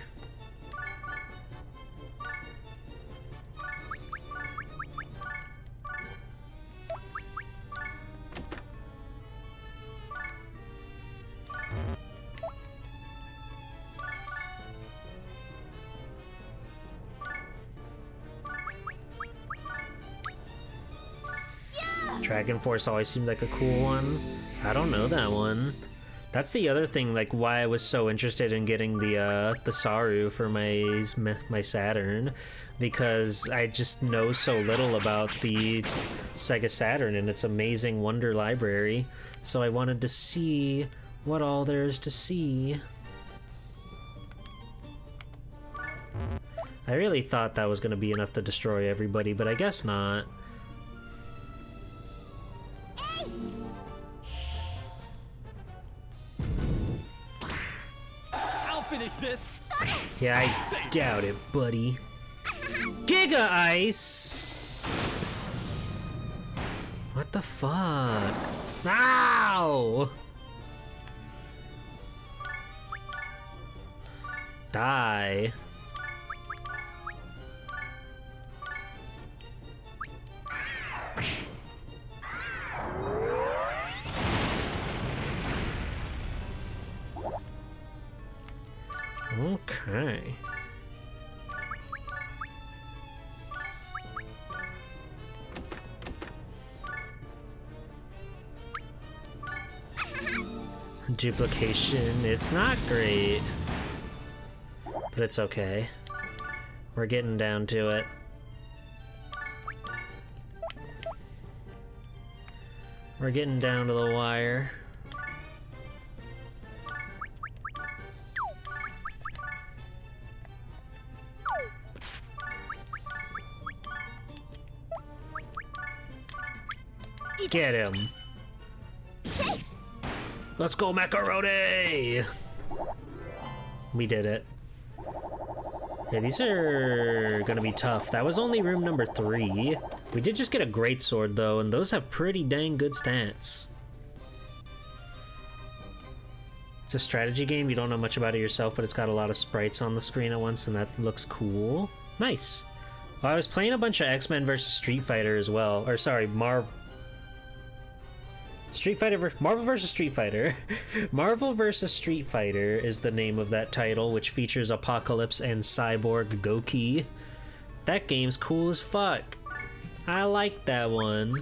[SPEAKER 2] Dragon Force always seemed like a cool one. I don't know that one. That's the other thing, like why I was so interested in getting the Saru for my Saturn, because I just know so little about the Sega Saturn and its amazing Wonder Library. So I wanted to see what all there is to see. I really thought that was going to be enough to destroy everybody, but I guess not.
[SPEAKER 1] Finish this.
[SPEAKER 2] Yeah, I doubt it, buddy. Giga Ice! What the fuck? Ow! Die. Okay. Duplication, it's not great, but it's okay. We're getting down to it. We're getting down to the wire. Get him. Let's go, macaroni! We did it. Yeah, these are gonna be tough. That was only room number 3. We did just get a great sword though, and those have pretty dang good stats. It's a strategy game. You don't know much about it yourself, but it's got a lot of sprites on the screen at once, and that looks cool. Nice. Well, I was playing a bunch of X-Men versus Street Fighter as well. Or sorry, Marvel versus Street Fighter. Marvel vs. Street Fighter is the name of that title, which features Apocalypse and Cyborg Goki. That game's cool as fuck. I like that one.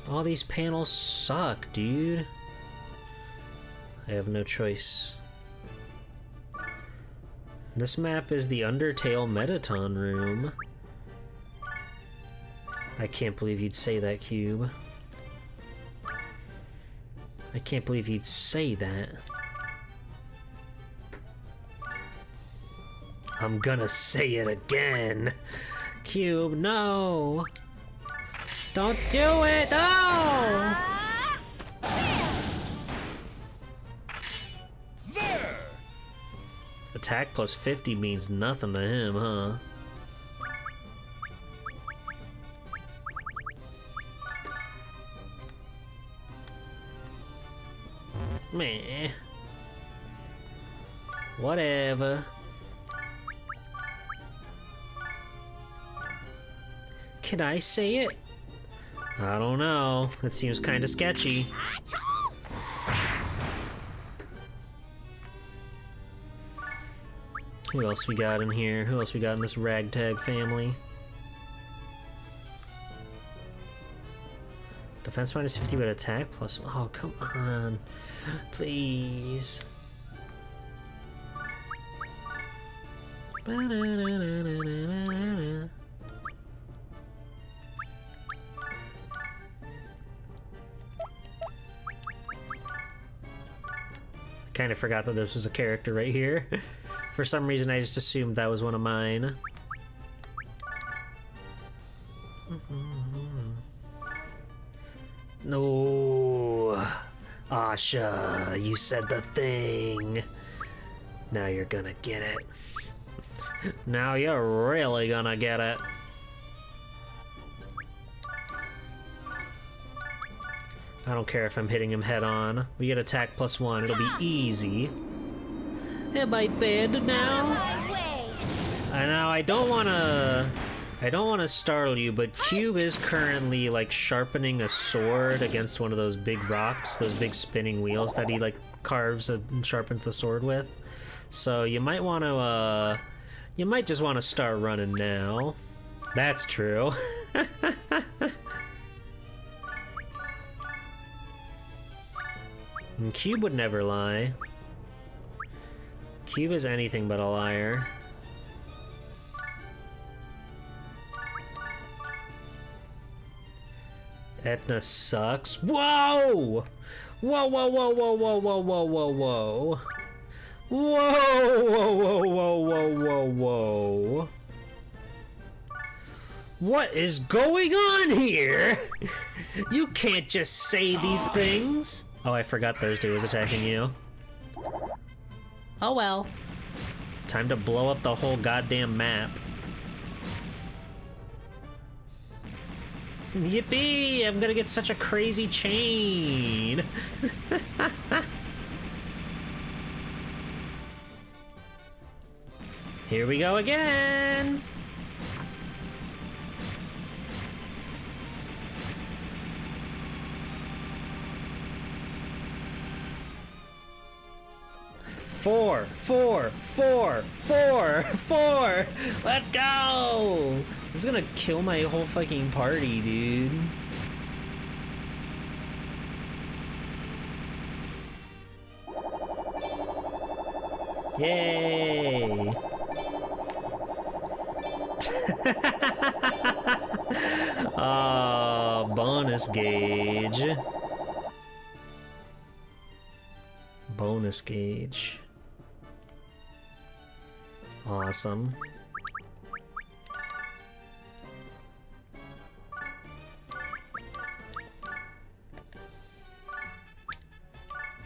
[SPEAKER 2] All these panels suck, dude. I have no choice. This map is the Undertale Metaton room. I can't believe you'd say that, Cube. I can't believe you'd say that. I'm gonna say it again. Cube, no! Don't do it! No!
[SPEAKER 4] There!
[SPEAKER 2] Attack plus 50 means nothing to him, huh? Meh. Whatever. Can I say it? I don't know. That seems kind of sketchy. Who else we got in here? Who else we got in this ragtag family? Defense minus 50, but attack plus... Oh, come on. Please. Ba-da-da-da-da-da-da. Kind of forgot that this was a character right here. For some reason, I just assumed that was one of mine. No, Asha, you said the thing. Now you're gonna get it. Now you're really gonna get it. I don't care if I'm hitting him head on. We get attack plus 1. It'll be easy. Am I banned now? I know I don't wanna startle you, but Cube is currently like sharpening a sword against one of those big rocks, those big spinning wheels that he like carves and sharpens the sword with. So you might want to you might just want to start running now. That's true. And Cube would never lie. Cube is anything but a liar. Etna sucks. Whoa! Whoa, whoa, whoa, whoa, whoa, whoa, whoa, whoa, whoa. Whoa, whoa, whoa, whoa, whoa, whoa, whoa. What is going on here? You can't just say these things. Oh, I forgot Thursday was attacking you. Oh well. Time to blow up the whole goddamn map. Yippee! I'm gonna get such a crazy chain. Here we go again. Four. Let's go! This is gonna kill my whole fucking party, dude. Yay! Oh, bonus gauge. Bonus gauge. Awesome.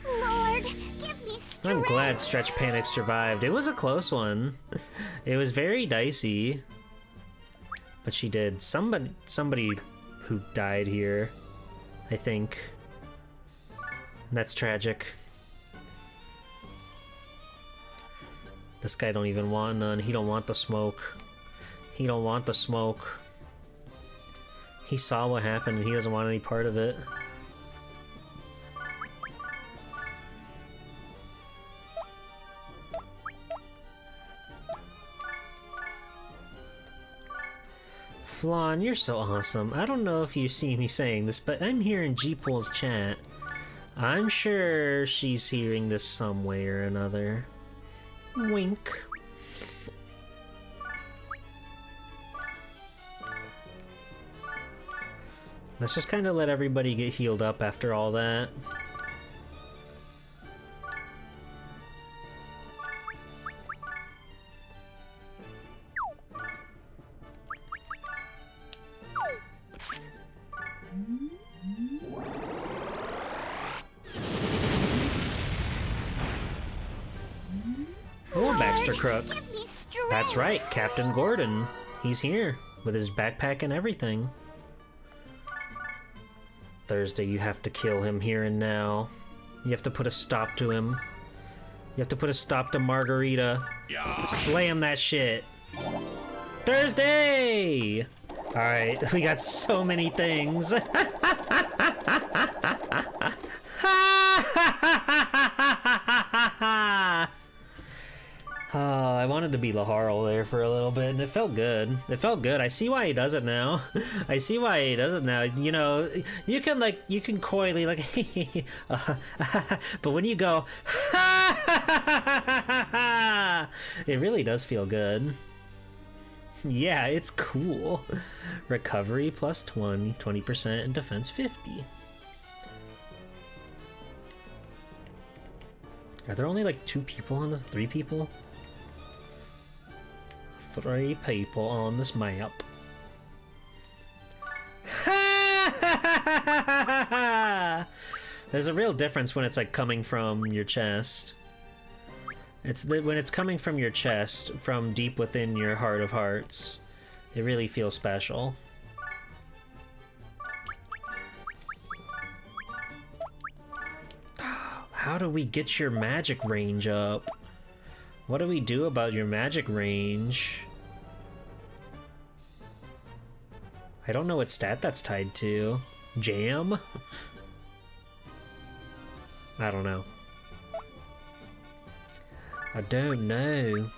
[SPEAKER 6] Lord, give me strength.
[SPEAKER 2] I'm glad Stretch Panic survived. It was a close one. It was very dicey. But she did. Somebody who died here, I think. That's tragic. This guy don't even want none. He don't want the smoke. He don't want the smoke. He saw what happened and he doesn't want any part of it. Flan, you're so awesome. I don't know if you see me saying this, but I'm hearing G-Pool's chat. I'm sure she's hearing this some way or another. Wink. Let's just kind of let everybody get healed up after all that. Hello, Baxter Crook.
[SPEAKER 6] Give me strength.
[SPEAKER 2] That's right, Captain Gordon. He's here, with his backpack and everything. Thursday, you have to kill him here and now. You have to put a stop to him. You have to put a stop to Margarita.
[SPEAKER 5] Yeah.
[SPEAKER 2] Slam that shit. Thursday! Alright, we got so many things. I wanted to be Laharl there for a little bit, and it felt good. It felt good. I see why he does it now. I see why he does it now. You know, you can coyly like, but when you go, it really does feel good. Yeah, it's cool. Recovery plus 20%, and defense 50. Are there only like 2 people on this? 3 people? 3 people on this map. There's a real difference when it's like coming from your chest. When it's coming from your chest, from deep within your heart of hearts, it really feels special. How do we get your magic range up? What do we do about your magic range? I don't know what stat that's tied to. Jam? I don't know. I don't know.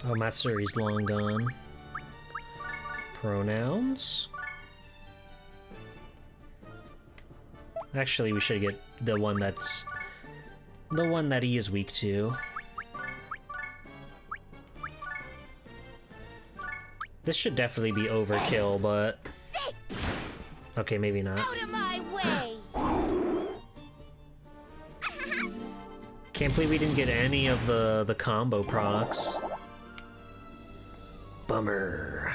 [SPEAKER 2] Oh, Matsuri's long gone. Pronouns? Actually, we should get the one that's... the one that he is weak to. This should definitely be overkill, but... okay, maybe not.
[SPEAKER 3] Out of my way!
[SPEAKER 2] Can't believe we didn't get any of the combo procs. Bummer.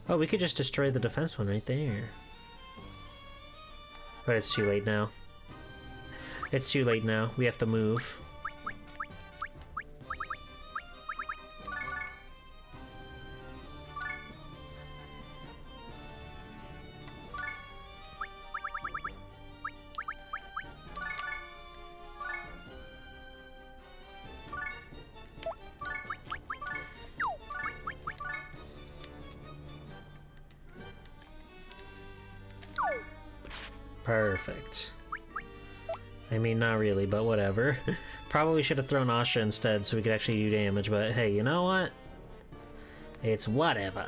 [SPEAKER 2] Oh, we could just destroy the defense one right there. But it's too late now. It's too late now. We have to move. Perfect. I mean, not really, but whatever. Probably should have thrown Asha instead so we could actually do damage, but hey, you know what? It's whatever.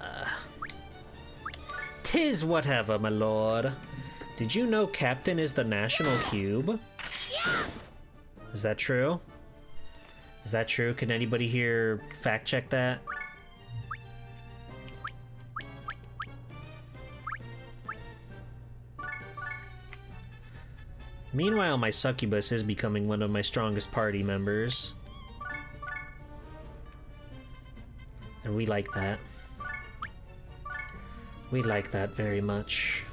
[SPEAKER 2] 'Tis whatever, my lord. Did you know Captain is the national cube? Is that true? Is that true? Can anybody here fact check that? Meanwhile, my succubus is becoming one of my strongest party members. And we like that. We like that very much.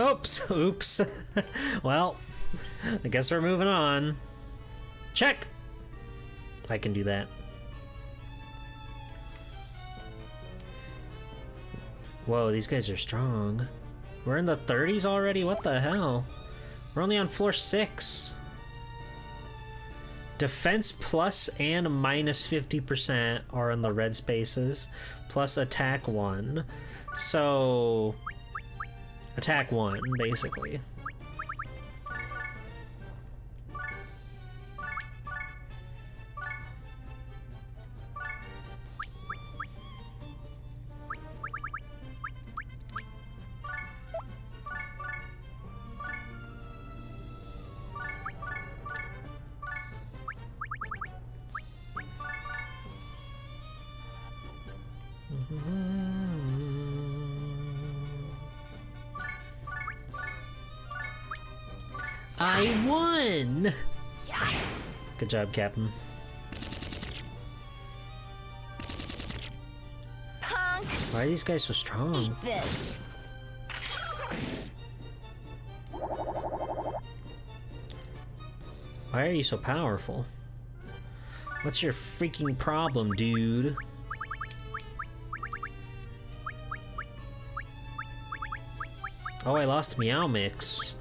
[SPEAKER 2] Oops, oops. Well, I guess we're moving on. Check! I can do that. Whoa, these guys are strong. We're in the 30s already? What the hell? We're only on floor 6. Defense plus and minus 50% are in the red spaces, plus attack 1. So... attack 1, basically. I won! Good job, Captain.
[SPEAKER 6] Punk!
[SPEAKER 2] Why are these guys so strong?
[SPEAKER 6] Eat this!
[SPEAKER 2] Why are you so powerful? What's your freaking problem, dude? Oh, I lost Meow Mix.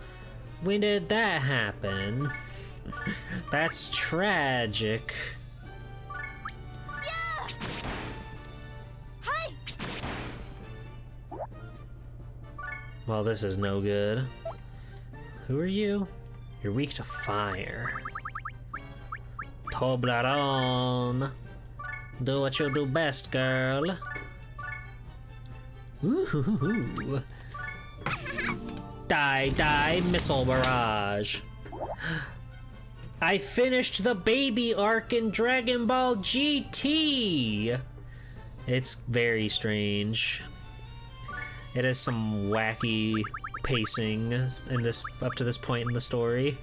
[SPEAKER 2] When did that happen? That's tragic.
[SPEAKER 6] Yeah! Hey!
[SPEAKER 2] Well, this is no good. Who are you? You're weak to fire. Toblerone. Do what you do best, girl. Ooh. Die, missile barrage. I finished the baby arc in Dragon Ball GT. It's very strange. It has some wacky pacing in this up to this point in the story.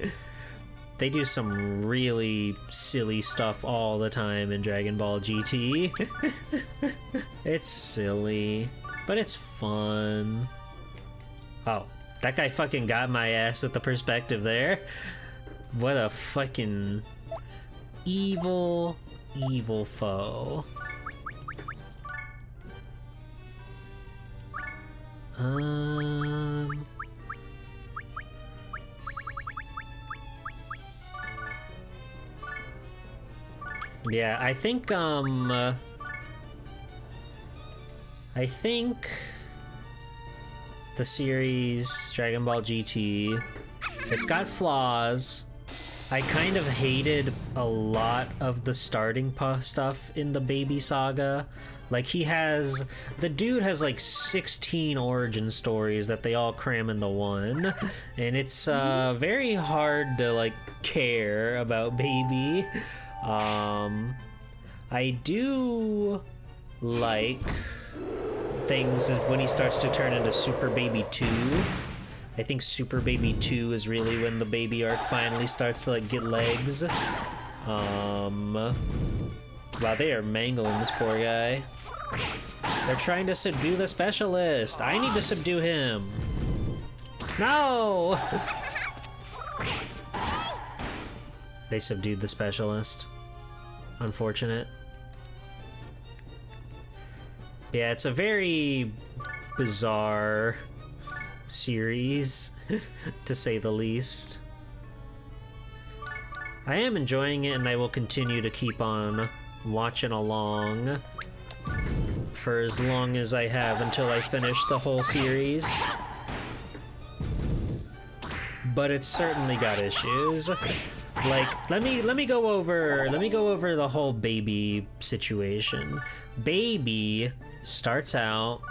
[SPEAKER 2] They do some really silly stuff all the time in Dragon Ball GT. It's silly, but it's fun. Oh. That guy fucking got my ass with the perspective there. What a fucking evil, evil foe. Yeah, I think the series Dragon Ball GT, it's got flaws. I kind of hated a lot of the starting stuff in the Baby Saga. Like, the dude has like 16 origin stories that they all cram into one, and it's very hard to like care about Baby. I do like things when he starts to turn into Super Baby 2. I think Super Baby 2 is really when the baby arc finally starts to like get legs. Wow, they are mangling this poor guy. They're trying to subdue the specialist. I need to subdue him. No! They subdued the specialist. Unfortunate. Yeah, it's a very bizarre series, to say the least. I am enjoying it, and I will continue to keep on watching along for as long as I have until I finish the whole series. But it's certainly got issues. Like, let me go over the whole Baby situation. Baby starts out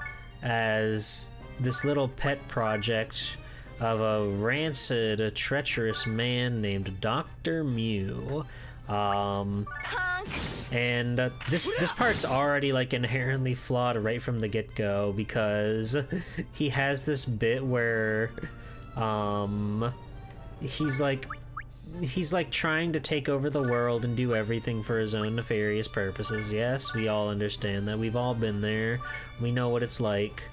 [SPEAKER 2] as this little pet project of a rancid, a treacherous man named Dr. Mew. And this part's already like inherently flawed right from the get-go, because he has this bit where he's like trying to take over the world and do everything for his own nefarious purposes. Yes, we all understand that. We've all been there. We know what it's like.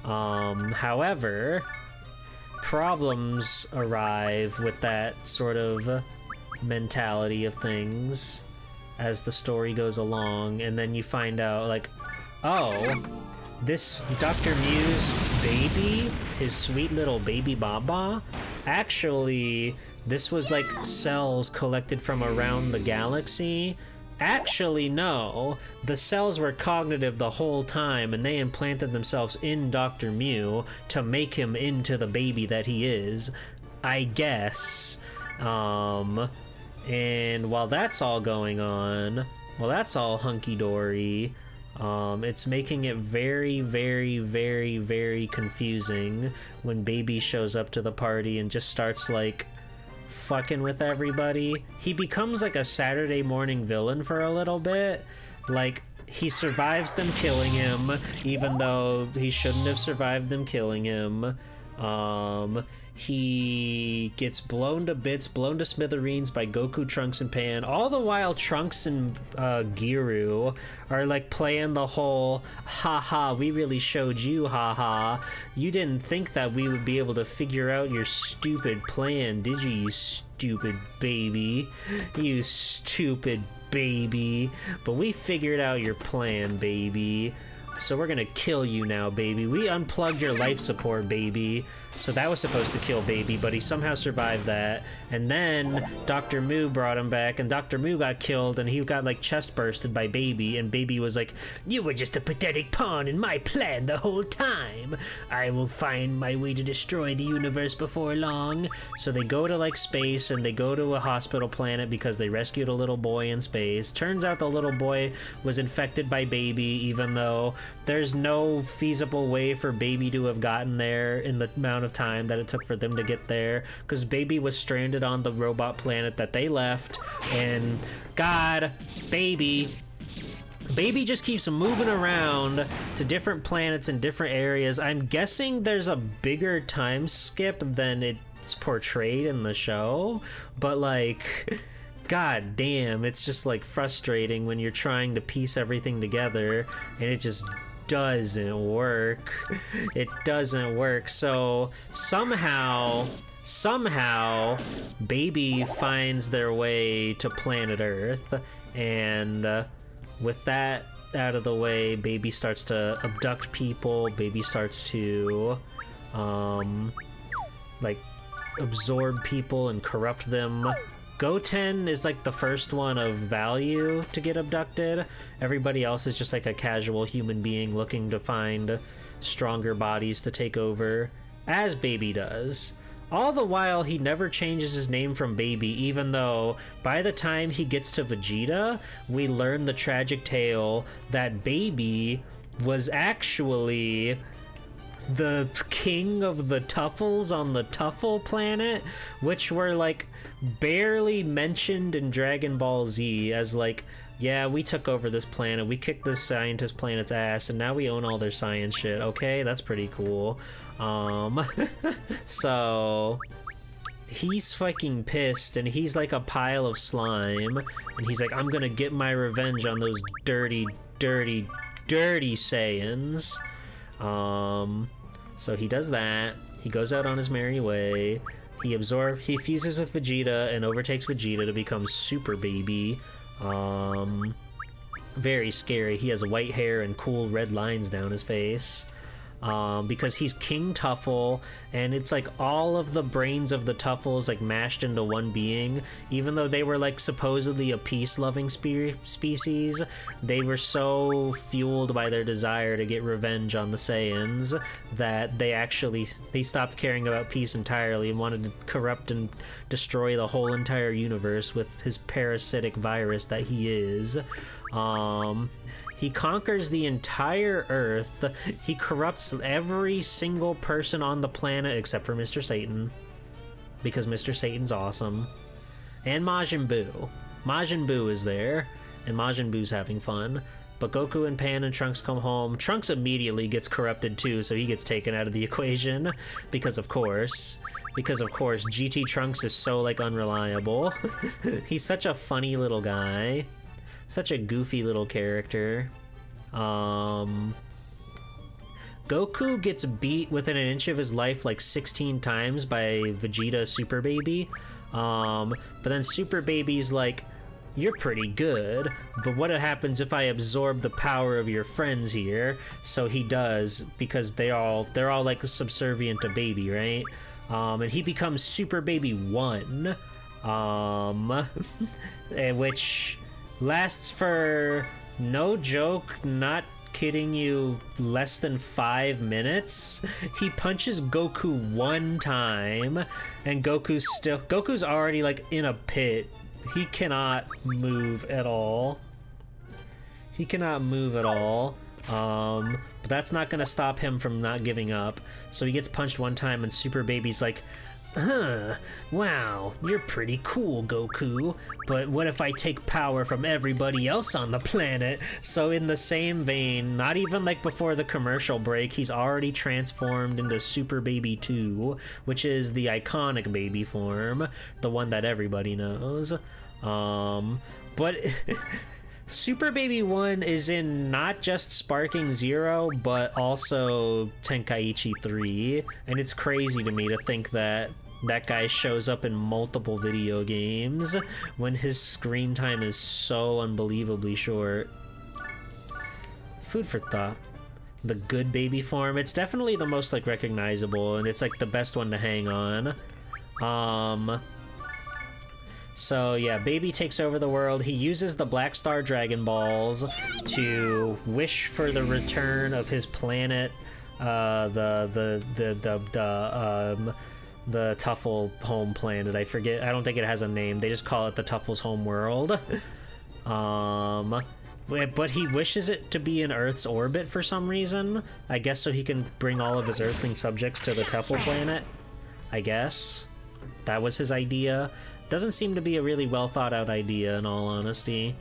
[SPEAKER 2] However, problems arrive with that sort of mentality of things as the story goes along, and then you find out, like, oh, this Dr. Mew's baby, his sweet little baby Baba, actually, this was like cells collected from around the galaxy. Actually, no. The cells were cognitive the whole time, and they implanted themselves in Dr. Mew to make him into the baby that he is, I guess. And while that's all going on, well, that's all hunky-dory, it's making it very, very, very, very confusing when Baby shows up to the party and just starts, like, fucking with everybody. He becomes like a Saturday morning villain for a little bit. Like, he survives them killing him, even though he shouldn't have survived them killing him. He gets blown to bits, blown to smithereens by Goku, Trunks, and Pan. All the while, Trunks and Giru are like playing the whole haha, we really showed you, haha. You didn't think that we would be able to figure out your stupid plan, did you, you stupid baby? You stupid baby. But we figured out your plan, baby. So we're gonna kill you now, baby. We unplugged your life support, baby. So that was supposed to kill Baby, but he somehow survived that. And then Dr. Moo brought him back, and Dr. Moo got killed, and he got, like, chest bursted by Baby, and Baby was like, you were just a pathetic pawn in my plan the whole time. I will find my way to destroy the universe before long. So they go to, like, space, and they go to a hospital planet because they rescued a little boy in space. Turns out the little boy was infected by Baby, even though there's no feasible way for Baby to have gotten there in the amount of time that it took for them to get there, because Baby was stranded on the robot planet that they left, and God, Baby just keeps moving around to different planets and different areas. I'm guessing there's a bigger time skip than it's portrayed in the show, but like, God damn, it's just like frustrating when you're trying to piece everything together and it just doesn't work. It doesn't work. So somehow Baby finds their way to planet Earth, and with that out of the way, Baby starts to abduct people. Baby starts to like absorb people and corrupt them. Goten is like the first one of value to get abducted. Everybody else is just like a casual human being looking to find stronger bodies to take over, as Baby does. All the while, he never changes his name from Baby, even though by the time he gets to Vegeta, we learn the tragic tale that Baby was actually the king of the Tuffles on the Tuffle planet, which were like barely mentioned in Dragon Ball Z as like, yeah, we took over this planet, we kicked this scientist planet's ass, and now we own all their science shit. Okay, that's pretty cool. So he's fucking pissed, and he's like a pile of slime, and he's like, I'm gonna get my revenge on those dirty, dirty, dirty Saiyans. So he does that. He goes out on his merry way. He fuses with Vegeta and overtakes Vegeta to become Super Baby. Very scary. He has white hair and cool red lines down his face. Because he's King Tuffle, and it's like all of the brains of the Tuffles like mashed into one being. Even though they were like supposedly a peace-loving species, they were so fueled by their desire to get revenge on the Saiyans that they stopped caring about peace entirely and wanted to corrupt and destroy the whole entire universe with his parasitic virus that he is. He conquers the entire Earth. He corrupts every single person on the planet except for Mr. Satan, because Mr. Satan's awesome. And Majin Buu. Majin Buu is there, and Majin Buu's having fun. But Goku and Pan and Trunks come home. Trunks immediately gets corrupted too, so he gets taken out of the equation. Because of course, GT Trunks is so, like, unreliable. He's such a funny little guy. Such a goofy little character. Goku gets beat within an inch of his life like 16 times by Vegeta Super Baby. But then Super Baby's like, you're pretty good, but what happens if I absorb the power of your friends here? So he does, because they're all like subservient to Baby, right? And he becomes Super Baby 1. Which lasts for, no joke, not kidding you, less than 5 minutes. He punches Goku one time, and Goku's already like in a pit. He cannot move at all. But that's not gonna stop him from not giving up. So he gets punched one time, and Super Baby's like, wow, you're pretty cool, Goku, but what if I take power from everybody else on the planet? So in the same vein, not even like before the commercial break, he's already transformed into Super Baby 2, which is the iconic baby form, the one that everybody knows. But Super Baby 1 is in not just Sparking Zero, but also Tenkaichi 3, and it's crazy to me to think that that guy shows up in multiple video games when his screen time is so unbelievably short. Food for thought. The good baby form, it's definitely the most like recognizable, and it's like the best one to hang on. So yeah, Baby takes over the world. He uses the Black Star Dragon Balls to wish for the return of his planet, the Tuffle home planet. I forget. I don't think it has a name. They just call it the Tuffle's home world. But he wishes it to be in Earth's orbit for some reason. I guess so he can bring all of his Earthling subjects to the Tuffle planet. I guess that was his idea. Doesn't seem to be a really well thought out idea, in all honesty.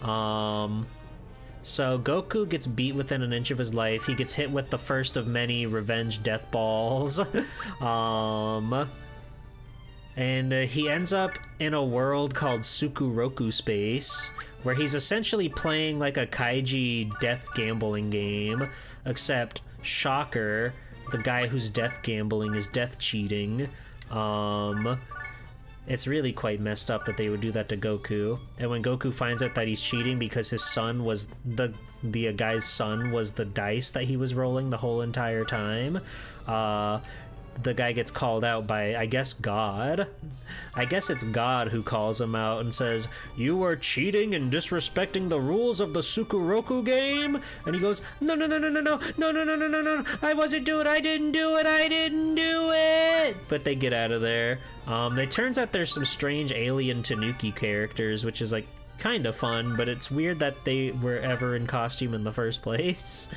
[SPEAKER 2] So Goku gets beat within an inch of his life. He gets hit with the first of many revenge death balls. And he ends up in a world called Sukuroku Space, where he's essentially playing like a kaiji death gambling game, except, shocker, the guy who's death gambling is death cheating. It's really quite messed up that they would do that to Goku. And when Goku finds out that he's cheating because his son was the guy's son was the dice that he was rolling the whole entire time, the guy gets called out by, I guess, God. I guess it's God who calls him out and says, "You were cheating and disrespecting the rules of the Sukuroku game?" And he goes, "No, I wasn't doing it, I didn't do it. But they get out of there. It turns out there's some strange alien Tanuki characters, which is like kind of fun, but it's weird that they were ever in costume in the first place.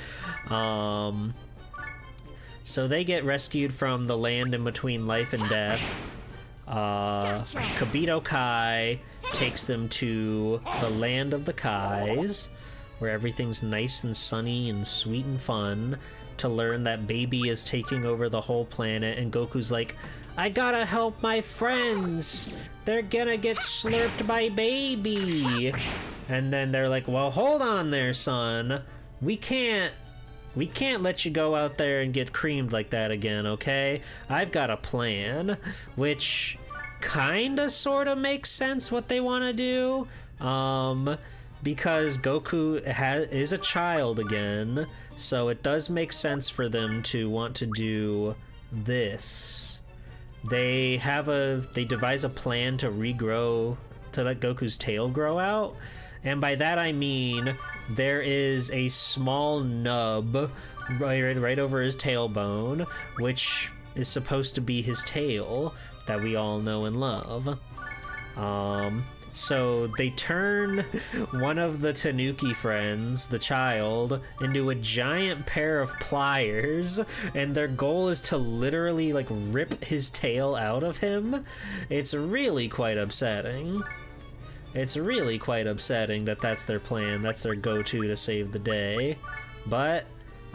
[SPEAKER 2] So they get rescued from the land in between life and death. Kibito Kai takes them to the land of the Kais, where everything's nice and sunny and sweet and fun, to learn that Baby is taking over the whole planet, and Goku's like, "I gotta help my friends! They're gonna get slurped by Baby!" And then they're like, "Well, hold on there, son. We can't We can't let you go out there and get creamed like that again, okay? I've got a plan, which kinda sorta makes sense what they want to do. Because Goku is a child again, so it does make sense for them to want to do this. They devise a plan to let Goku's tail grow out, and by that I mean there is a small nub right over his tailbone, which is supposed to be his tail that we all know and love. So they turn one of the Tanuki friends, the child, into a giant pair of pliers, and their goal is to literally, like, rip his tail out of him. It's really quite upsetting. It's really quite upsetting that that's their plan, that's their go-to to save the day. But,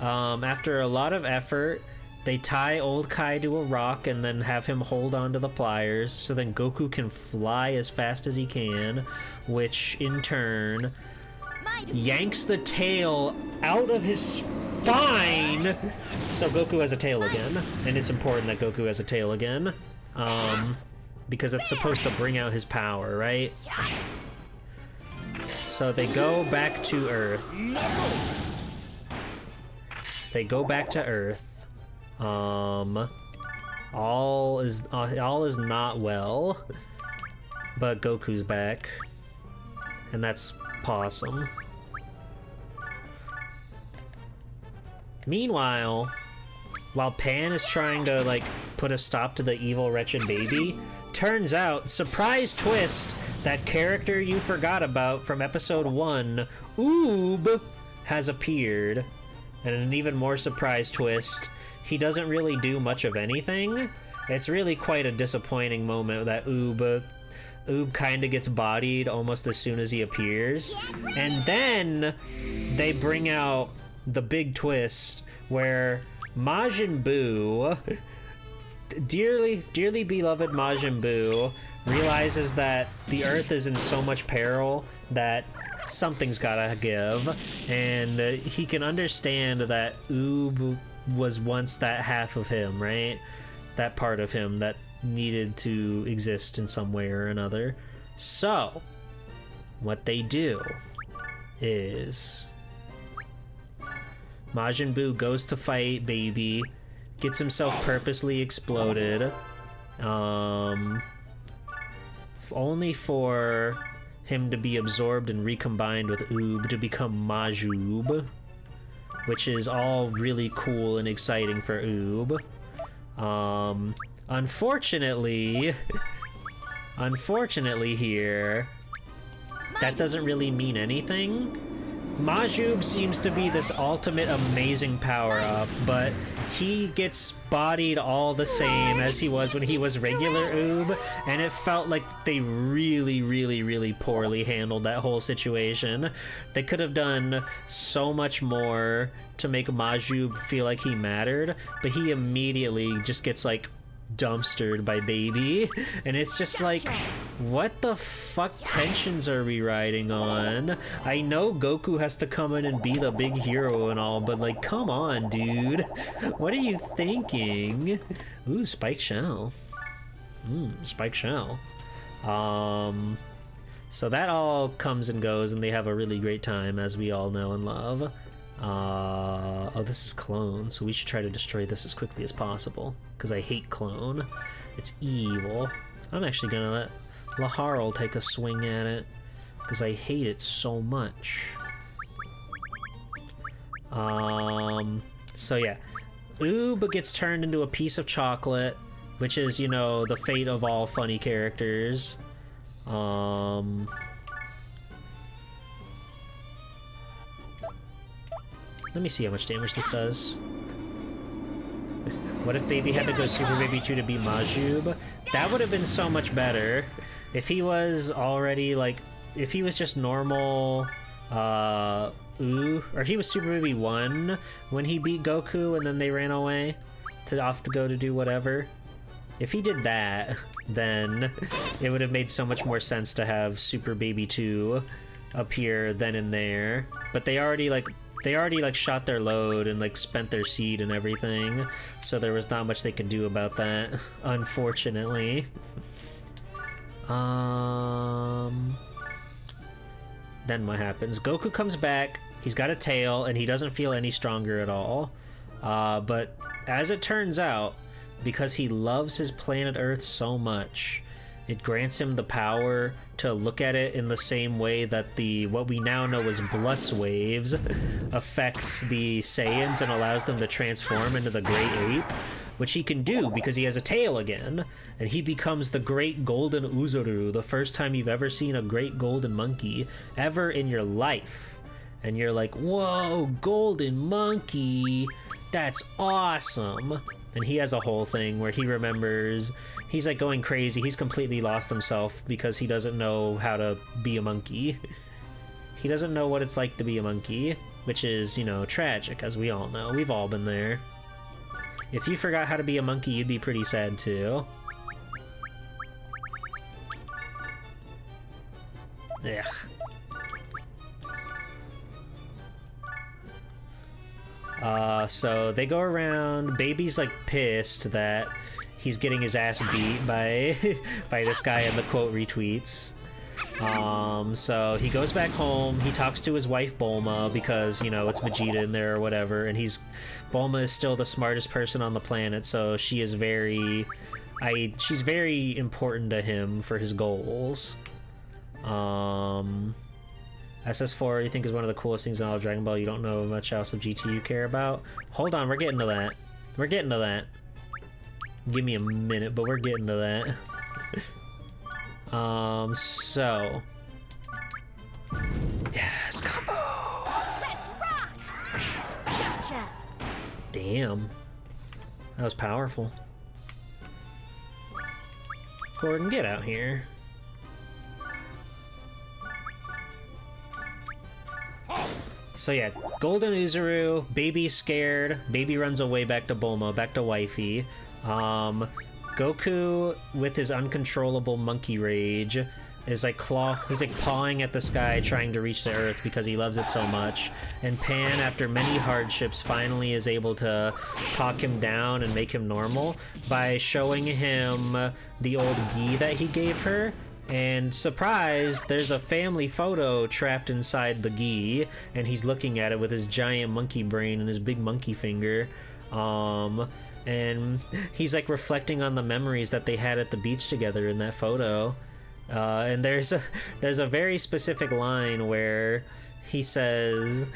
[SPEAKER 2] after a lot of effort, they tie old Kai to a rock and then have him hold on to the pliers, so then Goku can fly as fast as he can, which in turn yanks the tail out of his spine. So Goku has a tail again, and it's important that Goku has a tail again, because it's supposed to bring out his power, right? So they go back to Earth. They go back to Earth. All is not well, but Goku's back, and that's Possum. Meanwhile, while Pan is trying to, like, put a stop to the evil, wretched baby, turns out, surprise twist, that character you forgot about from episode 1, Oob, has appeared. And an even more surprise twist, he doesn't really do much of anything. It's really quite a disappointing moment that Oob kind of gets bodied almost as soon as he appears. And then they bring out the big twist where Majin Buu, dearly beloved Majin Buu, realizes that the Earth is in so much peril that something's gotta give, and he can understand that Oob was once that half of him, right? That part of him that needed to exist in some way or another. So, what they do is Majin Buu goes to fight Baby, gets himself purposely exploded, only for him to be absorbed and recombined with Oob to become Majoob, which is all really cool and exciting for Oob. Unfortunately here, that doesn't really mean anything. Majoob seems to be this ultimate amazing power-up, but he gets bodied all the same as he was when he was regular Oob, and it felt like they really poorly handled that whole situation. They could have done so much more to make Majoob feel like he mattered, but he immediately just gets, like, dumpstered by Baby, and it's just like, what the fuck tensions are we riding on? I know Goku has to come in and be the big hero and all, but, like, come on, dude. What are you thinking? Ooh, Spike Shell. Spike Shell. So that all comes and goes, and they have a really great time, as we all know and love. Oh, this is Clone, so we should try to destroy this as quickly as possible, because I hate Clone. It's evil. I'm actually gonna let Laharl take a swing at it, because I hate it so much. So yeah. Oob gets turned into a piece of chocolate, which is, you know, the fate of all funny characters. Let me see how much damage this does. What if Baby had to go Super Baby 2 to be Majoob? That would have been so much better. If he was already, like, if he was just normal, or he was Super Baby 1 when he beat Goku and then they ran away off to go to do whatever. If he did that, then it would have made so much more sense to have Super Baby 2 appear then and there. But they already, like, they already like shot their load and like spent their seed and everything, so there was not much they could do about that, unfortunately. Then what happens? Goku comes back, he's got a tail, and he doesn't feel any stronger at all. But as it turns out, because he loves his planet Earth so much, it grants him the power to look at it in the same way that what we now know as Blutz waves affects the Saiyans and allows them to transform into the Great Ape, which he can do because he has a tail again, and he becomes the Great Golden Uzuru, the first time you've ever seen a Great Golden Monkey ever in your life. And you're like, whoa, Golden Monkey, that's awesome. And he has a whole thing where he remembers, he's like going crazy, he's completely lost himself because he doesn't know how to be a monkey. He doesn't know what it's like to be a monkey, which is, you know, tragic, as we all know. We've all been there. If you forgot how to be a monkey, you'd be pretty sad too. Ugh. So they go around, Baby's like pissed that he's getting his ass beat by by this guy in the quote retweets. So he goes back home, he talks to his wife Bulma because, you know, it's Vegeta in there or whatever, and Bulma is still the smartest person on the planet, so she is she's very important to him for his goals. SS4 you think is one of the coolest things in all of Dragon Ball. You don't know much else of GT you care about. Hold on, we're getting to that. We're getting to that. Give me a minute, but we're getting to that. So... Yes, combo!
[SPEAKER 3] Let's rock! Gotcha!
[SPEAKER 2] Damn. That was powerful. Gordon, get out here. So yeah, Golden Uzuru, Baby's scared, Baby runs away back to Bulma, back to Wifey. Goku, with his uncontrollable monkey rage, is like he's like pawing at the sky trying to reach the Earth because he loves it so much. And Pan, after many hardships, finally is able to talk him down and make him normal by showing him the old gi that he gave her. And surprise, there's a family photo trapped inside the gi, and he's looking at it with his giant monkey brain and his big monkey finger. And he's like reflecting on the memories that they had at the beach together in that photo. And there's a very specific line where he says,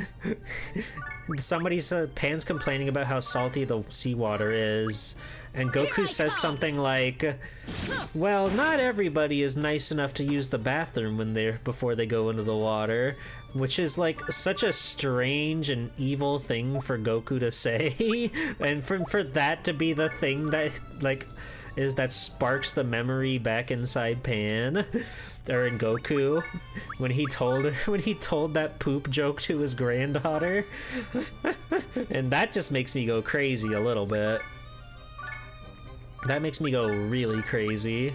[SPEAKER 2] Pan's complaining about how salty the seawater is, and Goku says something like, well, not everybody is nice enough to use the bathroom before they go into the water, which is like such a strange and evil thing for Goku to say, and for that to be the thing that like that sparks the memory back inside Pan or in Goku when he told that poop joke to his granddaughter. And that just makes me go crazy a little bit. That makes me go really crazy.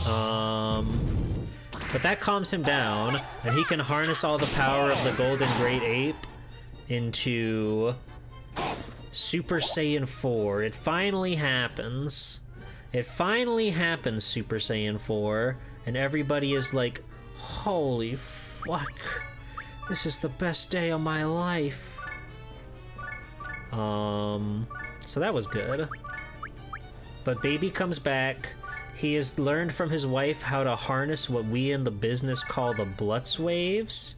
[SPEAKER 2] But that calms him down, and he can harness all the power of the Golden Great Ape into Super Saiyan 4. It finally happens. It finally happens, Super Saiyan 4, and everybody is like, holy fuck, this is the best day of my life. So that was good. But Baby comes back. He has learned from his wife how to harness what we in the business call the Blutz waves.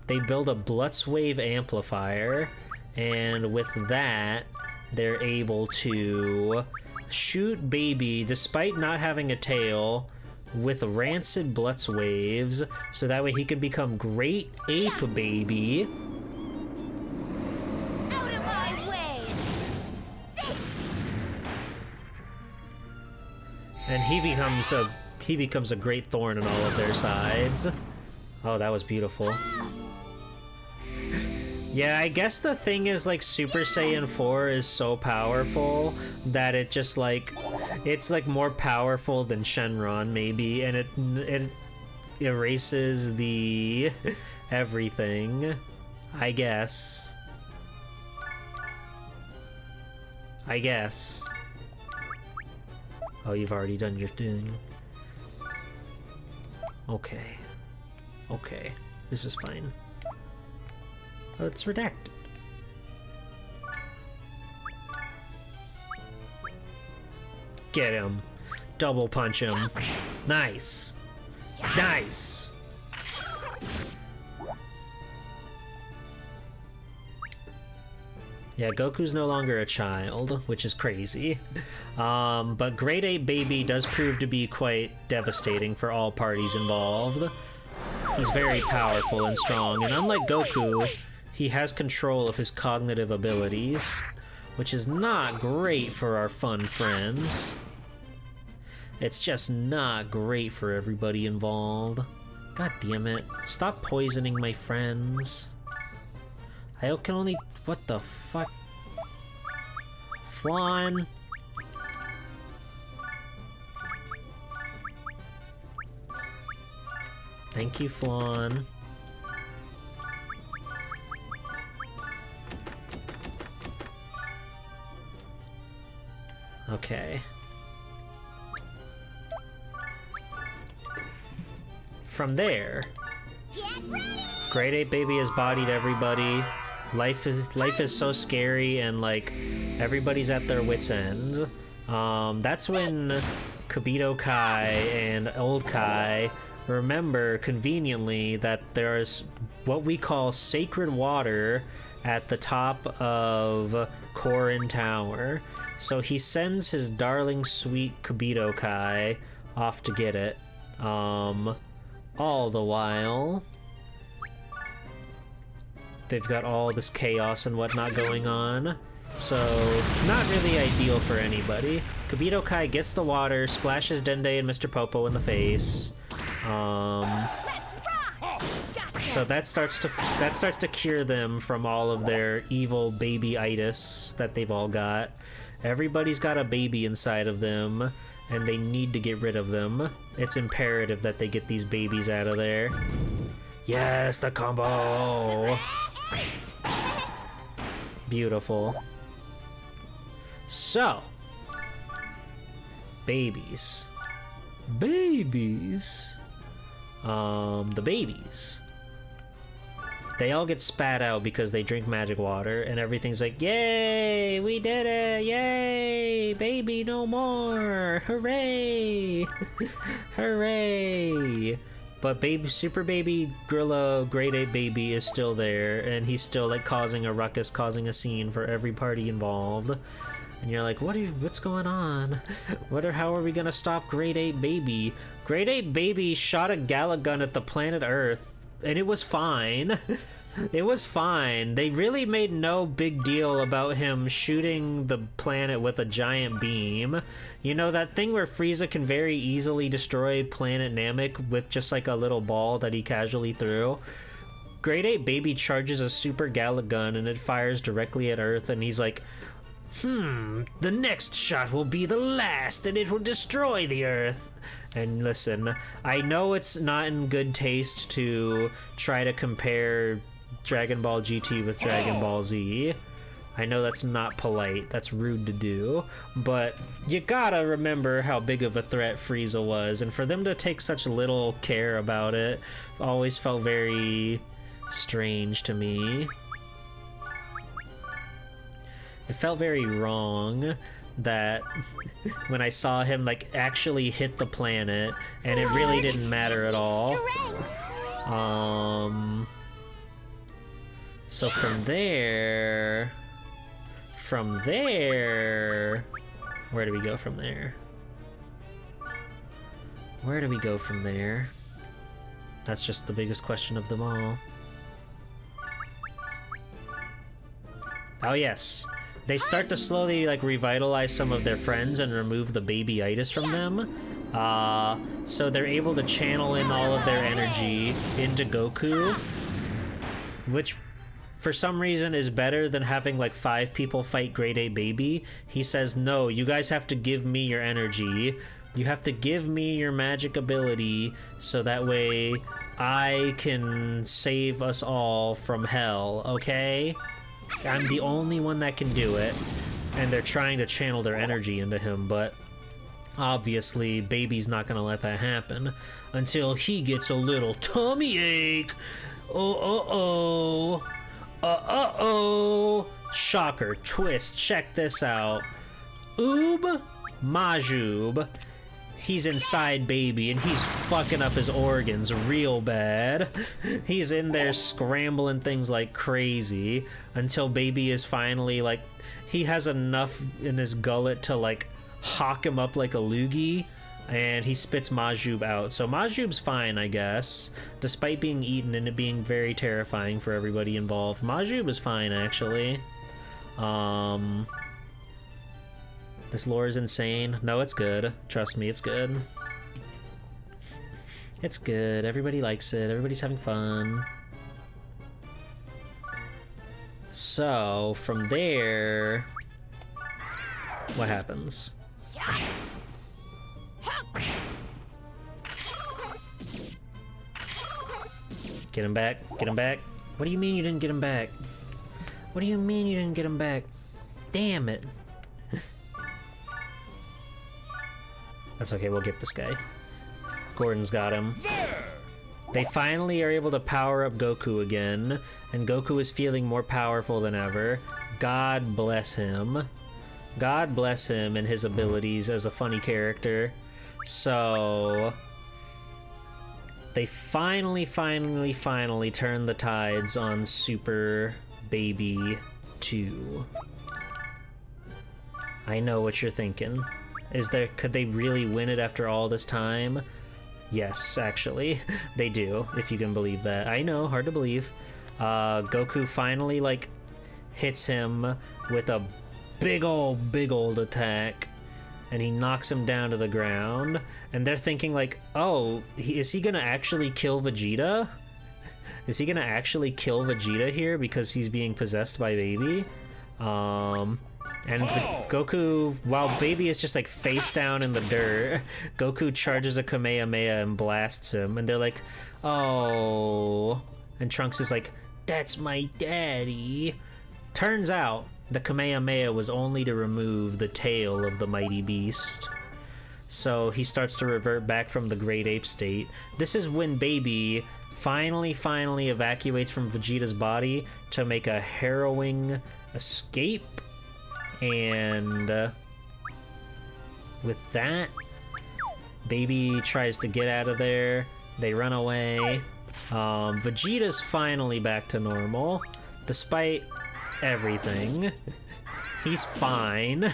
[SPEAKER 2] They build a Blutz wave amplifier, and with that, they're able to shoot Baby, despite not having a tail, with rancid Blutz waves, so that way he can become Great Ape Baby. And he becomes a great thorn in all of their sides. Oh, that was beautiful. Yeah, I guess the thing is, like, Super Saiyan 4 is so powerful that it just, like, it's, like, more powerful than Shenron, maybe, and erases the everything. I guess. Oh, you've already done your thing. Okay. Okay. This is fine. Oh, it's redacted. Get him. Double punch him. Nice. Nice. Yeah, Goku's no longer a child, which is crazy. But Grade 8 Baby does prove to be quite devastating for all parties involved. He's very powerful and strong, and unlike Goku, he has control of his cognitive abilities, which is not great for our fun friends. It's just not great for everybody involved. God damn it. Stop poisoning my friends. I can only... What the fuck? Flan. Thank you, Flan. Okay. From there, Grade 8 Baby has bodied everybody. Life is so scary, and like everybody's at their wits' end. That's when Kibito Kai and Old Kai remember conveniently that there's what we call sacred water at the top of Korin Tower. So he sends his darling sweet Kibito Kai off to get it. All the while, they've got all this chaos and whatnot going on, so not really ideal for anybody. Kibito Kai gets the water, splashes Dende and Mr. Popo in the face. So that starts to cure them from all of their evil baby-itis that they've all got. Everybody's got a baby inside of them, and they need to get rid of them. It's imperative that they get these babies out of there. Yes, the combo! Beautiful. So, babies. Babies? The babies. They all get spat out because they drink magic water, and everything's like, yay, we did it, yay, baby no more, hooray, hooray. But Super Baby Gorilla Grade 8 Baby is still there, and he's still like causing a ruckus, causing a scene for every party involved. And you're like, what's going on? How are we gonna stop Grade 8 Baby? Grade 8 Baby shot a Gala gun at the planet Earth, and it was fine. It was fine. They really made no big deal about him shooting the planet with a giant beam. You know, that thing where Frieza can very easily destroy planet Namek with just like a little ball that he casually threw? Grade 8 Baby charges a super Gala gun and it fires directly at Earth, and he's like, the next shot will be the last and it will destroy the Earth. And listen, I know it's not in good taste to try to compare Dragon Ball GT with Dragon Ball Z. I know that's not polite, that's rude to do, but you gotta remember how big of a threat Frieza was, and for them to take such little care about it always felt very strange to me. It felt very wrong that when I saw him like actually hit the planet and it really didn't matter at all. So from there, where do we go from there? Where do we go from there? That's just the biggest question of them all. Oh yes. They start to slowly like revitalize some of their friends and remove the babyitis from them. So they're able to channel in all of their energy into Goku, which for some reason is better than having like 5 people fight Grade 8 Baby. He says, no, you guys have to give me your energy. You have to give me your magic ability so that way I can save us all from hell, okay? I'm the only one that can do it, and they're trying to channel their energy into him, but obviously Baby's not gonna let that happen until he gets a little tummy ache. Oh. Shocker, twist, check this out. Oob Majub. He's inside Baby, and he's fucking up his organs real bad. He's in there scrambling things like crazy until Baby is finally, like, he has enough in his gullet to, like, hawk him up like a loogie, and he spits Majub out. So Majub's fine, I guess, despite being eaten and it being very terrifying for everybody involved. Majub is fine, actually. This lore is insane. No, it's good. Trust me, it's good. It's good. Everybody likes it. Everybody's having fun. So, from there... what happens? Get him back. Get him back. What do you mean you didn't get him back? What do you mean you didn't get him back? Damn it. That's okay, we'll get this guy. Gordon's got him. They finally are able to power up Goku again, and Goku is feeling more powerful than ever. God bless him. God bless him and his abilities as a funny character. So... they finally turn the tides on Super Baby 2. I know what you're thinking. Could they really win it after all this time? Yes, actually, they do, if you can believe that. I know, hard to believe. Goku finally, like, hits him with a big old attack, and he knocks him down to the ground, and they're thinking, like, oh, is he gonna actually kill Vegeta? Is he gonna actually kill Vegeta here because he's being possessed by Baby? And Goku, while Baby is just like face down in the dirt, Goku charges a Kamehameha and blasts him, and they're like, oh. And Trunks is like, that's my daddy. Turns out, the Kamehameha was only to remove the tail of the mighty beast. So he starts to revert back from the Great Ape state. This is when Baby finally evacuates from Vegeta's body to make a harrowing escape. And with that, Baby tries to get out of there. They run away. Vegeta's finally back to normal, despite everything. He's fine.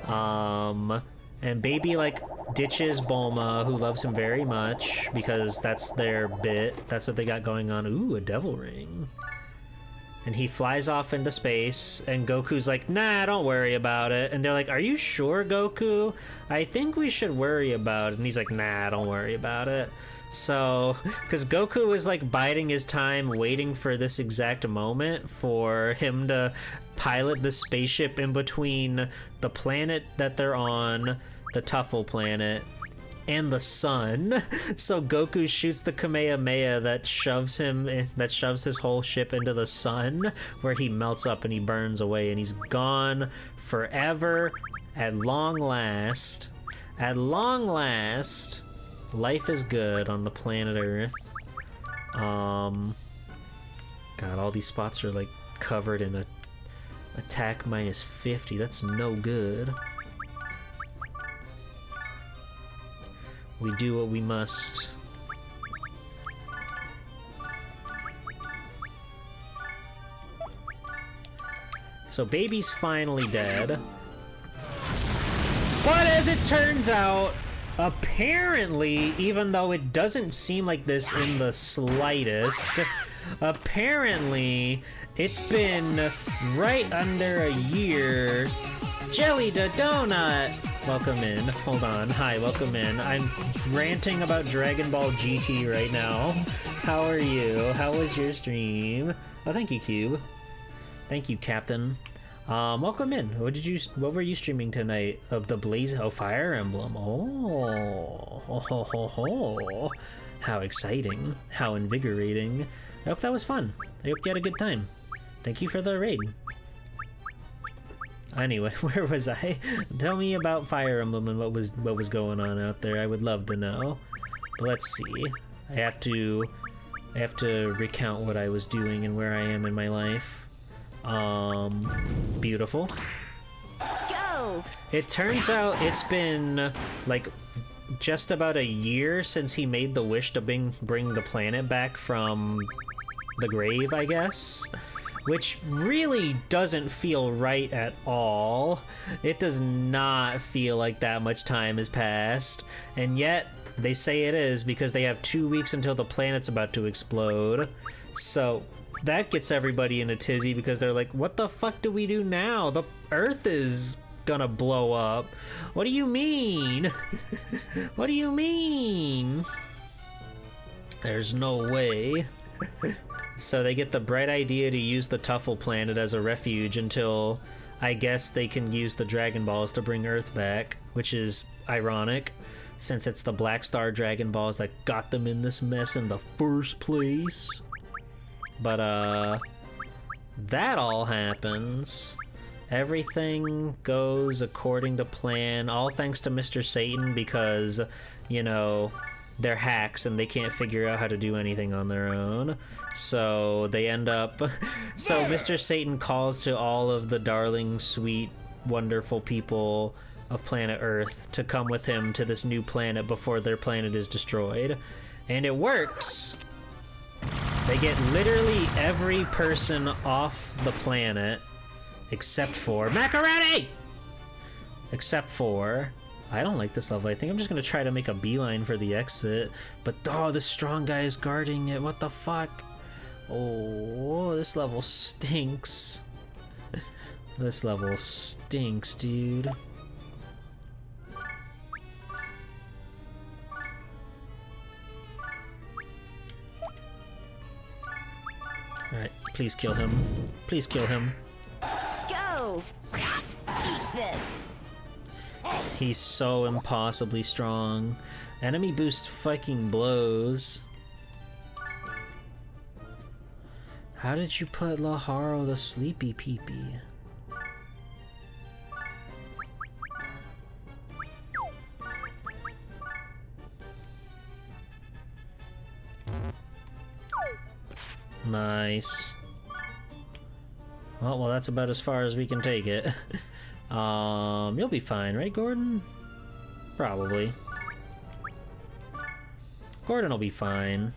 [SPEAKER 2] And Baby, like, ditches Bulma, who loves him very much, because that's their bit. That's what they got going on. Ooh, a devil ring. And he flies off into space, and Goku's like, nah, don't worry about it. And they're like, are you sure, Goku? I think we should worry about it. And he's like, nah, don't worry about it. So, because Goku is like biding his time, waiting for this exact moment for him to pilot the spaceship in between the planet that they're on, the Tuffle planet, and the sun. So Goku shoots the Kamehameha that shoves his whole ship into the sun, where he melts up and he burns away, and he's gone forever. At long last, life is good on the planet Earth. God, all these spots are like covered in a attack minus 50. That's no good. We do what we must. So Baby's finally dead. But as it turns out, apparently, even though it doesn't seem like this in the slightest, apparently it's been right under a year. Jelly da Donut! Welcome in. Hold on. Hi, welcome in. I'm ranting about Dragon Ball GT right now. How are you? How was your stream? Oh, thank you, Cube. Thank you, Captain. Welcome in. What were you streaming tonight? Of the Blaze Fire Emblem. Oh, ho, ho, ho. How exciting. How invigorating. I hope that was fun. I hope you had a good time. Thank you for the raid. Anyway, where was I? Tell me about Fire Emblem and what was going on out there. I would love to know. But let's see. I have to recount what I was doing and where I am in my life. Beautiful.
[SPEAKER 7] Go!
[SPEAKER 2] It turns out it's been like just about a year since he made the wish to bring the planet back from the grave, I guess. Which really doesn't feel right at all. It does not feel like that much time has passed. And yet, they say it is because they have 2 weeks until the planet's about to explode. So, that gets everybody in a tizzy because they're like, what the fuck do we do now? The Earth is gonna blow up. What do you mean? What do you mean? There's no way. So they get the bright idea to use the Tuffle planet as a refuge until, I guess, they can use the Dragon Balls to bring Earth back, which is ironic, since it's the Black Star Dragon Balls that got them in this mess in the first place. But, that all happens. Everything goes according to plan, all thanks to Mr. Satan because, you know, they're hacks and they can't figure out how to do anything on their own. So they end up... So Mr. Satan calls to all of the darling, sweet, wonderful people of planet Earth to come with him to this new planet before their planet is destroyed. And it works! They get literally every person off the planet except for... Macaroni! Except for... I don't like this level. I think I'm just gonna try to make a beeline for the exit. But, oh, this strong guy is guarding it. What the fuck? Oh, this level stinks. This level stinks, dude. Alright, please kill him. Please kill him.
[SPEAKER 7] Go! Eat this!
[SPEAKER 2] He's so impossibly strong. Enemy boost fucking blows. How did you put Laharo the sleepy peepee? Nice. Well, that's about as far as we can take it. You'll be fine, right, Gordon? Probably. Gordon will be fine.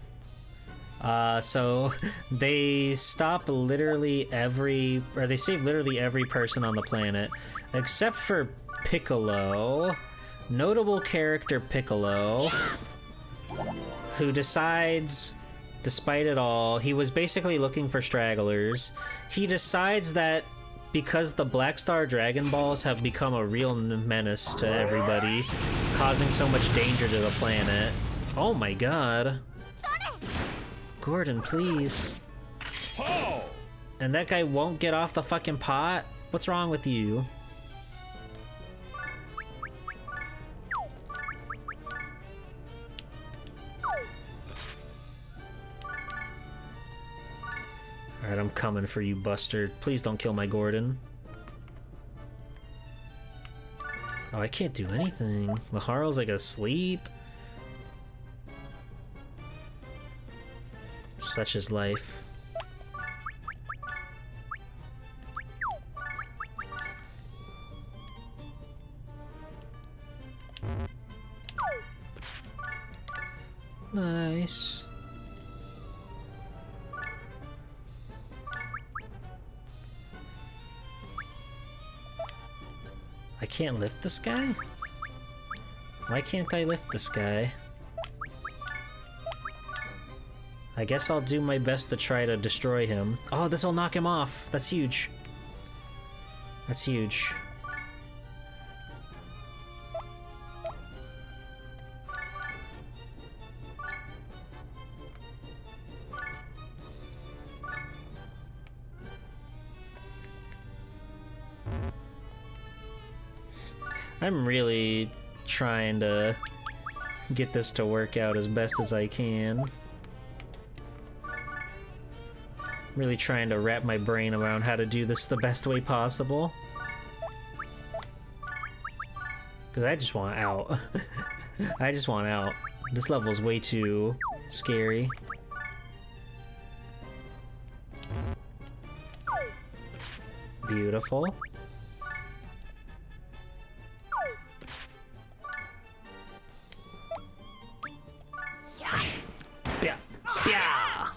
[SPEAKER 2] So they stop literally every, or they save literally every person on the planet, except for Piccolo, notable character Piccolo, who decides, despite it all, he was basically looking for stragglers. He decides that because the Black Star Dragon Balls have become a real menace to everybody, causing so much danger to the planet. Oh my god. Gordon, please.
[SPEAKER 4] Oh!
[SPEAKER 2] And that guy won't get off the fucking pot? What's wrong with you? Alright, I'm coming for you, Buster. Please don't kill my Gordon. Oh, I can't do anything. Laharo's like asleep. Such is life. Nice. I can't lift this guy? Why can't I lift this guy? I guess I'll do my best to try to destroy him. Oh, this'll knock him off. That's huge. That's huge. I'm really trying to get this to work out as best as I can. Really trying to wrap my brain around how to do this the best way possible. Because I just want out. I just want out. This level's way too scary. Beautiful. Yeah. Yeah.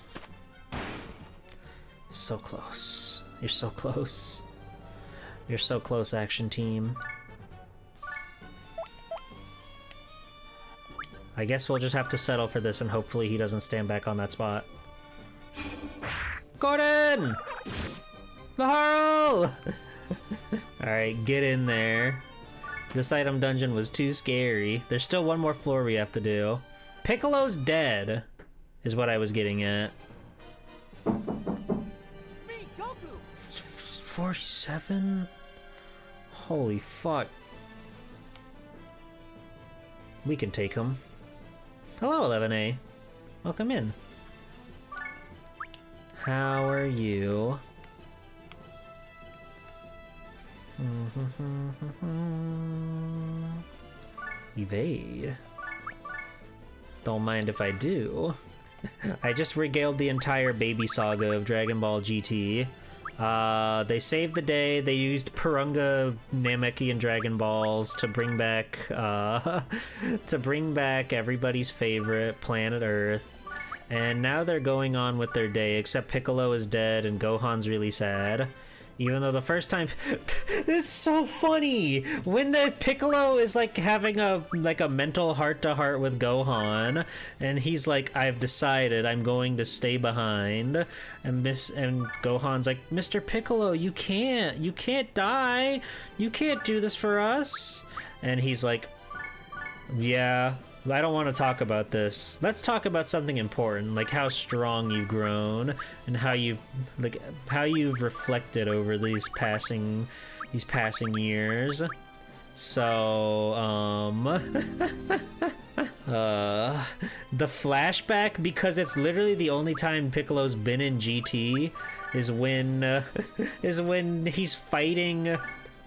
[SPEAKER 2] So close. You're so close. You're so close, action team. I guess we'll just have to settle for this and hopefully he doesn't stand back on that spot. Gordon! Laharl! Alright, get in there. This item dungeon was too scary. There's still one more floor we have to do. Piccolo's dead, is what I was getting at. 47? Holy fuck. We can take him. Hello, 11A. Welcome in. How are you? Evade. Don't mind if I do. I just regaled the entire baby saga of Dragon Ball GT. They saved the day. They used Purunga Namekian Dragon Balls to bring back everybody's favorite planet Earth. And now they're going on with their day, except Piccolo is dead and Gohan's really sad. Even though the first time... It's so funny! When the Piccolo is like having a mental heart-to-heart with Gohan, and he's like, I've decided I'm going to stay behind. And Gohan's like, Mr. Piccolo, you can't die! You can't do this for us! And he's like, yeah... I don't want to talk about this. Let's talk about something important, like how strong you've grown and how you've reflected over these passing years. So, the flashback, because it's literally the only time Piccolo's been in GT, is when he's fighting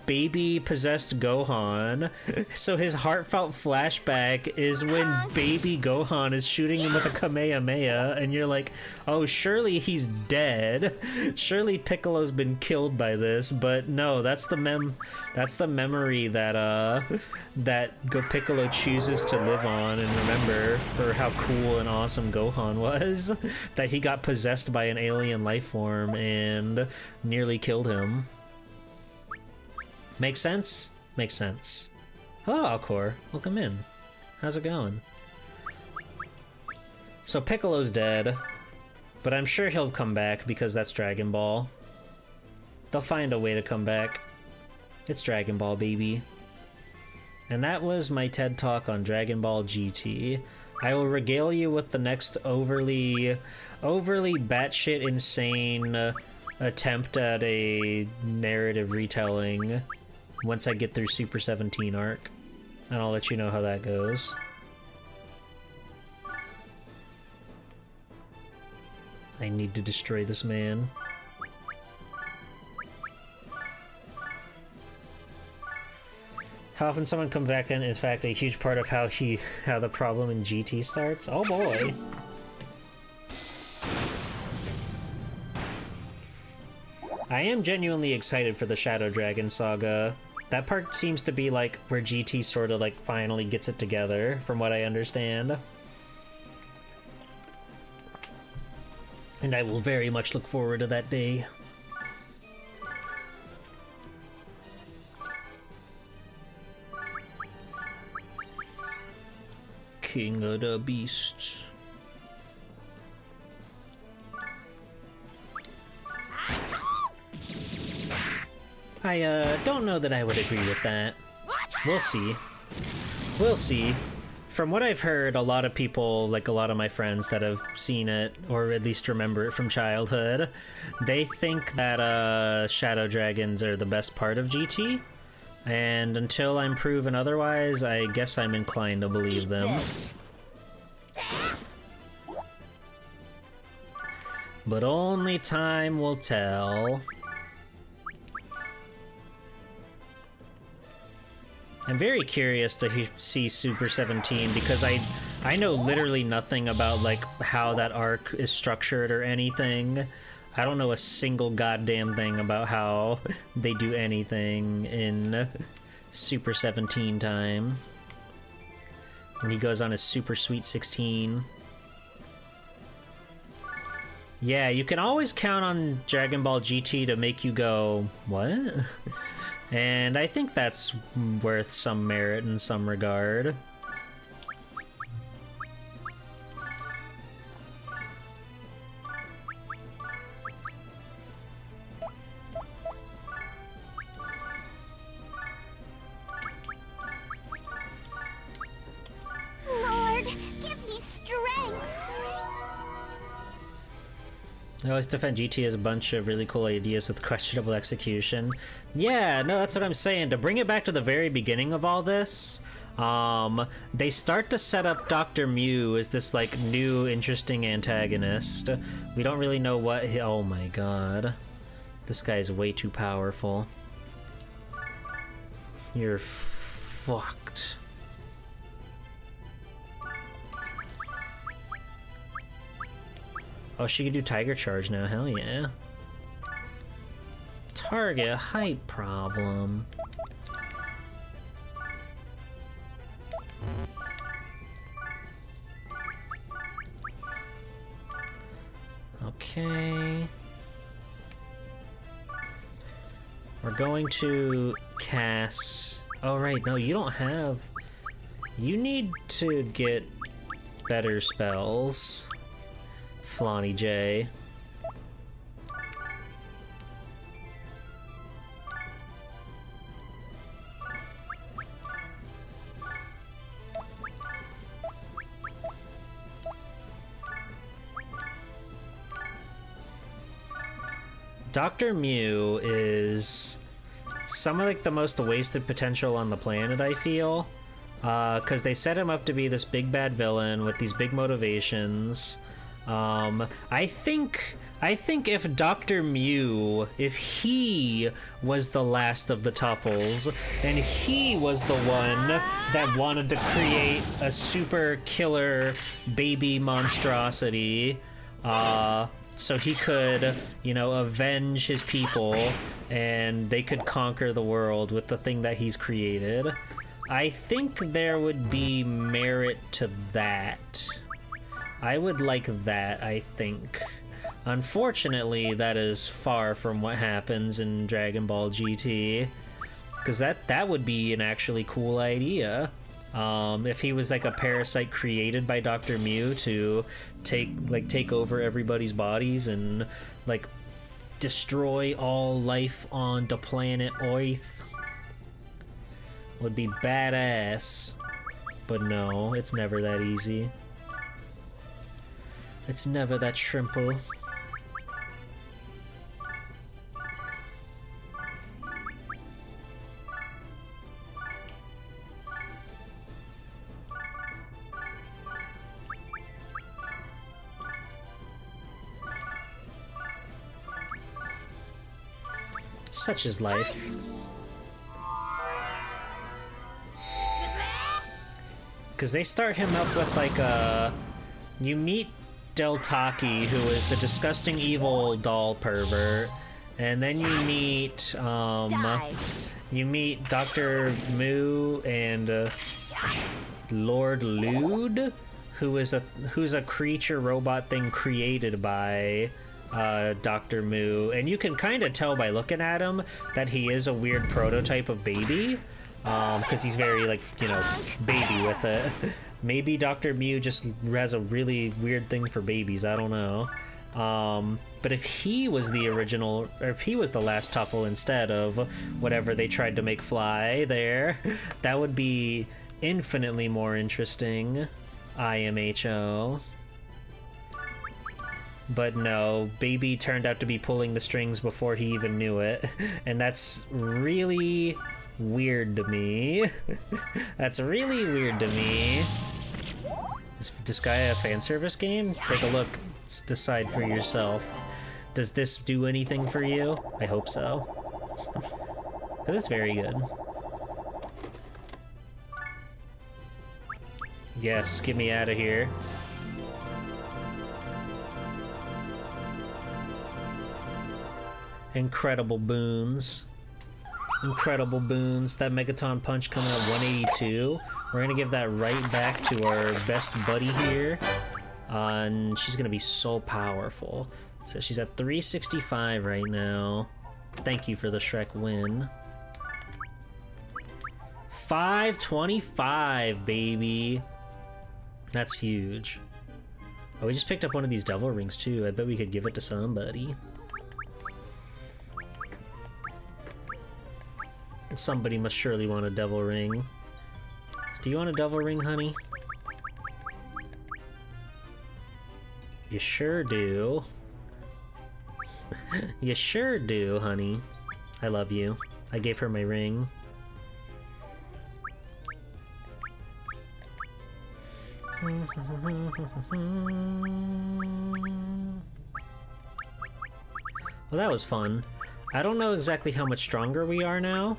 [SPEAKER 2] baby possessed Gohan. So his heartfelt flashback is when baby Gohan is shooting him with a Kamehameha, and you're like, oh, surely he's dead. Surely Piccolo's been killed by this, but no, that's the memory that Piccolo chooses to live on and remember for how cool and awesome Gohan was. That he got possessed by an alien life form and nearly killed him. Makes sense? Makes sense. Hello, Alcor. Welcome in. How's it going? So Piccolo's dead, but I'm sure he'll come back because that's Dragon Ball. They'll find a way to come back. It's Dragon Ball, baby. And that was my TED Talk on Dragon Ball GT. I will regale you with the next overly batshit insane attempt at a narrative retelling once I get through Super 17 arc, and I'll let you know how that goes. I need to destroy this man. How often someone comes back in is, in fact, a huge part of how the problem in GT starts. Oh boy. I am genuinely excited for the Shadow Dragon saga. That part seems to be like where GT sort of like finally gets it together, from what I understand. And I will very much look forward to that day. King of the Beasts. I don't know that I would agree with that. We'll see. We'll see. From what I've heard, a lot of people, like a lot of my friends that have seen it, or at least remember it from childhood, they think that Shadow Dragons are the best part of GT. And until I'm proven otherwise, I guess I'm inclined to believe them. But only time will tell. I'm very curious to see Super 17 because I know literally nothing about like how that arc is structured or anything. I don't know a single goddamn thing about how they do anything in Super 17 time. When he goes on his Super Sweet 16. Yeah, you can always count on Dragon Ball GT to make you go, what? And I think that's worth some merit in some regard.
[SPEAKER 6] Lord, give me strength.
[SPEAKER 2] I always defend GT as a bunch of really cool ideas with questionable execution. Yeah, no, that's what I'm saying. To bring it back to the very beginning of all this, they start to set up Dr. Mew as this, like, new, interesting antagonist. We don't really know what oh my god. This guy's way too powerful. You're fucked. Oh, she can do Tiger Charge now, hell yeah. Target height problem. Okay. We're going to cast... Oh right, no, you don't have... You need to get better spells. Flonny J. Dr. Mew is some of like the most wasted potential on the planet, I feel. Because they set him up to be this big bad villain with these big motivations. I think if Dr. Mew, if he was the last of the Tuffles, and he was the one that wanted to create a super killer baby monstrosity, so he could, you know, avenge his people, and they could conquer the world with the thing that he's created, I think there would be merit to that. I would like that, I think. Unfortunately, that is far from what happens in Dragon Ball GT. Because that would be an actually cool idea. If he was like a parasite created by Dr. Mew to take over everybody's bodies and like destroy all life on the planet Earth. Would be badass. But no, it's never that easy. It's never that shrimple. Such is life. Because they start him up with like a... You meet Deltaki, who is the disgusting evil doll pervert, and then you meet Dr. Moo and Lord Lude, who's a creature robot thing created by Dr. Moo, and you can kind of tell by looking at him that he is a weird prototype of baby, because he's very, like, you know, baby with it. Maybe Dr. Mew just has a really weird thing for babies, I don't know. But if he was the original, or if he was the last Tuffle instead of whatever they tried to make fly there, that would be infinitely more interesting, IMHO. But no, Baby turned out to be pulling the strings before he even knew it, and that's really weird to me. That's really weird to me. Is Disgaea a fan service game? Take a look. Decide for yourself. Does this do anything for you? I hope so. Because it's very good. Yes, get me out of here. Incredible boons. Incredible boons. That Megaton Punch coming at 182. We're gonna give that right back to our best buddy here. And she's gonna be so powerful. So she's at 365 right now. Thank you for the Shrek win. 525, baby. That's huge. Oh, we just picked up one of these devil rings too. I bet we could give it to somebody. Somebody must surely want a devil ring. Do you want a devil ring, honey? You sure do. You sure do, honey. I love you. I gave her my ring. Well, that was fun. I don't know exactly how much stronger we are now.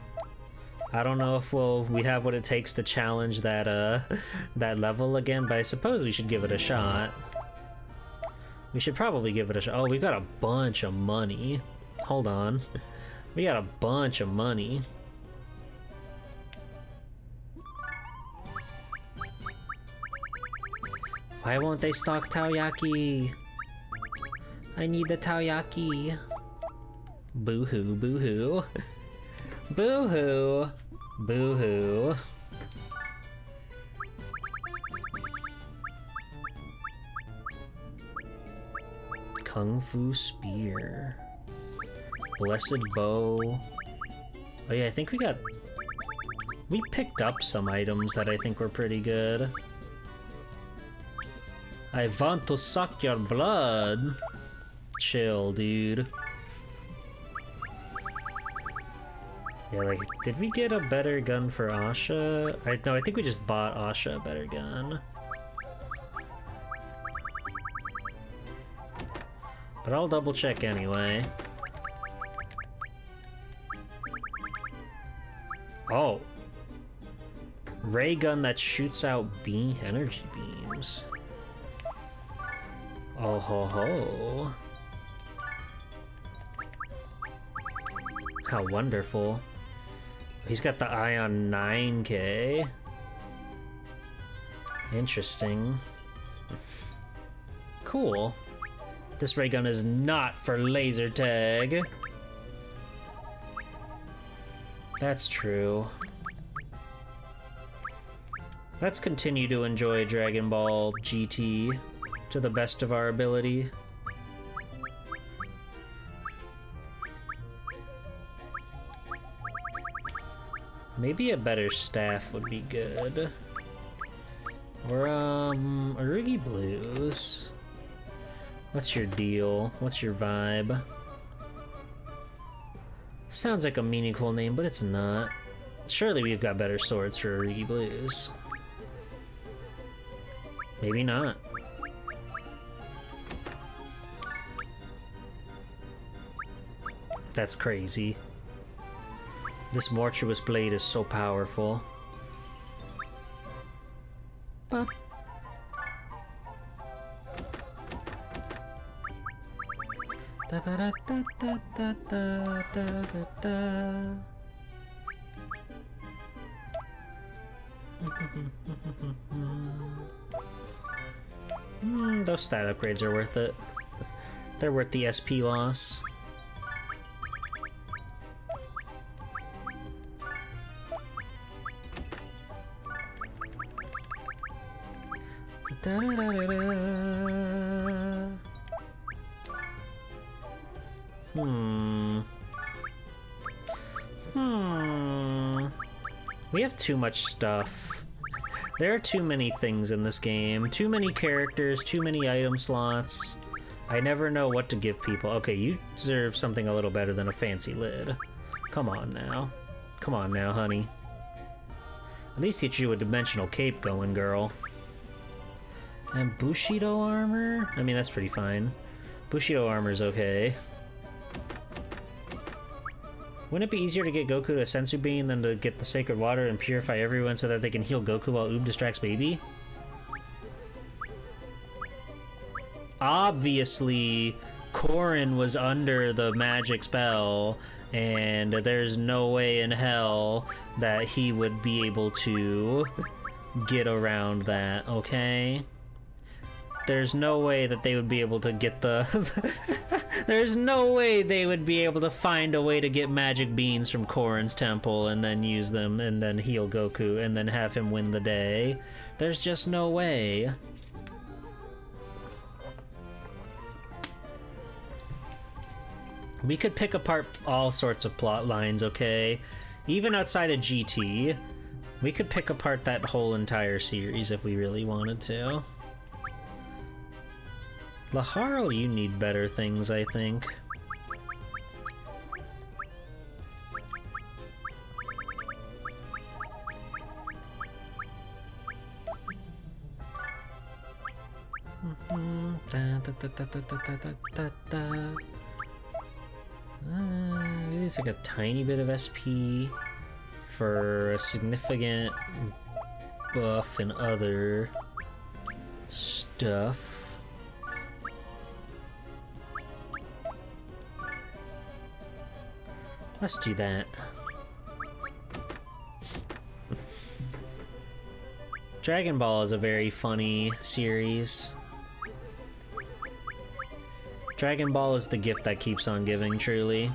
[SPEAKER 2] I don't know if we have what it takes to challenge that that level again, but I suppose we should give it a shot. We should probably give it a shot. Oh, we got a bunch of money. Hold on. We got a bunch of money. Why won't they stock Taiyaki? I need the Taiyaki. Boo-hoo, boo-hoo. Boo-hoo. Boo-hoo. Kung Fu Spear. Blessed Bow. Oh yeah, I think we picked up some items that I think were pretty good. I want to suck your blood. Chill, dude. Yeah, like, did we get a better gun for Asha? No, I think we just bought Asha a better gun. But I'll double check anyway. Oh. Ray gun that shoots out energy beams. Oh ho ho. How wonderful. He's got the Ion 9K. Interesting. Cool. This ray gun is not for laser tag. That's true. Let's continue to enjoy Dragon Ball GT to the best of our ability. Maybe a better staff would be good. Or, Arugi Blues. What's your deal? What's your vibe? Sounds like a meaningful name, but it's not. Surely we've got better swords for Arugi Blues. Maybe not. That's crazy. This mortuous blade is so powerful. But those stat upgrades are worth it. They're worth the SP loss. We have too much stuff. There are too many things in this game. Too many characters, too many item slots. I never know what to give people. Okay, you deserve something a little better than a fancy lid. Come on now. Come on now, honey. At least get you a dimensional cape going, girl. And Bushido armor? I mean, that's pretty fine. Bushido armor's okay. Wouldn't it be easier to get Goku a Sensu Bean than to get the Sacred Water and purify everyone so that they can heal Goku while Oob distracts Baby? Obviously, Korin was under the magic spell, and there's no way in hell that he would be able to get around that, okay? There's no way that they would be able to get the... There's no way they would be able to find a way to get magic beans from Korin's temple and then use them and then heal Goku and then have him win the day. There's just no way. We could pick apart all sorts of plot lines, okay? Even outside of GT, we could pick apart that whole entire series if we really wanted to. Laharl, you need better things, I think. Maybe it's like a tiny bit of SP for a significant buff and other stuff. Let's do that. Dragon Ball is a very funny series. Dragon Ball is the gift that keeps on giving, truly.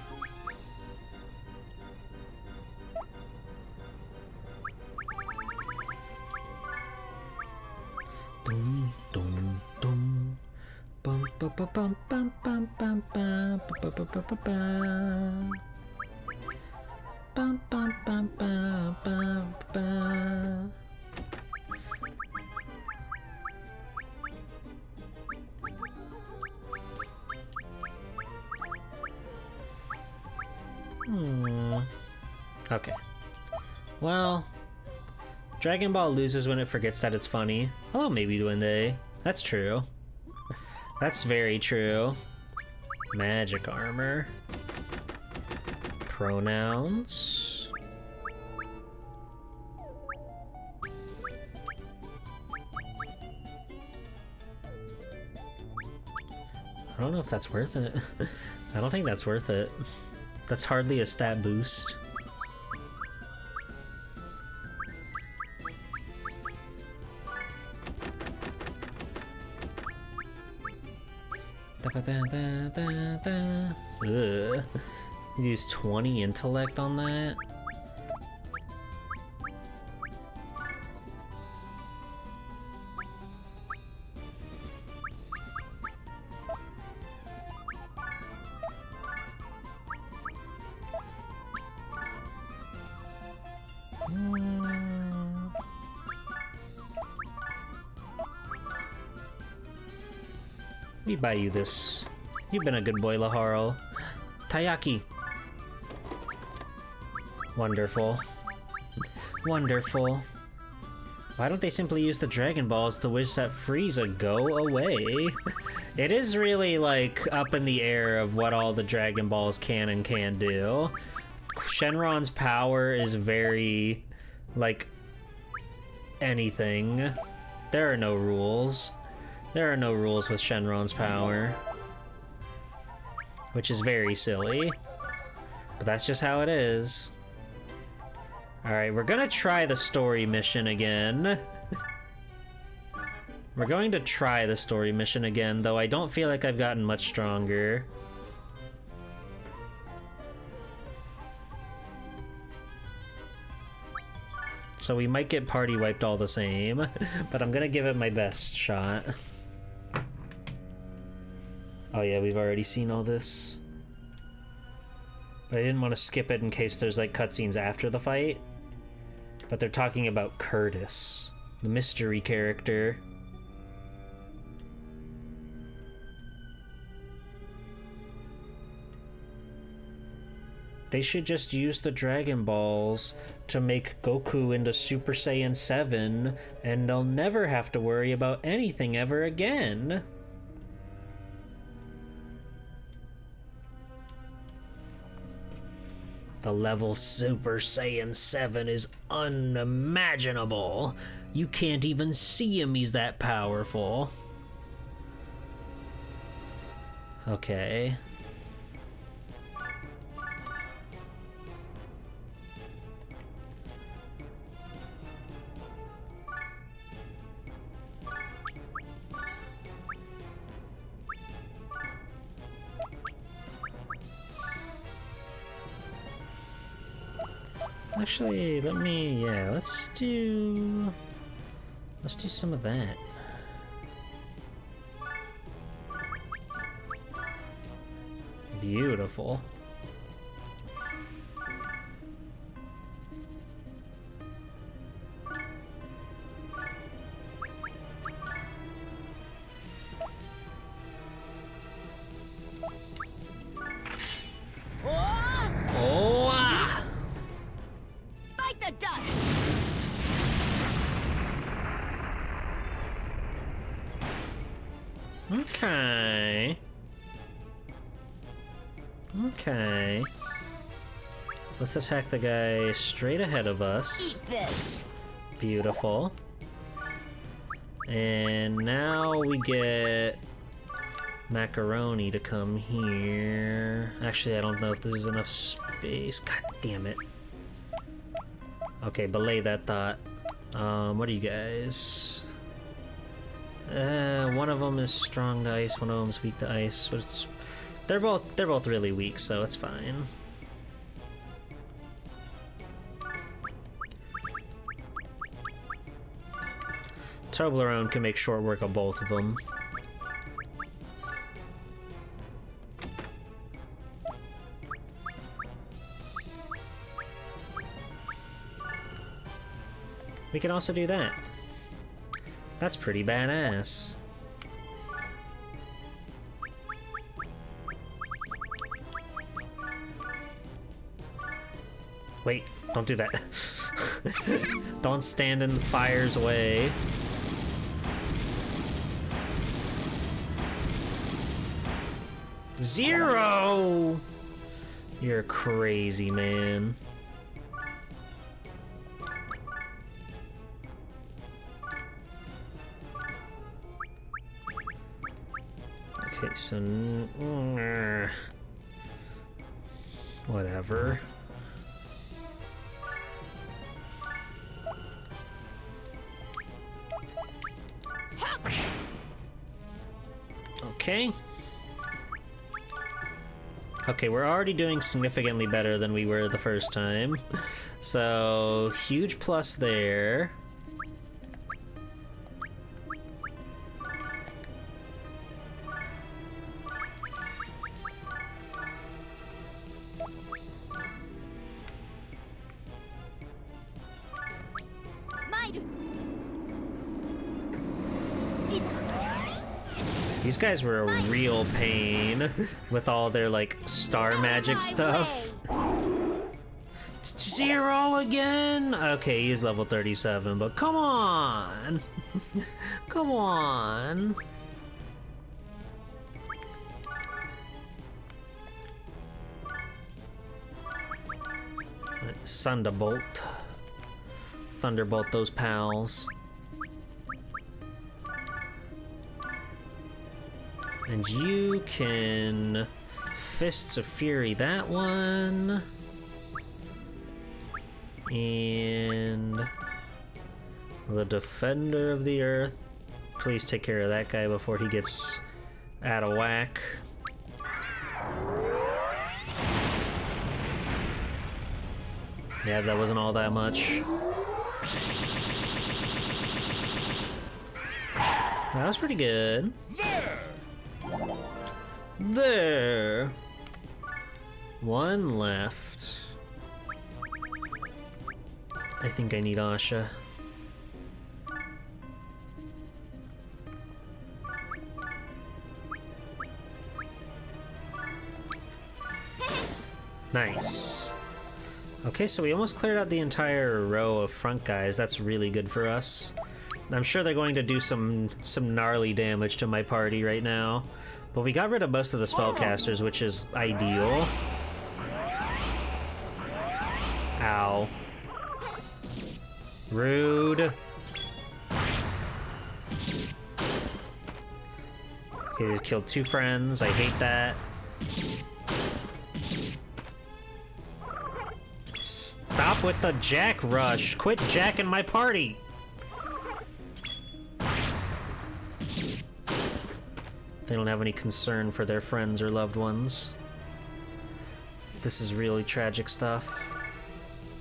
[SPEAKER 2] Dum dum dum. Bum bum bum bum bum bum bum bum bum bum bum. Bum bum bum bum bum bum. Okay. Well, Dragon Ball loses when it forgets that it's funny. Hello, maybe Duende. That's true. That's very true. Magic armor. Pronouns. I don't know if that's worth it. I don't think that's worth it. That's hardly a stat boost. Ugh. Use 20 intellect on that? Let me buy you this. You've been a good boy, Laharl. Taiyaki. Wonderful. Wonderful. Why don't they simply use the Dragon Balls to wish that Frieza go away? It is really, like, up in the air of what all the Dragon Balls can and can't do. Shenron's power is very, like, anything. There are no rules. There are no rules with Shenron's power. Which is very silly. But that's just how it is. Alright, we're gonna try the story mission again. We're going to try the story mission again, though I don't feel like I've gotten much stronger. So we might get party wiped all the same, but I'm gonna give it my best shot. Oh yeah, we've already seen all this. But I didn't want to skip it in case there's like cutscenes after the fight. But they're talking about Curtis, the mystery character. They should just use the Dragon Balls to make Goku into Super Saiyan 7, and they'll never have to worry about anything ever again. The level Super Saiyan 7 is unimaginable. You can't even see him, he's that powerful. Okay. Actually, let's do some of that. Beautiful.
[SPEAKER 3] Bite the dust!
[SPEAKER 2] Okay. Okay. So let's attack the guy straight ahead of us.
[SPEAKER 3] Eat this!
[SPEAKER 2] Beautiful. And now we get Macaroni to come here. Actually, I don't know if this is enough space. God damn it. Okay, belay that thought. What are you guys? One of them is strong to ice, one of them is weak to ice, but it's they're both really weak, so it's fine. Toblerone can make short work of both of them. We can also do that. That's pretty badass. Wait, don't do that. Don't stand in fire's way. Zero! You're crazy, man. Okay, so... whatever. Okay. Okay, we're already doing significantly better than we were the first time. So, huge plus there. These guys were a real pain with all their, like, star magic stuff. Zero again? Okay, he's level 37, but come on! Come on! Thunderbolt. Thunderbolt those pals. And you can Fists of Fury that one. And the Defender of the Earth. Please take care of that guy before he gets out of whack. Yeah, that wasn't all that much. That was pretty good. There! One left. I think I need Asha. Nice. Okay, so we almost cleared out the entire row of front guys. That's really good for us. I'm sure they're going to do some gnarly damage to my party right now. But we got rid of most of the spellcasters, which is ideal. Ow. Rude. Okay, we killed 2 friends. I hate that. Stop with the jack rush. Quit jacking my party. They don't have any concern for their friends or loved ones. This is really tragic stuff.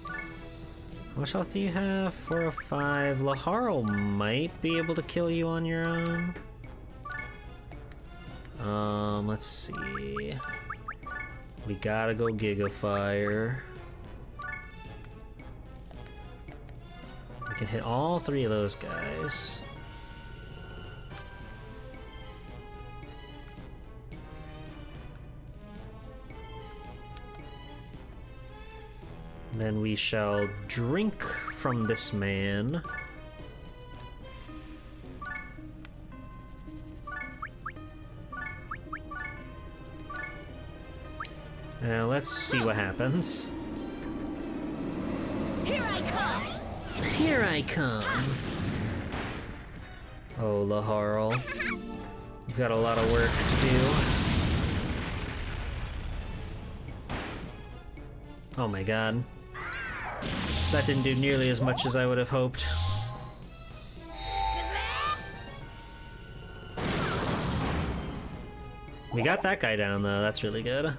[SPEAKER 2] How much health do you have? 405. Laharl might be able to kill you on your own. Let's see. We gotta go Gigafire. We can hit all 3 of those guys. Then we shall drink from this man. Now let's see what happens.
[SPEAKER 3] Here I come!
[SPEAKER 2] Here I come! Oh, Laharl. You've got a lot of work to do. Oh my god. That didn't do nearly as much as I would have hoped. We got that guy down though, that's really good.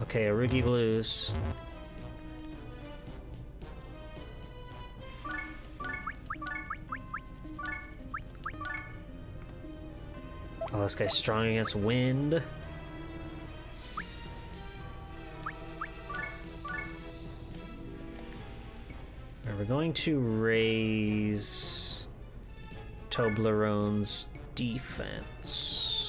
[SPEAKER 2] Okay, Arugi Blues. Oh, this guy's strong against wind. We're going to raise Toblerone's defense.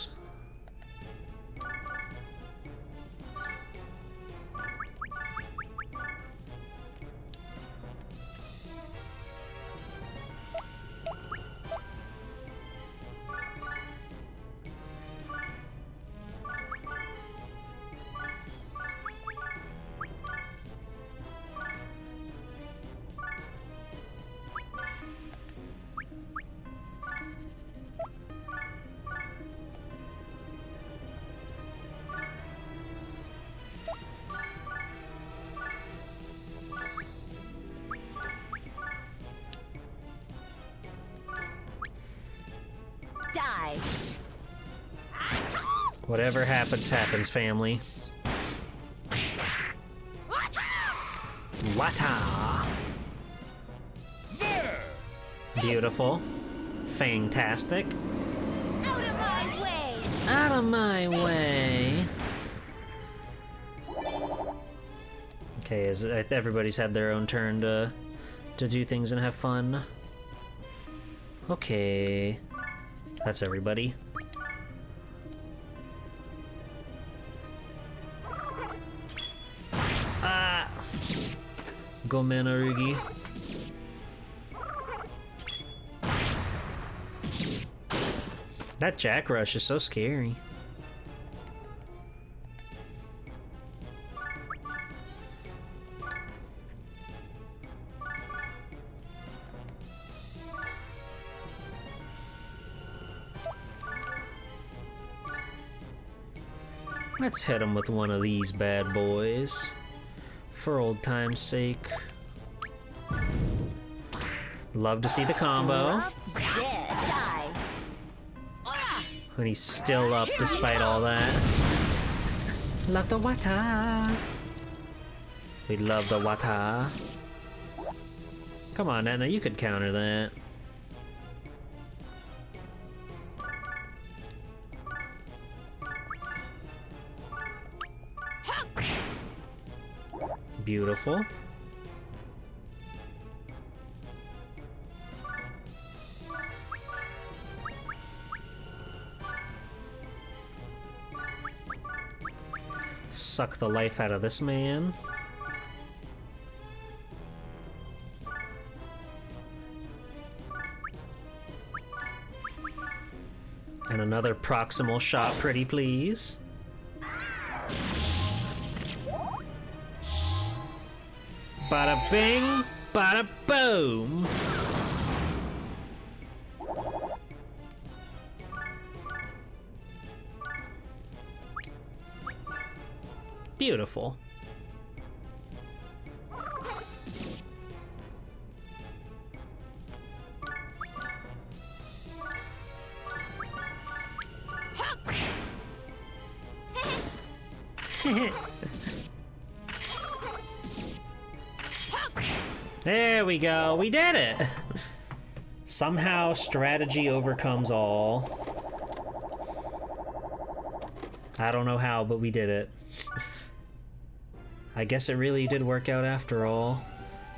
[SPEAKER 3] Die.
[SPEAKER 2] Whatever happens, happens, family. Wata!
[SPEAKER 4] There!
[SPEAKER 2] Beautiful. Fantastic.
[SPEAKER 3] Out of my way!
[SPEAKER 2] Out of my way! Okay, everybody's had their own turn to do things and have fun. Okay. That's everybody. Ah! Go man, Arugi. That Jack Rush is so scary. Let's hit him with one of these bad boys, for old time's sake. Love to see the combo.
[SPEAKER 3] Dead. Die.
[SPEAKER 2] And he's still up despite all that. Love the Wata. We love the Wata. Come on, Nana, you could counter that. Beautiful. suck the life out of this man. And another proximal shot, pretty please. Bada bing, bada boom. Beautiful. There we go, we did it! Somehow strategy overcomes all. I don't know how, but we did it. I guess it really did work out after all.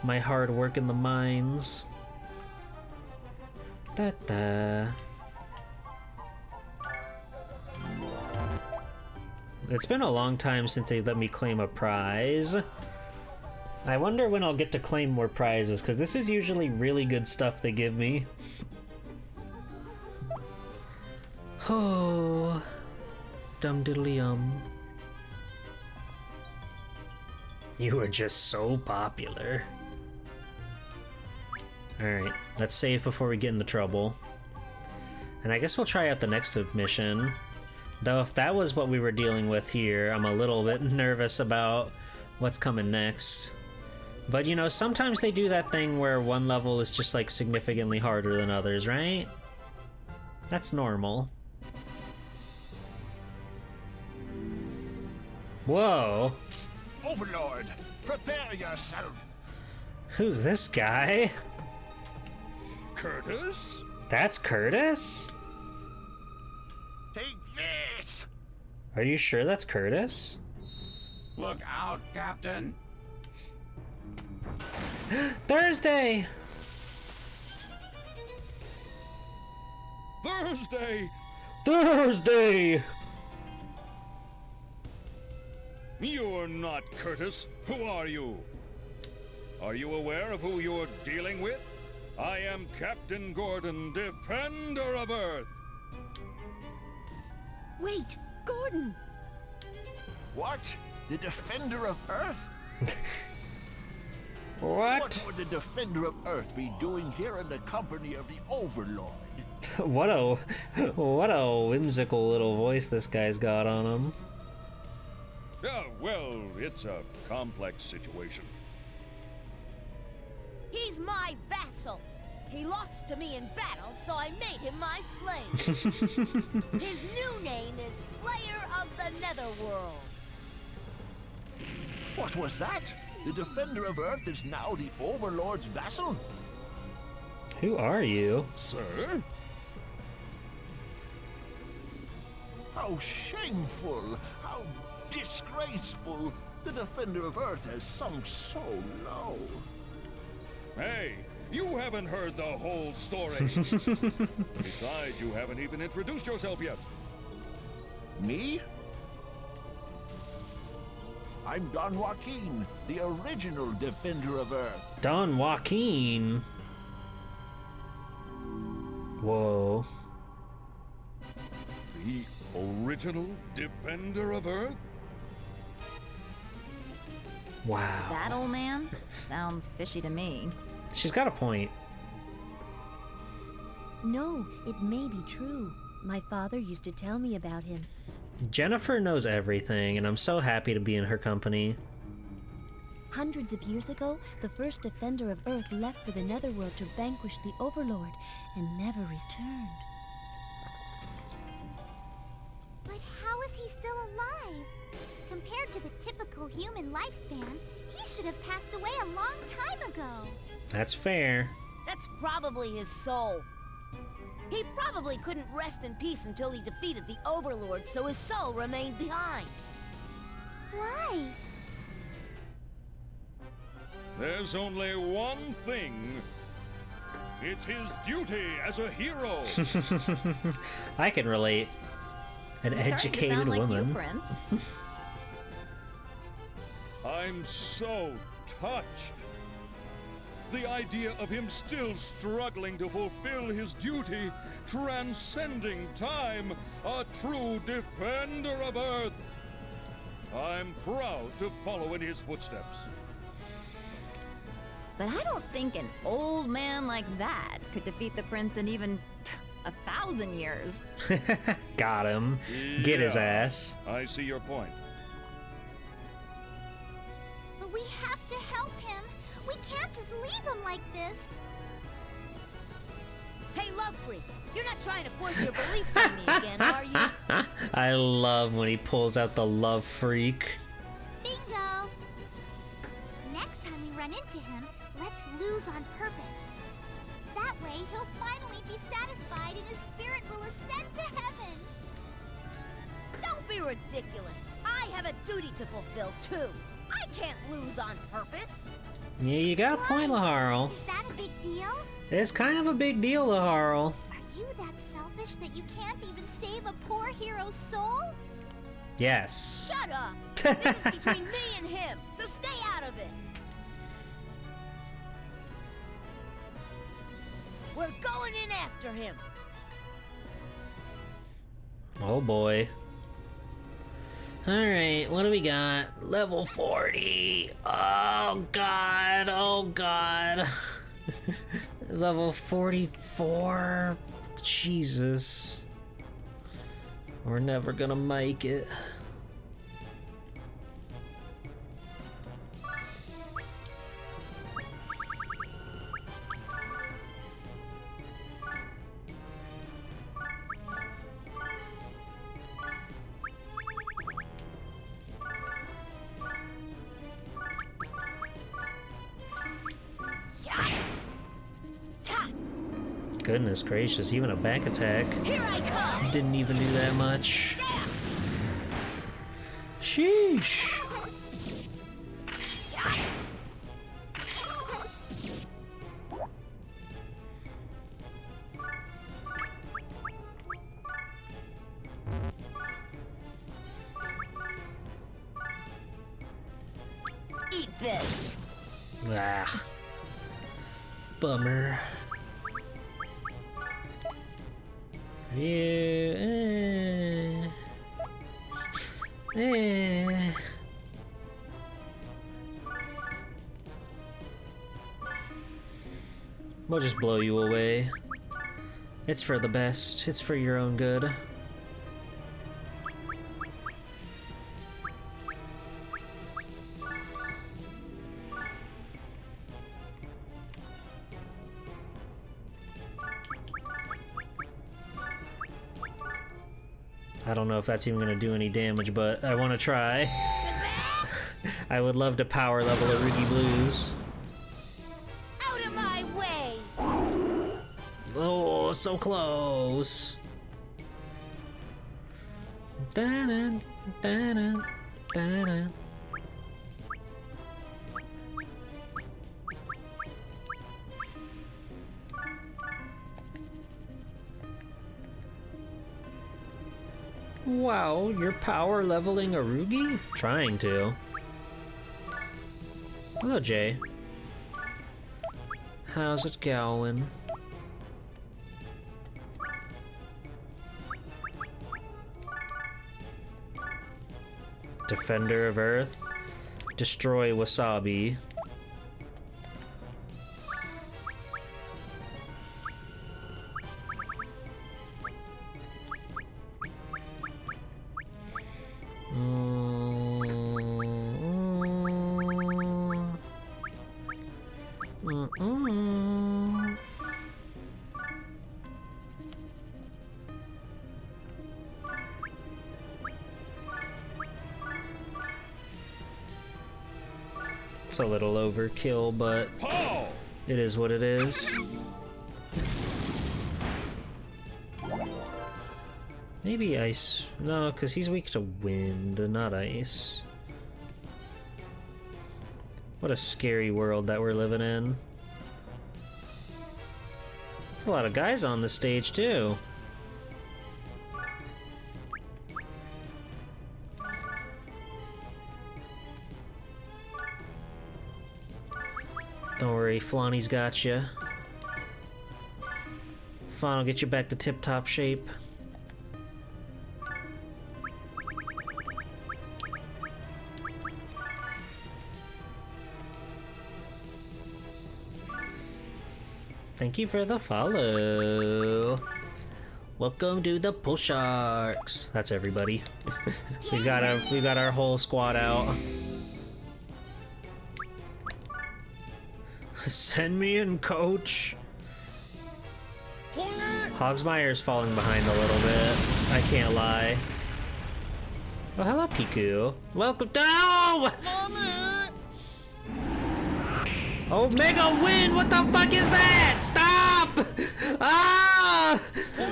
[SPEAKER 2] My hard work in the mines. Da-da. It's been a long time since they let me claim a prize. I wonder when I'll get to claim more prizes, because this is usually really good stuff they give me. Oh, dum diddly You are just so popular. Alright, let's save before we get into trouble. And I guess we'll try out the next mission. Though if that was what we were dealing with here, I'm a little bit nervous about what's coming next. But you know, sometimes they do that thing where one level is just like significantly harder than others, right? That's normal. Whoa!
[SPEAKER 10] Overlord, prepare yourself!
[SPEAKER 2] Who's this guy?
[SPEAKER 4] Curtis?
[SPEAKER 2] That's Curtis?
[SPEAKER 10] Take this!
[SPEAKER 2] Are you sure that's Curtis?
[SPEAKER 5] Look out, Captain.
[SPEAKER 2] Thursday!
[SPEAKER 4] Thursday!
[SPEAKER 2] Thursday!
[SPEAKER 4] You're not Curtis. Who are you? Are you aware of who you're dealing with? I am Captain Gordon, Defender of Earth.
[SPEAKER 8] Wait, Gordon!
[SPEAKER 10] What? The Defender of Earth?
[SPEAKER 2] What?
[SPEAKER 10] What would the Defender of Earth be doing here in the company of the Overlord?
[SPEAKER 2] What a whimsical little voice this guy's got on him.
[SPEAKER 4] Yeah, well, it's a complex situation.
[SPEAKER 3] He's my vassal. He lost to me in battle, so I made him my slave. His new name is Slayer of the Netherworld.
[SPEAKER 10] What was that? The Defender of Earth is now the Overlord's vassal?
[SPEAKER 2] Who are you?
[SPEAKER 4] Sir?
[SPEAKER 10] How shameful! How disgraceful! The Defender of Earth has sunk so low.
[SPEAKER 4] Hey, you haven't heard the whole story. Besides, you haven't even introduced yourself yet.
[SPEAKER 10] Me? I'm Don Joaquin, the original Defender of Earth.
[SPEAKER 2] Don Joaquin. Whoa.
[SPEAKER 4] The original Defender of Earth?
[SPEAKER 2] Wow.
[SPEAKER 7] That old man? Sounds fishy to me.
[SPEAKER 2] She's got a point.
[SPEAKER 8] No, it may be true. My father used to tell me about him.
[SPEAKER 2] Jennifer knows everything, and I'm so happy to be in her company.
[SPEAKER 8] Hundreds of years ago, the first Defender of Earth left for the Netherworld to vanquish the Overlord and never returned.
[SPEAKER 6] But how is he still alive? Compared to the typical human lifespan, he should have passed away a long time ago.
[SPEAKER 2] That's fair.
[SPEAKER 3] That's probably his soul. He probably couldn't rest in peace until he defeated the Overlord, so his soul remained behind.
[SPEAKER 6] Why?
[SPEAKER 4] There's only one thing. It's his duty as a hero.
[SPEAKER 2] I can relate. An
[SPEAKER 7] He's starting to
[SPEAKER 2] educated
[SPEAKER 7] sound like
[SPEAKER 2] woman.
[SPEAKER 7] you, Prince.
[SPEAKER 4] I'm so touched. The idea of him still struggling to fulfill his duty, transcending time, a true defender of Earth. I'm proud to follow in his footsteps.
[SPEAKER 7] But I don't think an old man like that could defeat the prince in even 1,000 years.
[SPEAKER 2] Got him. Get his
[SPEAKER 4] Yeah,
[SPEAKER 2] ass.
[SPEAKER 4] I see your point.
[SPEAKER 6] But we have to help him. We can't just leave him like this.
[SPEAKER 3] Hey, Love Freak, you're not trying to force your beliefs on me again, are you?
[SPEAKER 2] I love when he pulls out the love freak.
[SPEAKER 6] Bingo! Next time we run into him, let's lose on purpose. That way, he'll finally be satisfied and his spirit will ascend to heaven.
[SPEAKER 3] Don't be ridiculous. I have a duty to fulfill, too. I can't lose on purpose.
[SPEAKER 2] Yeah, you got a point, Laharl.
[SPEAKER 6] Is that a big deal?
[SPEAKER 2] It's kind of a big deal, Laharl.
[SPEAKER 6] Are you that selfish that you can't even save a poor hero's soul?
[SPEAKER 2] Yes.
[SPEAKER 3] Shut up. This is between me and him, so stay out of it. We're going in after him.
[SPEAKER 2] Oh boy. Alright, what do we got? Level 40. Oh god, oh god. Level 44. Jesus. We're never gonna make it. Goodness gracious, even a back attack
[SPEAKER 3] Here I come.
[SPEAKER 2] didn't even do that much. Sheesh.
[SPEAKER 3] Eat this.
[SPEAKER 2] Ah. Bummer. Yeah. We'll just blow you away. It's for the best. It's for your own good. I don't know if that's even going to do any damage, but I want to try. I would love to power level a Rugi Blues.
[SPEAKER 3] Out of my way.
[SPEAKER 2] Oh, so close. Da-da, da-da, da-da. Wow, you're power leveling a Rugi? Trying to. Hello, Jay. How's it going? Defender of Earth. Destroy Wasabi. It's a little overkill, but it is what it is. Maybe ice. No, because he's weak to wind, not ice. What a scary world that we're living in. There's a lot of guys on the stage, too. worry, Flonnie's got you. Fawn will get you back to tip-top shape. Thank you for the follow. Welcome to the Pull Sharks. That's everybody. we got our whole squad out. Send me in, coach. Hogsmeyer's falling behind a little bit. I can't lie. Oh, hello, Piku. Welcome to... Omega win! What the fuck is that? Stop! Ah!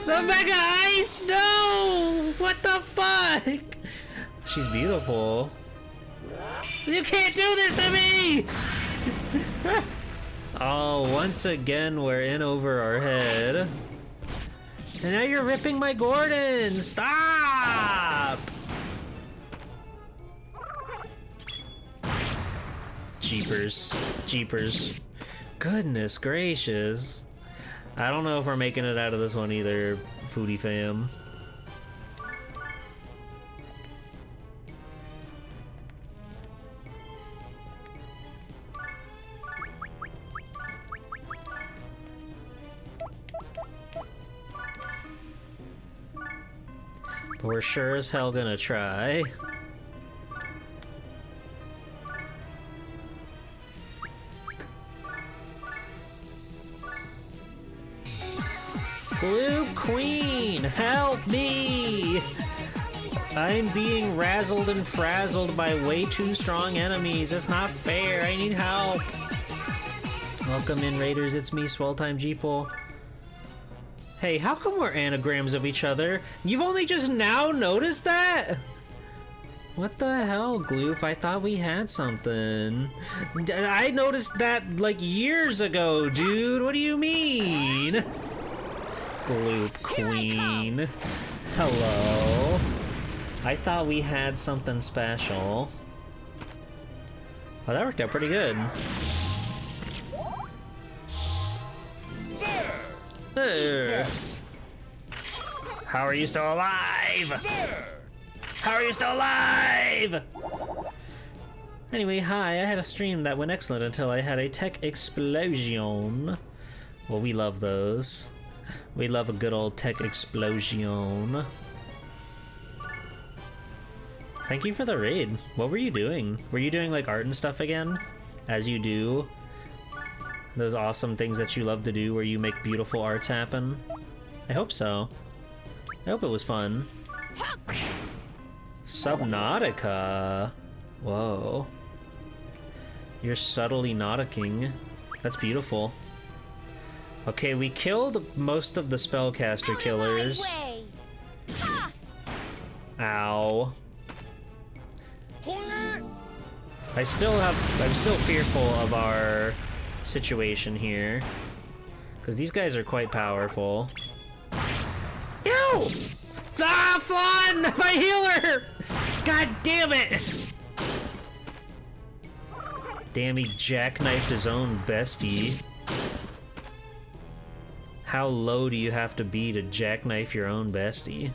[SPEAKER 2] The Mega Ice! No! What the fuck? She's beautiful. You can't do this to me! Oh, once again, we're in over our head. And now you're ripping my Gordon! Stop! Jeepers. Jeepers. Goodness gracious. I don't know if we're making it out of this one either, Foodie fam. But we're sure as hell gonna try. Blue Queen, help me! I'm being razzled and frazzled by way too strong enemies. It's not fair. I need help. Welcome in, Raiders. It's me, Swelltime Jeeple. Hey, how come we're anagrams of each other? You've only just now noticed that? What the hell, Gloop? I thought we had something. I noticed that like years ago, dude. What do you mean? Gloop Queen. Hello. I thought we had something special. Oh, that worked out pretty good. How are you still alive? How are you still alive? Anyway, hi, I had a stream that went excellent until I had a tech explosion. Well, we love those. We love a good old tech explosion. Thank you for the raid. What were you doing? Were you doing like art and stuff again? As you do. Those awesome things that you love to do where you make beautiful arts happen. I hope so. I hope it was fun. Subnautica. Whoa. You're subtly nauticking. That's beautiful. Okay, we killed most of the spellcaster killers. Ow. I'm still fearful of our situation here. Because these guys are quite powerful. Ew! Ah, Flan! My healer! God damn it! Damn, he jackknifed his own bestie. How low do you have to be to jackknife your own bestie?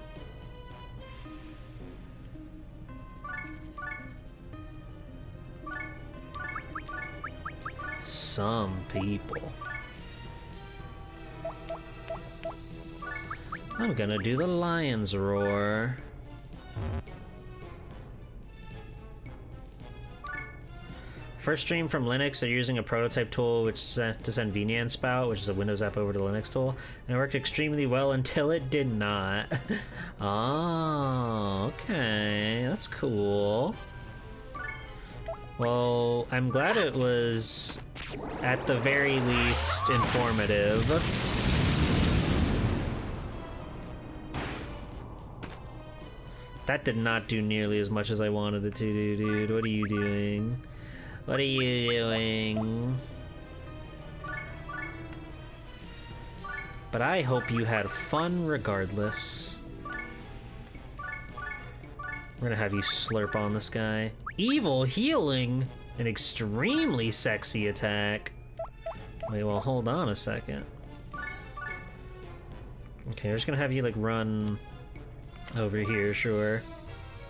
[SPEAKER 2] Some people. I'm gonna do the lion's roar. First stream from Linux, they're using a prototype tool to send VNAN Spout, which is a Windows app over to Linux tool, and it worked extremely well until it did not. Oh, okay, that's cool. Well, I'm glad it was, at the very least, informative. That did not do nearly as much as I wanted it to do, dude. What are you doing? What are you doing? But I hope you had fun regardless. We're gonna have you slurp on this guy. Evil healing! An extremely sexy attack. Wait, well, hold on a second. Okay, we're just gonna have you, like, run over here, sure.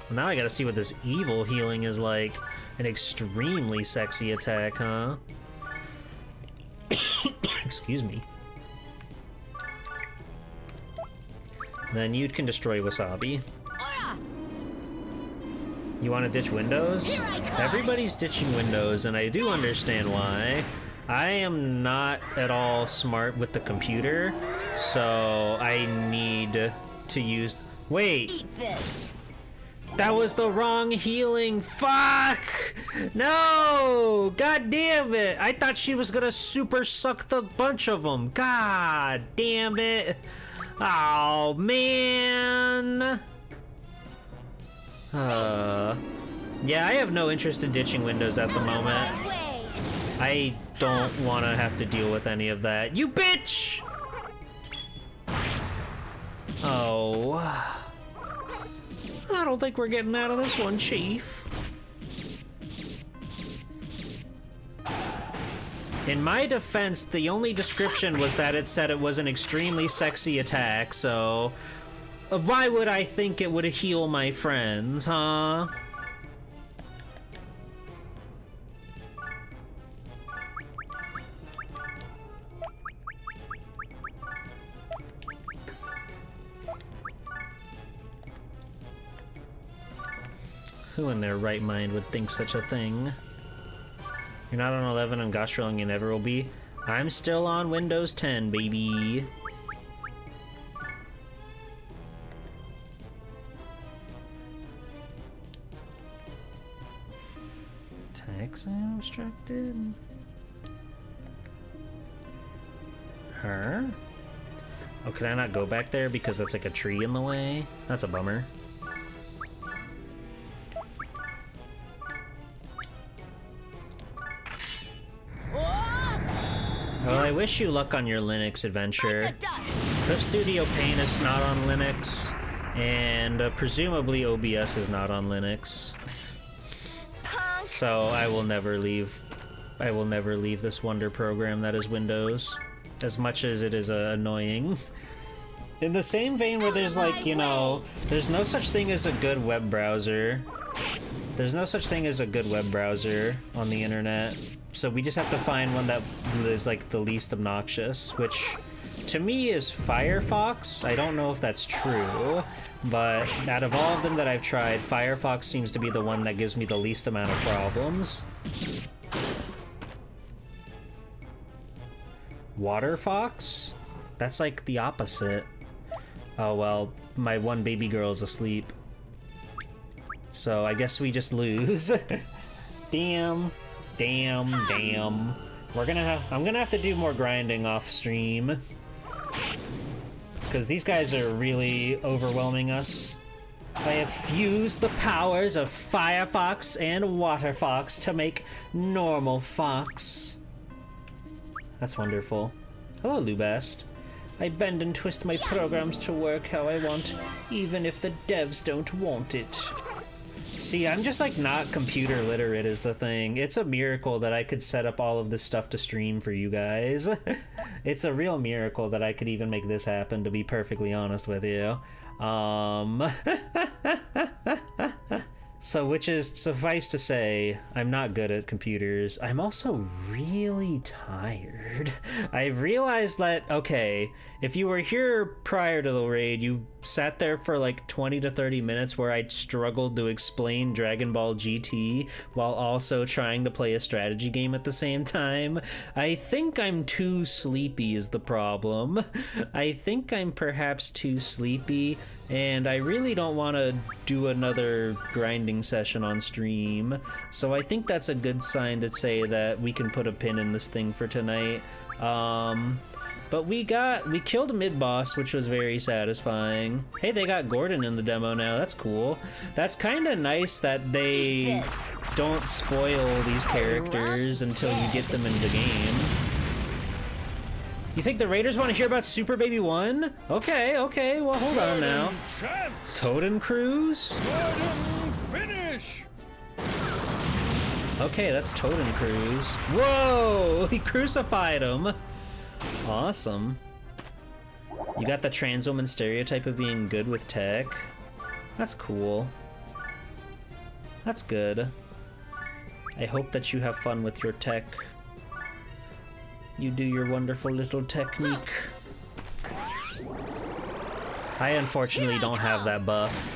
[SPEAKER 2] Well, now I gotta see what this evil healing is like. An extremely sexy attack, huh? Excuse me. Then you can destroy Wasabi. You want to ditch Windows? Everybody's ditching Windows, and I do understand why. I am not at all smart with the computer, so I need to use... Wait! That was the wrong healing! Fuck! No! God damn it! I thought she was gonna super suck the bunch of them. God damn it! Oh, man! Yeah, I have no interest in ditching Windows at the moment. I don't want to have to deal with any of that. You bitch! Oh. I don't think we're getting out of this one, Chief. In my defense, the only description was that it said it was an extremely sexy attack, so... why would I think it would heal my friends, huh? Who in their right mind would think such a thing? You're not on 11 and gosh willing you never will be. I'm still on Windows 10, baby. Tax obstructed? Her? Oh, can I not go back there because that's like a tree in the way? That's a bummer. Well, I wish you luck on your Linux adventure. Clip Studio Paint is not on Linux, and presumably OBS is not on Linux. So I will never leave this wonder program that is Windows, as much as it is annoying. In the same vein where there's like, you know, there's no such thing as a good web browser. There's no such thing as a good web browser on the internet. So we just have to find one that is like the least obnoxious, which to me is Firefox. I don't know if that's true, but out of all of them that I've tried, Firefox seems to be the one that gives me the least amount of problems. Waterfox? That's like the opposite. Oh well, my one baby girl is asleep. So I guess we just lose. Damn. Damn. I'm gonna have to do more grinding off stream. Because these guys are really overwhelming us. I have fused the powers of Firefox and Waterfox to make normal Fox. That's wonderful. Hello, Lubast. I bend and twist my programs to work how I want, even if the devs don't want it. See, I'm just like not computer literate is the thing. It's a miracle that I could set up all of this stuff to stream for you guys. It's a real miracle that I could even make this happen, to be perfectly honest with you. So, which is, suffice to say, I'm not good at computers. I'm also really tired. I've realized that, okay, if you were here prior to the raid, you sat there for like 20 to 30 minutes where I struggled to explain Dragon Ball GT while also trying to play a strategy game at the same time. I think I'm too sleepy is the problem. I think I'm perhaps too sleepy, and I really don't want to do another grinding session on stream. So I think that's a good sign to say that we can put a pin in this thing for tonight. But we killed a mid-boss, which was very satisfying. Hey, they got Gordon in the demo now. That's cool. That's kind of nice that they don't spoil these characters until you get them in the game. You think the Raiders want to hear about Super Baby 1? Okay, well, hold on now. Totem Cruise?
[SPEAKER 4] Finish!
[SPEAKER 2] Okay, that's Totem Cruise. Whoa! He crucified him! Awesome. You got the trans woman stereotype of being good with tech. That's cool. That's good. I hope that you have fun with your tech. You do your wonderful little technique. I unfortunately don't have that buff.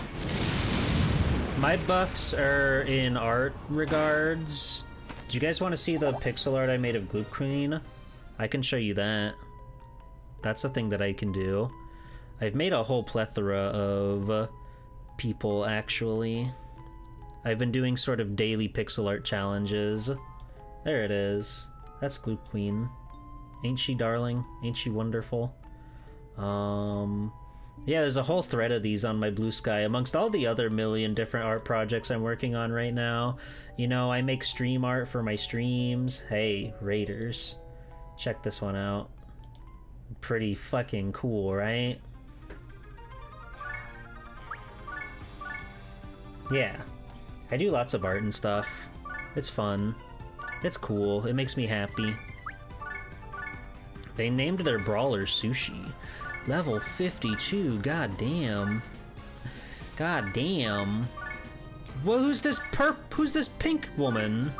[SPEAKER 2] My buffs are in art regards. Do you guys want to see the pixel art I made of Gloop Queen? I can show you that. That's a thing that I can do. I've made a whole plethora of people, actually. I've been doing sort of daily pixel art challenges. There it is. That's Gloop Queen. Ain't she darling? Ain't she wonderful? Yeah, there's a whole thread of these on my Blue Sky, amongst all the other million different art projects I'm working on right now. You know, I make stream art for my streams. Hey, Raiders. Check this one out. Pretty fucking cool, right? Yeah. I do lots of art and stuff. It's fun. It's cool. It makes me happy. They named their brawler Sushi. Level 52, god damn. God damn. Well, who's this pink woman?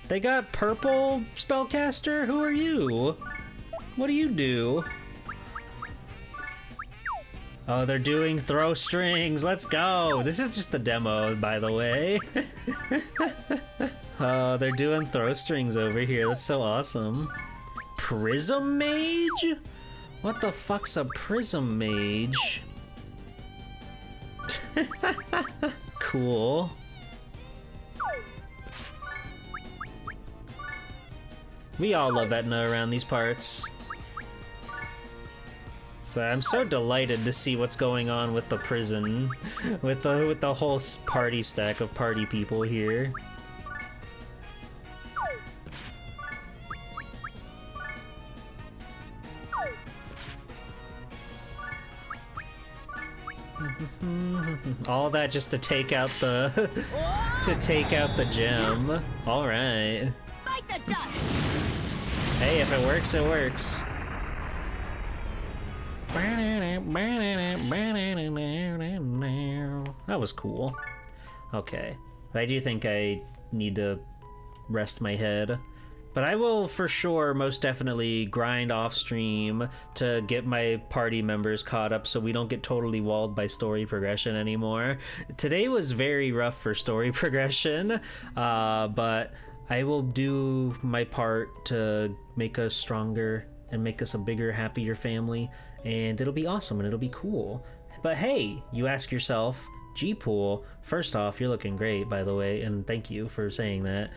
[SPEAKER 2] They got purple spellcaster? Who are you? What do you do? Oh, they're doing throw strings. Let's go. This is just the demo, by the way. Oh, they're doing throw strings over here. That's so awesome. Prism Mage? What the fuck's a Prism Mage? Cool. We all love Etna around these parts. So I'm so delighted to see what's going on with the prison, with the whole party stack of party people here. All that just to take out the gem. All right.
[SPEAKER 3] Bite the dust.
[SPEAKER 2] Hey, if it works, it works. That was cool. Okay. I do think I need to rest my head. But I will for sure most definitely grind off stream to get my party members caught up so we don't get totally walled by story progression anymore. Today was very rough for story progression, but I will do my part to make us stronger and make us a bigger, happier family, and it'll be awesome and it'll be cool. But hey, you ask yourself, G-Pool, first off, you're looking great, by the way, and thank you for saying that.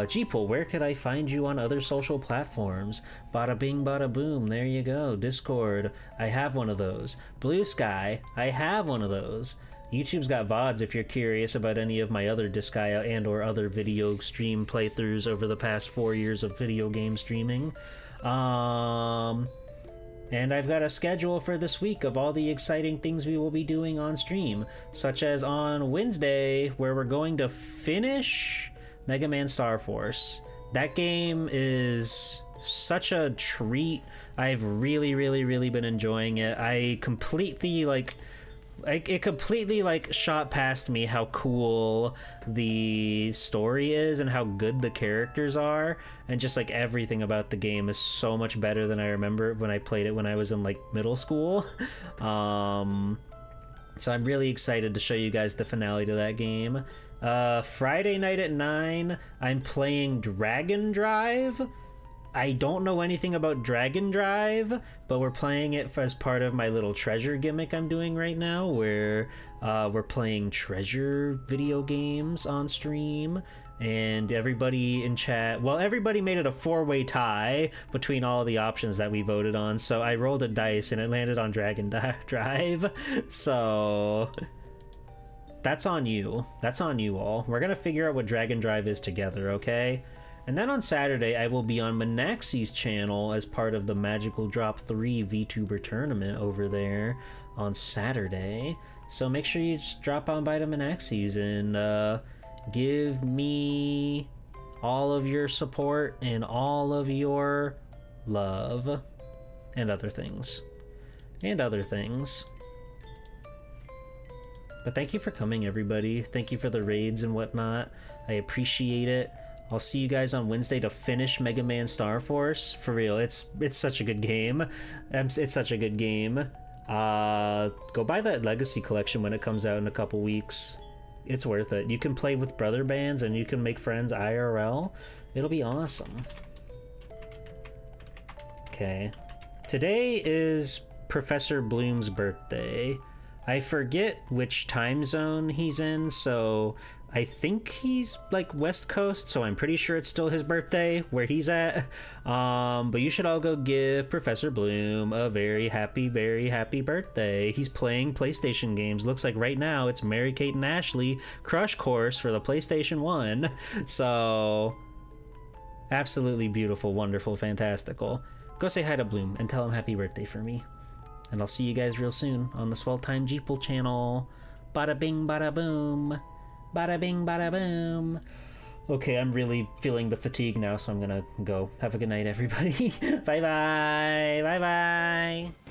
[SPEAKER 2] G-Pool, where could I find you on other social platforms? Bada bing, bada boom, there you go. Discord, I have one of those. Blue Sky, I have one of those. YouTube's got VODs if you're curious about any of my other Disgaea and or other video stream playthroughs over the past 4 years of video game streaming. And I've got a schedule for this week of all the exciting things we will be doing on stream, such as on Wednesday, where we're going to finish Mega Man Star Force. That game is such a treat. I've really been enjoying it. It completely shot past me how cool the story is and how good the characters are, and just like everything about the game is so much better than I remember when I played it when I was in like middle school. So I'm really excited to show you guys the finale to that game. Friday night at 9, I'm playing Dragon Drive. I don't know anything about Dragon Drive, but we're playing it as part of my little treasure gimmick I'm doing right now, where we're playing treasure video games on stream, and everybody in chat, well, everybody made it a 4-way tie between all the options that we voted on, so I rolled a dice and it landed on Dragon Drive, so that's on you. That's on you all. We're gonna figure out what Dragon Drive is together, okay? And then on Saturday, I will be on Manaxi's channel as part of the Magical Drop 3 VTuber tournament over there on Saturday. So make sure you just drop on by to Manaxi's and give me all of your support and all of your love and other things. And other things. But thank you for coming, everybody. Thank you for the raids and whatnot. I appreciate it. I'll see you guys on Wednesday to finish Mega Man Star Force. For real, it's such a good game. It's such a good game. Go buy that Legacy Collection when it comes out in a couple weeks. It's worth it. You can play with brother bands and you can make friends IRL. It'll be awesome. Okay. Today is Professor Bloom's birthday. I forget which time zone he's in, so I think he's like West Coast, so I'm pretty sure it's still his birthday where he's at. But you should all go give Professor Bloom a very happy birthday. He's playing PlayStation games. Looks like right now it's Mary-Kate and Ashley Crush Course for the PlayStation 1. So absolutely beautiful, wonderful, fantastical. Go say hi to Bloom and tell him happy birthday for me. And I'll see you guys real soon on the Swell Time Jeeple channel. Bada bing, bada boom. Bada bing, bada boom. Okay, I'm really feeling the fatigue now, so I'm gonna go. Have a good night, everybody. Bye-bye. Bye-bye.